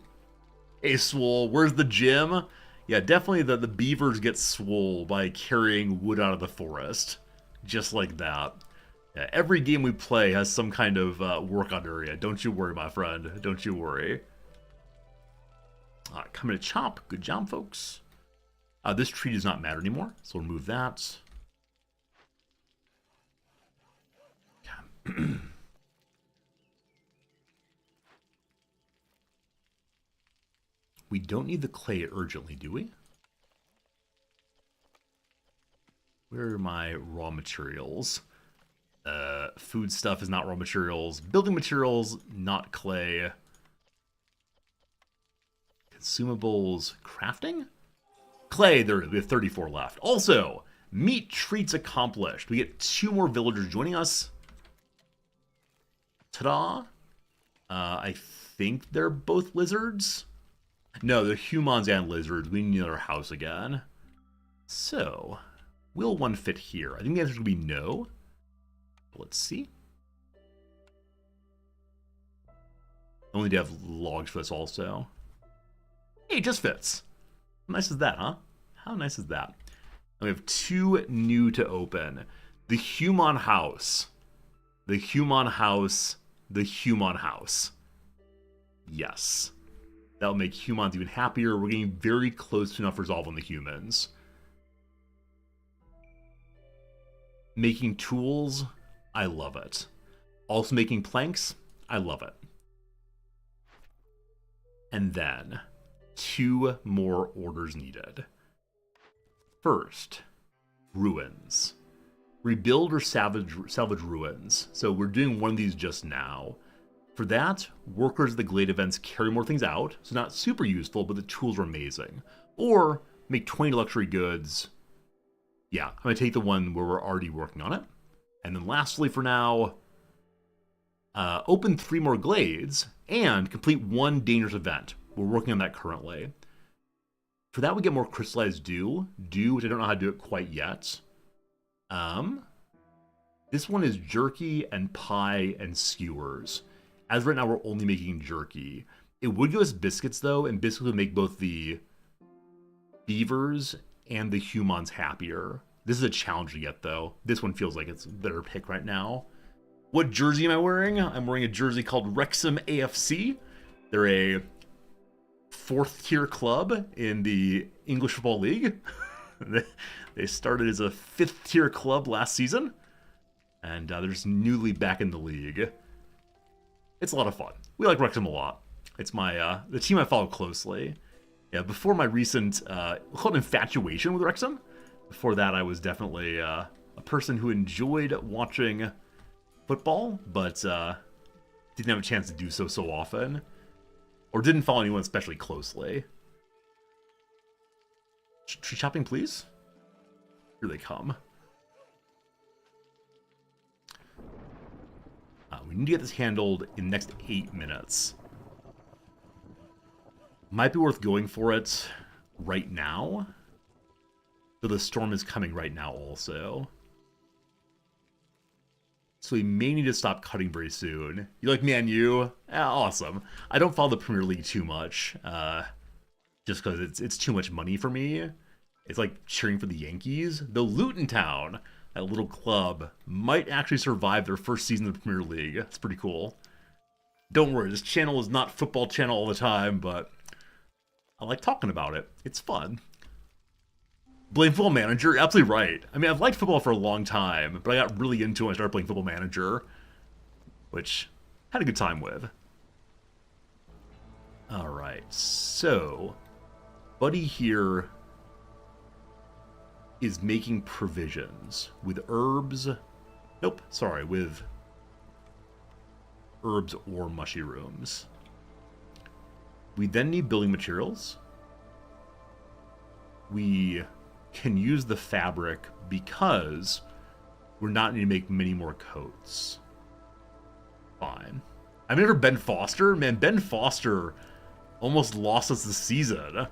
Hey, Swole, where's the gym? Yeah, definitely the beavers get swole by carrying wood out of the forest. Just like that. Yeah, every game we play has some kind of workout area. Don't you worry, my friend. Don't you worry. Coming to chop. Good job, folks. This tree does not matter anymore, so we'll remove that. Okay. We don't need the clay urgently, do we? Where are my raw materials? Food stuff is not raw materials. Building materials, not clay. Consumables, crafting? Clay, we have 34 left. Also, meat treats accomplished. We get 2 more villagers joining us. Ta-da! I think they're both lizards. No, they're humans and lizards. We need another house again. So, will one fit here? I think the answer is going to be no. Let's see. Only to have logs for this also. Hey, it just fits. How nice is that, huh? How nice is that? And we have 2 new to open. The human house. The human house. The human house. Yes. That'll make humans even happier. We're getting very close to enough resolve on the humans. Making tools, I love it. Also making planks, I love it. And then, 2 more orders needed. First, ruins. Rebuild or salvage ruins. So we're doing one of these just now. For that, workers at the Glade events carry more things out, so not super useful, but the tools are amazing. Or make 20 luxury goods. Yeah, I'm going to take the one where we're already working on it. And then lastly for now, open 3 more Glades and complete 1 dangerous event. We're working on that currently. For that, we get more crystallized dew, which I don't know how to do it quite yet. This one is jerky and pie and skewers. As right now, we're only making jerky. It would give us biscuits, though, and biscuits would make both the beavers and the humans happier. This is a challenge to get, though. This one feels like it's a better pick right now. What jersey am I wearing? I'm wearing a jersey called Wrexham AFC. They're a 4th-tier club in the English Football League. They started as a 5th-tier club last season, and they're just newly back in the league. It's a lot of fun. We like Wrexham a lot. It's my the team I follow closely. Yeah, before my recent called infatuation with Wrexham. Before that, I was definitely a person who enjoyed watching football, but didn't have a chance to do so often, or didn't follow anyone especially closely. Tree chopping, please. Here they come. We need to get this handled in the next 8 minutes. Might be worth going for it right now. So the storm is coming right now also. So we may need to stop cutting very soon. You like Man U? Awesome. I don't follow the Premier League too much. Just because it's too much money for me. It's like cheering for the Yankees. Though Luton Town, that little club, might actually survive their first season of the Premier League. That's pretty cool. Don't worry, this channel is not football channel all the time, but I like talking about it. It's fun. Blame Football Manager? Absolutely right. I mean, I've liked football for a long time, but I got really into it when I started playing Football Manager, which I had a good time with. Alright, so Buddy here is making provisions with herbs. Nope, sorry, with herbs or mushrooms. We then need building materials. We can use the fabric because we're not need to make many more coats. Fine. I remember Ben Foster. Man, Ben Foster almost lost us the season.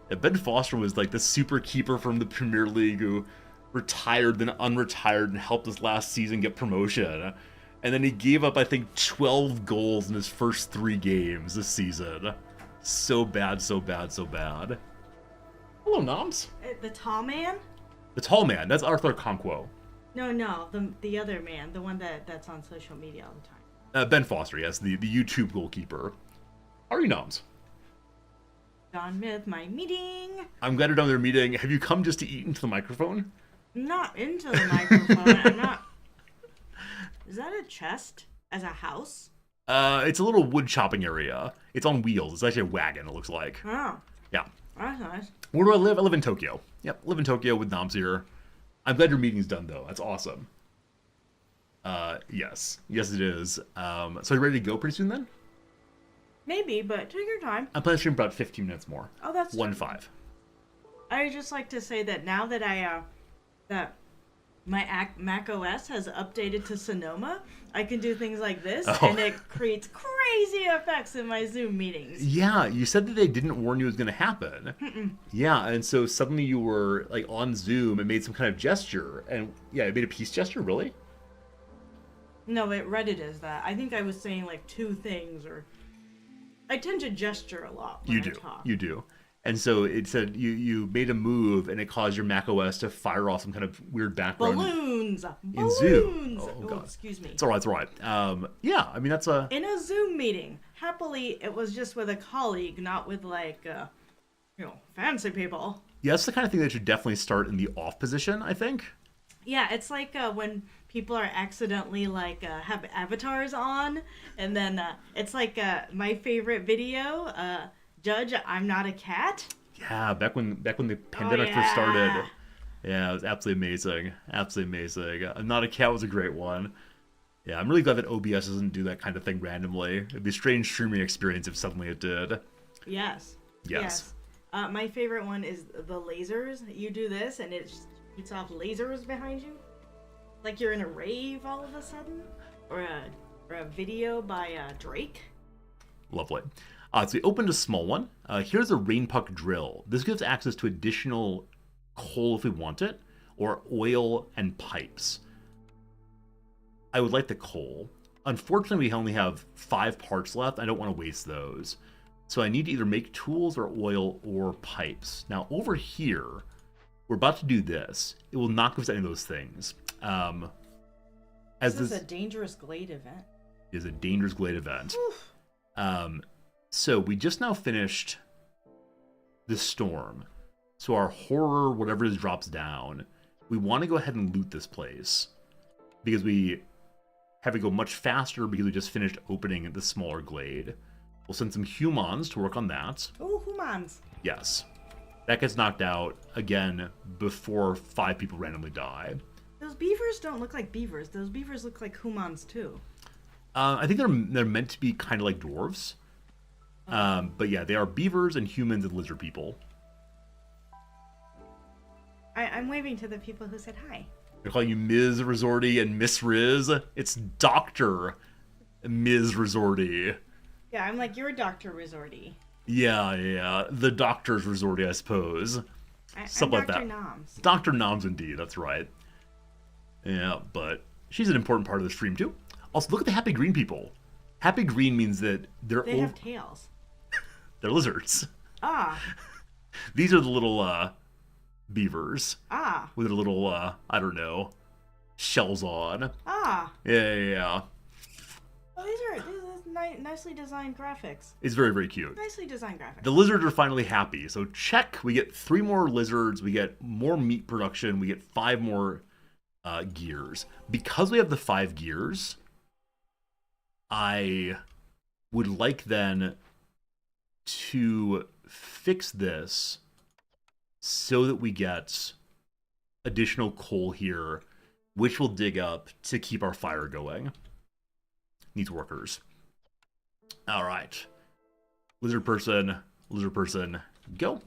Ben Foster was like the super keeper from the Premier League who retired, then unretired, and helped us last season get promotion. And then he gave up, I think, 12 goals in his first 3 games this season. So bad, so bad, so bad. Hello, Noms. The tall man? The tall man. That's Arthur Conquo. No, the other man, the one that's on social media all the time. Ben Foster, yes, the YouTube goalkeeper. How are you, Noms? Done with my meeting. I'm glad you're done with your meeting. Have you come just to eat into the microphone? I'm not into the microphone. I'm not. Is that a chest as a house? It's a little wood chopping area. It's on wheels. It's actually a wagon, it looks like. Oh, Yeah. that's nice. Where do I live? I live in Tokyo. Yep, live in Tokyo with Noms here. I'm glad your meeting's done, though. That's awesome. Yes. Yes, it is. So are you ready to go pretty soon, then? Maybe, but take your time. I'm planning to stream about 15 minutes more. Oh, that's 1-5. I just like to say that now that that my Mac OS has updated to Sonoma, I can do things like this, and it creates crazy effects in my Zoom meetings. Yeah, you said that they didn't warn you it was going to happen. Yeah, and so suddenly you were like on Zoom and made some kind of gesture, and yeah, it made a peace gesture, really? No, it Reddit is that. I think I was saying like 2 things, or I tend to gesture a lot when I talk. You do. And so it said you made a move, and it caused your Mac OS to fire off some kind of weird background. Balloons! In Zoom. Oh, God. Excuse me. It's all right, it's all right. Yeah, I mean, that's a... In a Zoom meeting. Happily, it was just with a colleague, not with like, fancy people. Yeah, that's the kind of thing that should definitely start in the off position, I think. Yeah, it's like when people are accidentally like have avatars on, and then it's like my favorite video, Judge, I'm not a cat. Yeah, back when the pandemic first started. Yeah, it was absolutely amazing. Absolutely amazing. Not a Cat was a great one. Yeah, I'm really glad that OBS doesn't do that kind of thing randomly. It'd be a strange streaming experience if suddenly it did. Yes. My favorite one is the lasers. You do this, and it shoots off lasers behind you, like you're in a rave all of a sudden, or a video by Drake. Lovely. So we opened a small one. Here's a rain puck drill. This gives access to additional coal if we want it, or oil and pipes. I would like the coal. Unfortunately, we only have 5 parts left. I don't want to waste those. So I need to either make tools or oil or pipes. Now over here, we're about to do this. It will not give us any of those things. This is a dangerous glade event. It is a dangerous glade event. So we just now finished the storm. So our horror, whatever it is, drops down. We want to go ahead and loot this place because we have to go much faster because we just finished opening the smaller glade. We'll send some humans to work on that. Oh, humans. Yes. That gets knocked out, again, before 5 people randomly die. Those beavers don't look like beavers. Those beavers look like humans, too. I think they're meant to be kind of like dwarves. But yeah, they are beavers and humans and lizard people. I'm waving to the people who said hi. They're calling you Ms. Resorty and Miss Riz. It's Dr. Ms. Resorty. Yeah, I'm like, you're Dr. Resorty. Yeah. The Doctor's Resorty, I suppose. Something like that. Dr. Noms. Dr. Noms, indeed. That's right. Yeah, but she's an important part of the stream, too. Also, look at the happy green people. Happy green means that they have tails. They're lizards. Ah. These are the little beavers. Ah. With their little, I don't know, shells on. Ah. Yeah. Oh, these are nicely designed graphics. It's very, very cute. Nicely designed graphics. The lizards are finally happy. So check. We get 3 more lizards. We get more meat production. We get 5 more gears. Because we have the 5 gears, I would like then to fix this so that we get additional coal here, which we'll dig up to keep our fire going. Needs workers. All right. Lizard person, go.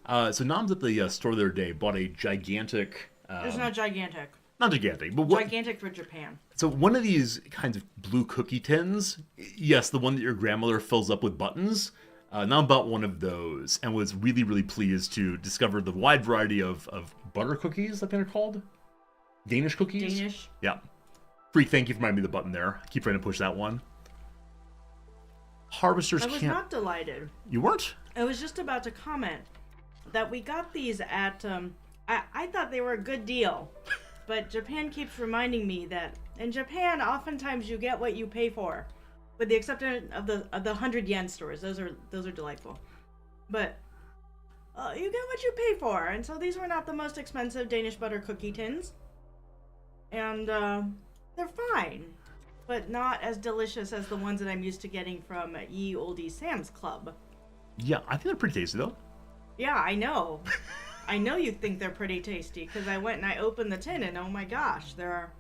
So Nom's at the store the other day, bought a gigantic... There's no gigantic. Not gigantic, but what... Gigantic for Japan. So one of these kinds of blue cookie tins, yes, the one that your grandmother fills up with buttons, Nom bought one of those and was really, really pleased to discover the wide variety of butter cookies, I think they're called. Danish cookies? Danish? Yeah. Freak, thank you for reminding me of the button there. I keep trying to push that one. Harvesters I was can't... not delighted. You weren't? I was just about to comment that we got these at, I thought they were a good deal. But Japan keeps reminding me that in Japan, oftentimes you get what you pay for. With the exception of the 100 yen stores. Those are delightful. But you get what you pay for. And so these were not the most expensive Danish butter cookie tins. And they're fine. But not as delicious as the ones that I'm used to getting from Ye Olde Sam's Club. Yeah, I think they're pretty tasty, though. Yeah, I know. I know you think they're pretty tasty, because I went and I opened the tin, and oh my gosh, there are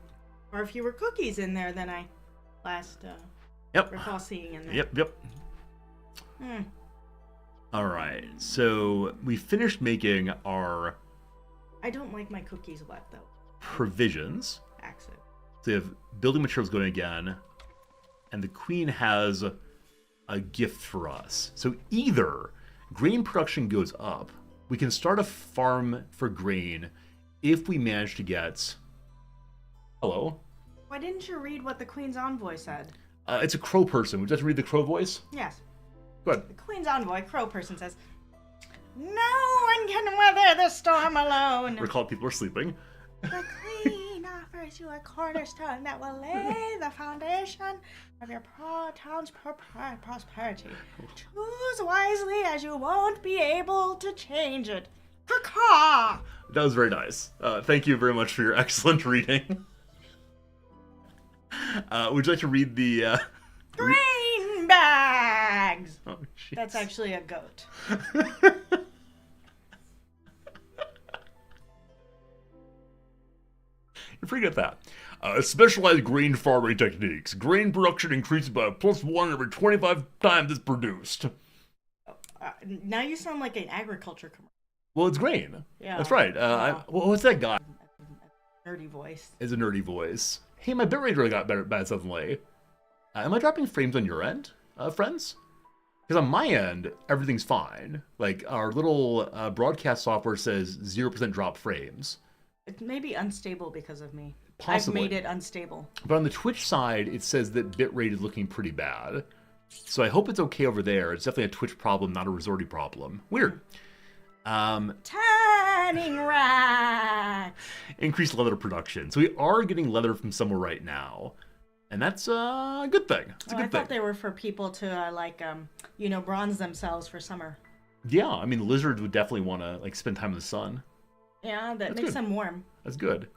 far fewer cookies in there than I last recall seeing in there. Yep. All right, so we finished making our... I don't like my cookies wet, though. Provisions. Accident. So we have building materials going again, and the queen has a gift for us. So either grain production goes up, we can start a farm for grain if we manage to get... Hello? Why didn't you read what the Queen's Envoy said? It's a crow person. Would you like to read the crow voice? Yes. Go ahead. The Queen's Envoy, crow person, says, "No one can weather the storm alone. Recall people are sleeping. The Queen offers you a cornerstone that will lay the foundation of your town's prosperity. Choose wisely, as you won't be able to change it." Caw-caw! That was very nice. Thank you very much for your excellent reading. Would you like to read the... Grain bags! Oh, jeez. That's actually a goat. You forget that. Specialized grain farming techniques. Grain production increases by +1 every 25 times it's produced. Now you sound like an agriculture commercial. Well, it's grain. Yeah. That's right. What's that guy? Nerdy voice. Is a nerdy voice. Hey, my bitrate really got bad suddenly. Am I dropping frames on your end, friends? Because on my end, everything's fine. Like, our little broadcast software says 0% drop frames. It may be unstable because of me. Possibly. I've made it unstable. But on the Twitch side, it says that bitrate is looking pretty bad. So I hope it's okay over there. It's definitely a Twitch problem, not a Resorty problem. Weird. Tanning racks! Increased leather production. So we are getting leather from somewhere right now. And that's a good thing. It's a good I thing. thought they were for people to, bronze themselves for summer. Yeah, I mean, lizards would definitely want to, spend time in the sun. Yeah, that That's makes good. them warm. That's good.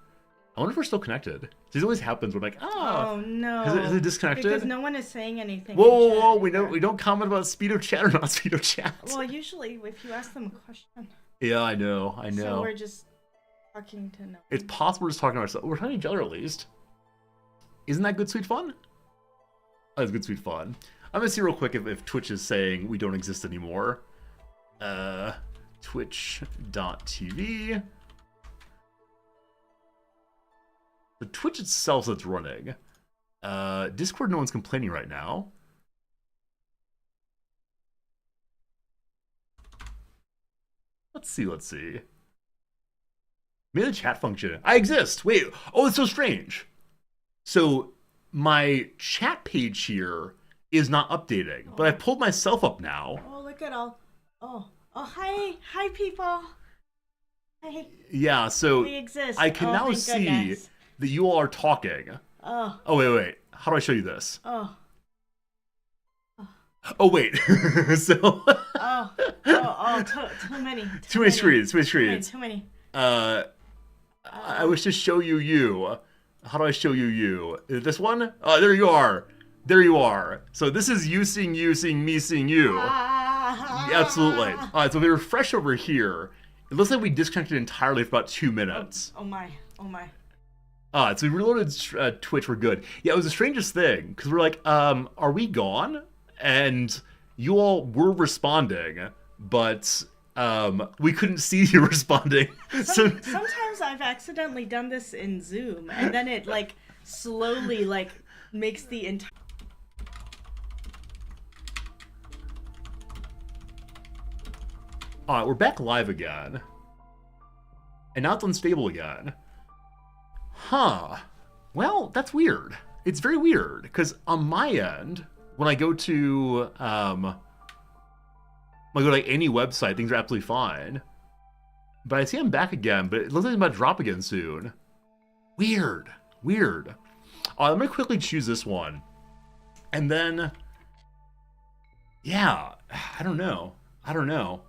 I wonder if we're still connected. This always happens. We're like, Oh, no. Is it disconnected? Because no one is saying anything. Whoa, in whoa, chat. we don't comment about Speedo Chat or not Speedo Chat. Well, usually if you ask them a question. Yeah, I know. So we're just talking to no. It's possible we're just talking to ourselves. We're talking to each other at least. Isn't that good, sweet fun? That's good, sweet fun. I'm gonna see real quick if Twitch is saying we don't exist anymore. Twitch.tv. The Twitch itself that's running. Discord, no one's complaining right now. Let's see. Maybe the chat function. I exist. Wait. Oh, it's so strange. So my chat page here is not updating, but I pulled myself up now. Oh, look at all. Oh, hi, people. Hi. Yeah, so We exist. I can now thank see goodness. that you all are talking. Oh, Wait. How do I show you this? oh, Oh, wait. So too many. too many screens. Too many. I wish to show you. How do I show you? Is it this one? Oh, there you are. So this is you seeing me seeing you. Absolutely. All right, so if we refresh over here, it looks like we disconnected entirely for about 2 minutes. Oh my. So we reloaded Twitch, we're good. Yeah, it was the strangest thing, because we're like, are we gone? and you all were responding, but we couldn't see you responding. So Sometimes I've accidentally done this in Zoom, and then it like slowly like makes the entire. Alright, we're back live again. And now it's unstable again. Huh. Well, that's weird. It's very weird, because on my end, when I go to, when I go to like any website, things are absolutely fine. But I see I'm back again, but it looks like I'm about to drop again soon. Weird. Weird. Alright, let me quickly choose this one. And then, yeah, I don't know. I don't know.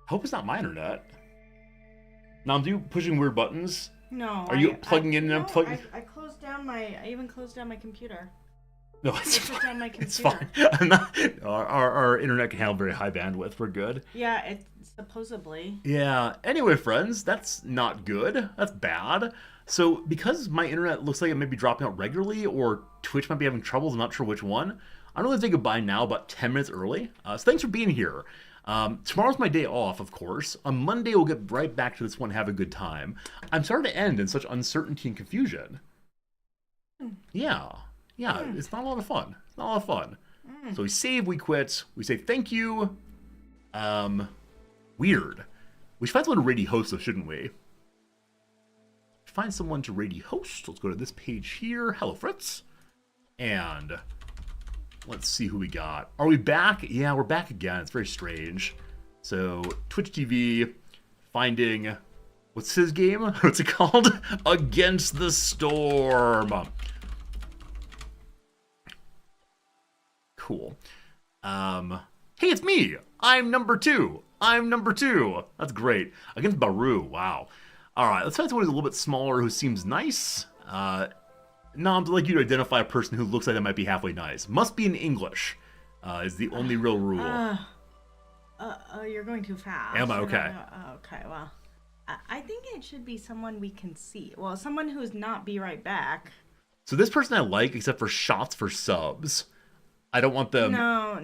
I hope it's not my internet. Now, do you pushing weird buttons? No. Are you plugging in and unplugging? I closed down my. I even closed down my computer. No, it's I put down my It's computer. fine. I'm not, our internet can handle very high bandwidth. We're good. Yeah, it's supposedly. Yeah. Anyway, friends, that's not good. That's bad. So, because my internet looks like it may be dropping out regularly, or Twitch might be having troubles, I'm not sure which one. I'm going to say goodbye now, about 10 minutes early. So thanks for being here. Tomorrow's my day off, of course. On Monday, we'll get right back to this one, have a good time. I'm sorry to end in such uncertainty and confusion. Yeah. Yeah, it's not a lot of fun. It's not a lot of fun. So we save, we quit, we say thank you. Weird. We should find someone to ready host, though, shouldn't we? Find someone to ready host. Let's go to this page here. Hello, Fritz. And let's see who we got. Are we back? Yeah, we're back again. It's very strange. So, Twitch TV, finding, what's his game? What's it called? Against the Storm. Cool. Hey, it's me. I'm number 2. I'm number 2. That's great. Against Baru. Wow. All right, let's find someone who's a little bit smaller who seems nice. No, I'd like you to identify a person who looks like they might be halfway nice. Must be in English, is the only real rule. You're going too fast. Am I? Okay. Okay, well, I think it should be someone we can see. Well, someone who's not be right back. So this person I like, except for shots for subs. I don't want them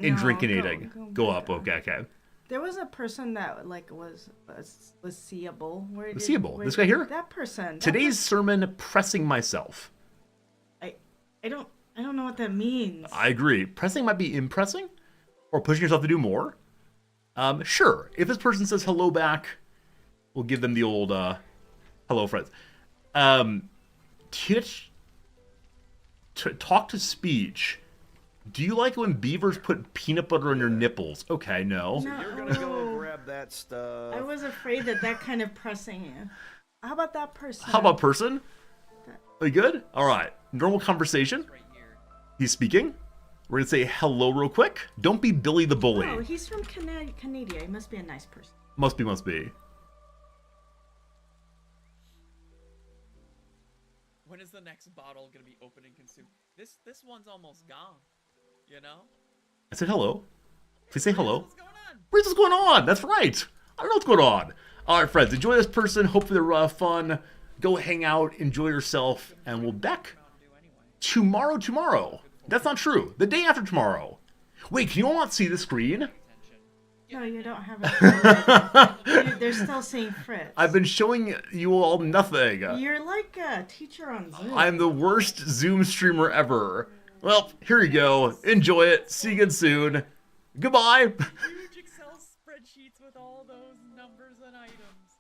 in drinkinating. Go up. Okay. There was a person that like was seeable. Seeable. This guy here? That person. Today's sermon, pressing myself. I don't know what that means. I agree. Pressing might be impressing, or pushing yourself to do more. Sure. If this person says hello back, we'll give them the old hello, friends. Talk to speech. Do you like when beavers put peanut butter on your nipples? Okay, no. You're gonna go grab that stuff. I was afraid that kind of pressing. How about that person? How about person? Are you good? All right. Normal conversation. He's speaking. We're gonna say hello real quick. Don't be Billy the Bully. Oh, he's from Canada. He must be a nice person. Must be. When is the next bottle gonna be opened and consumed? This one's almost gone. You know? I said hello. Please say hello. What's going on? What's going on? That's right. I don't know what's going on. All right, friends. Enjoy this person. Hopefully they're fun. Go hang out. Enjoy yourself. And we'll back tomorrow. That's not true. The day after tomorrow. Wait, can you all not see the screen? No, you don't have it. They're still saying Fritz. I've been showing you all nothing. You're like a teacher on Zoom. I'm the worst Zoom streamer ever. Well, here you go. Enjoy it. See you again soon. Goodbye. Huge Excel spreadsheets with all those numbers and items.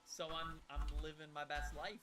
So I'm living my best life.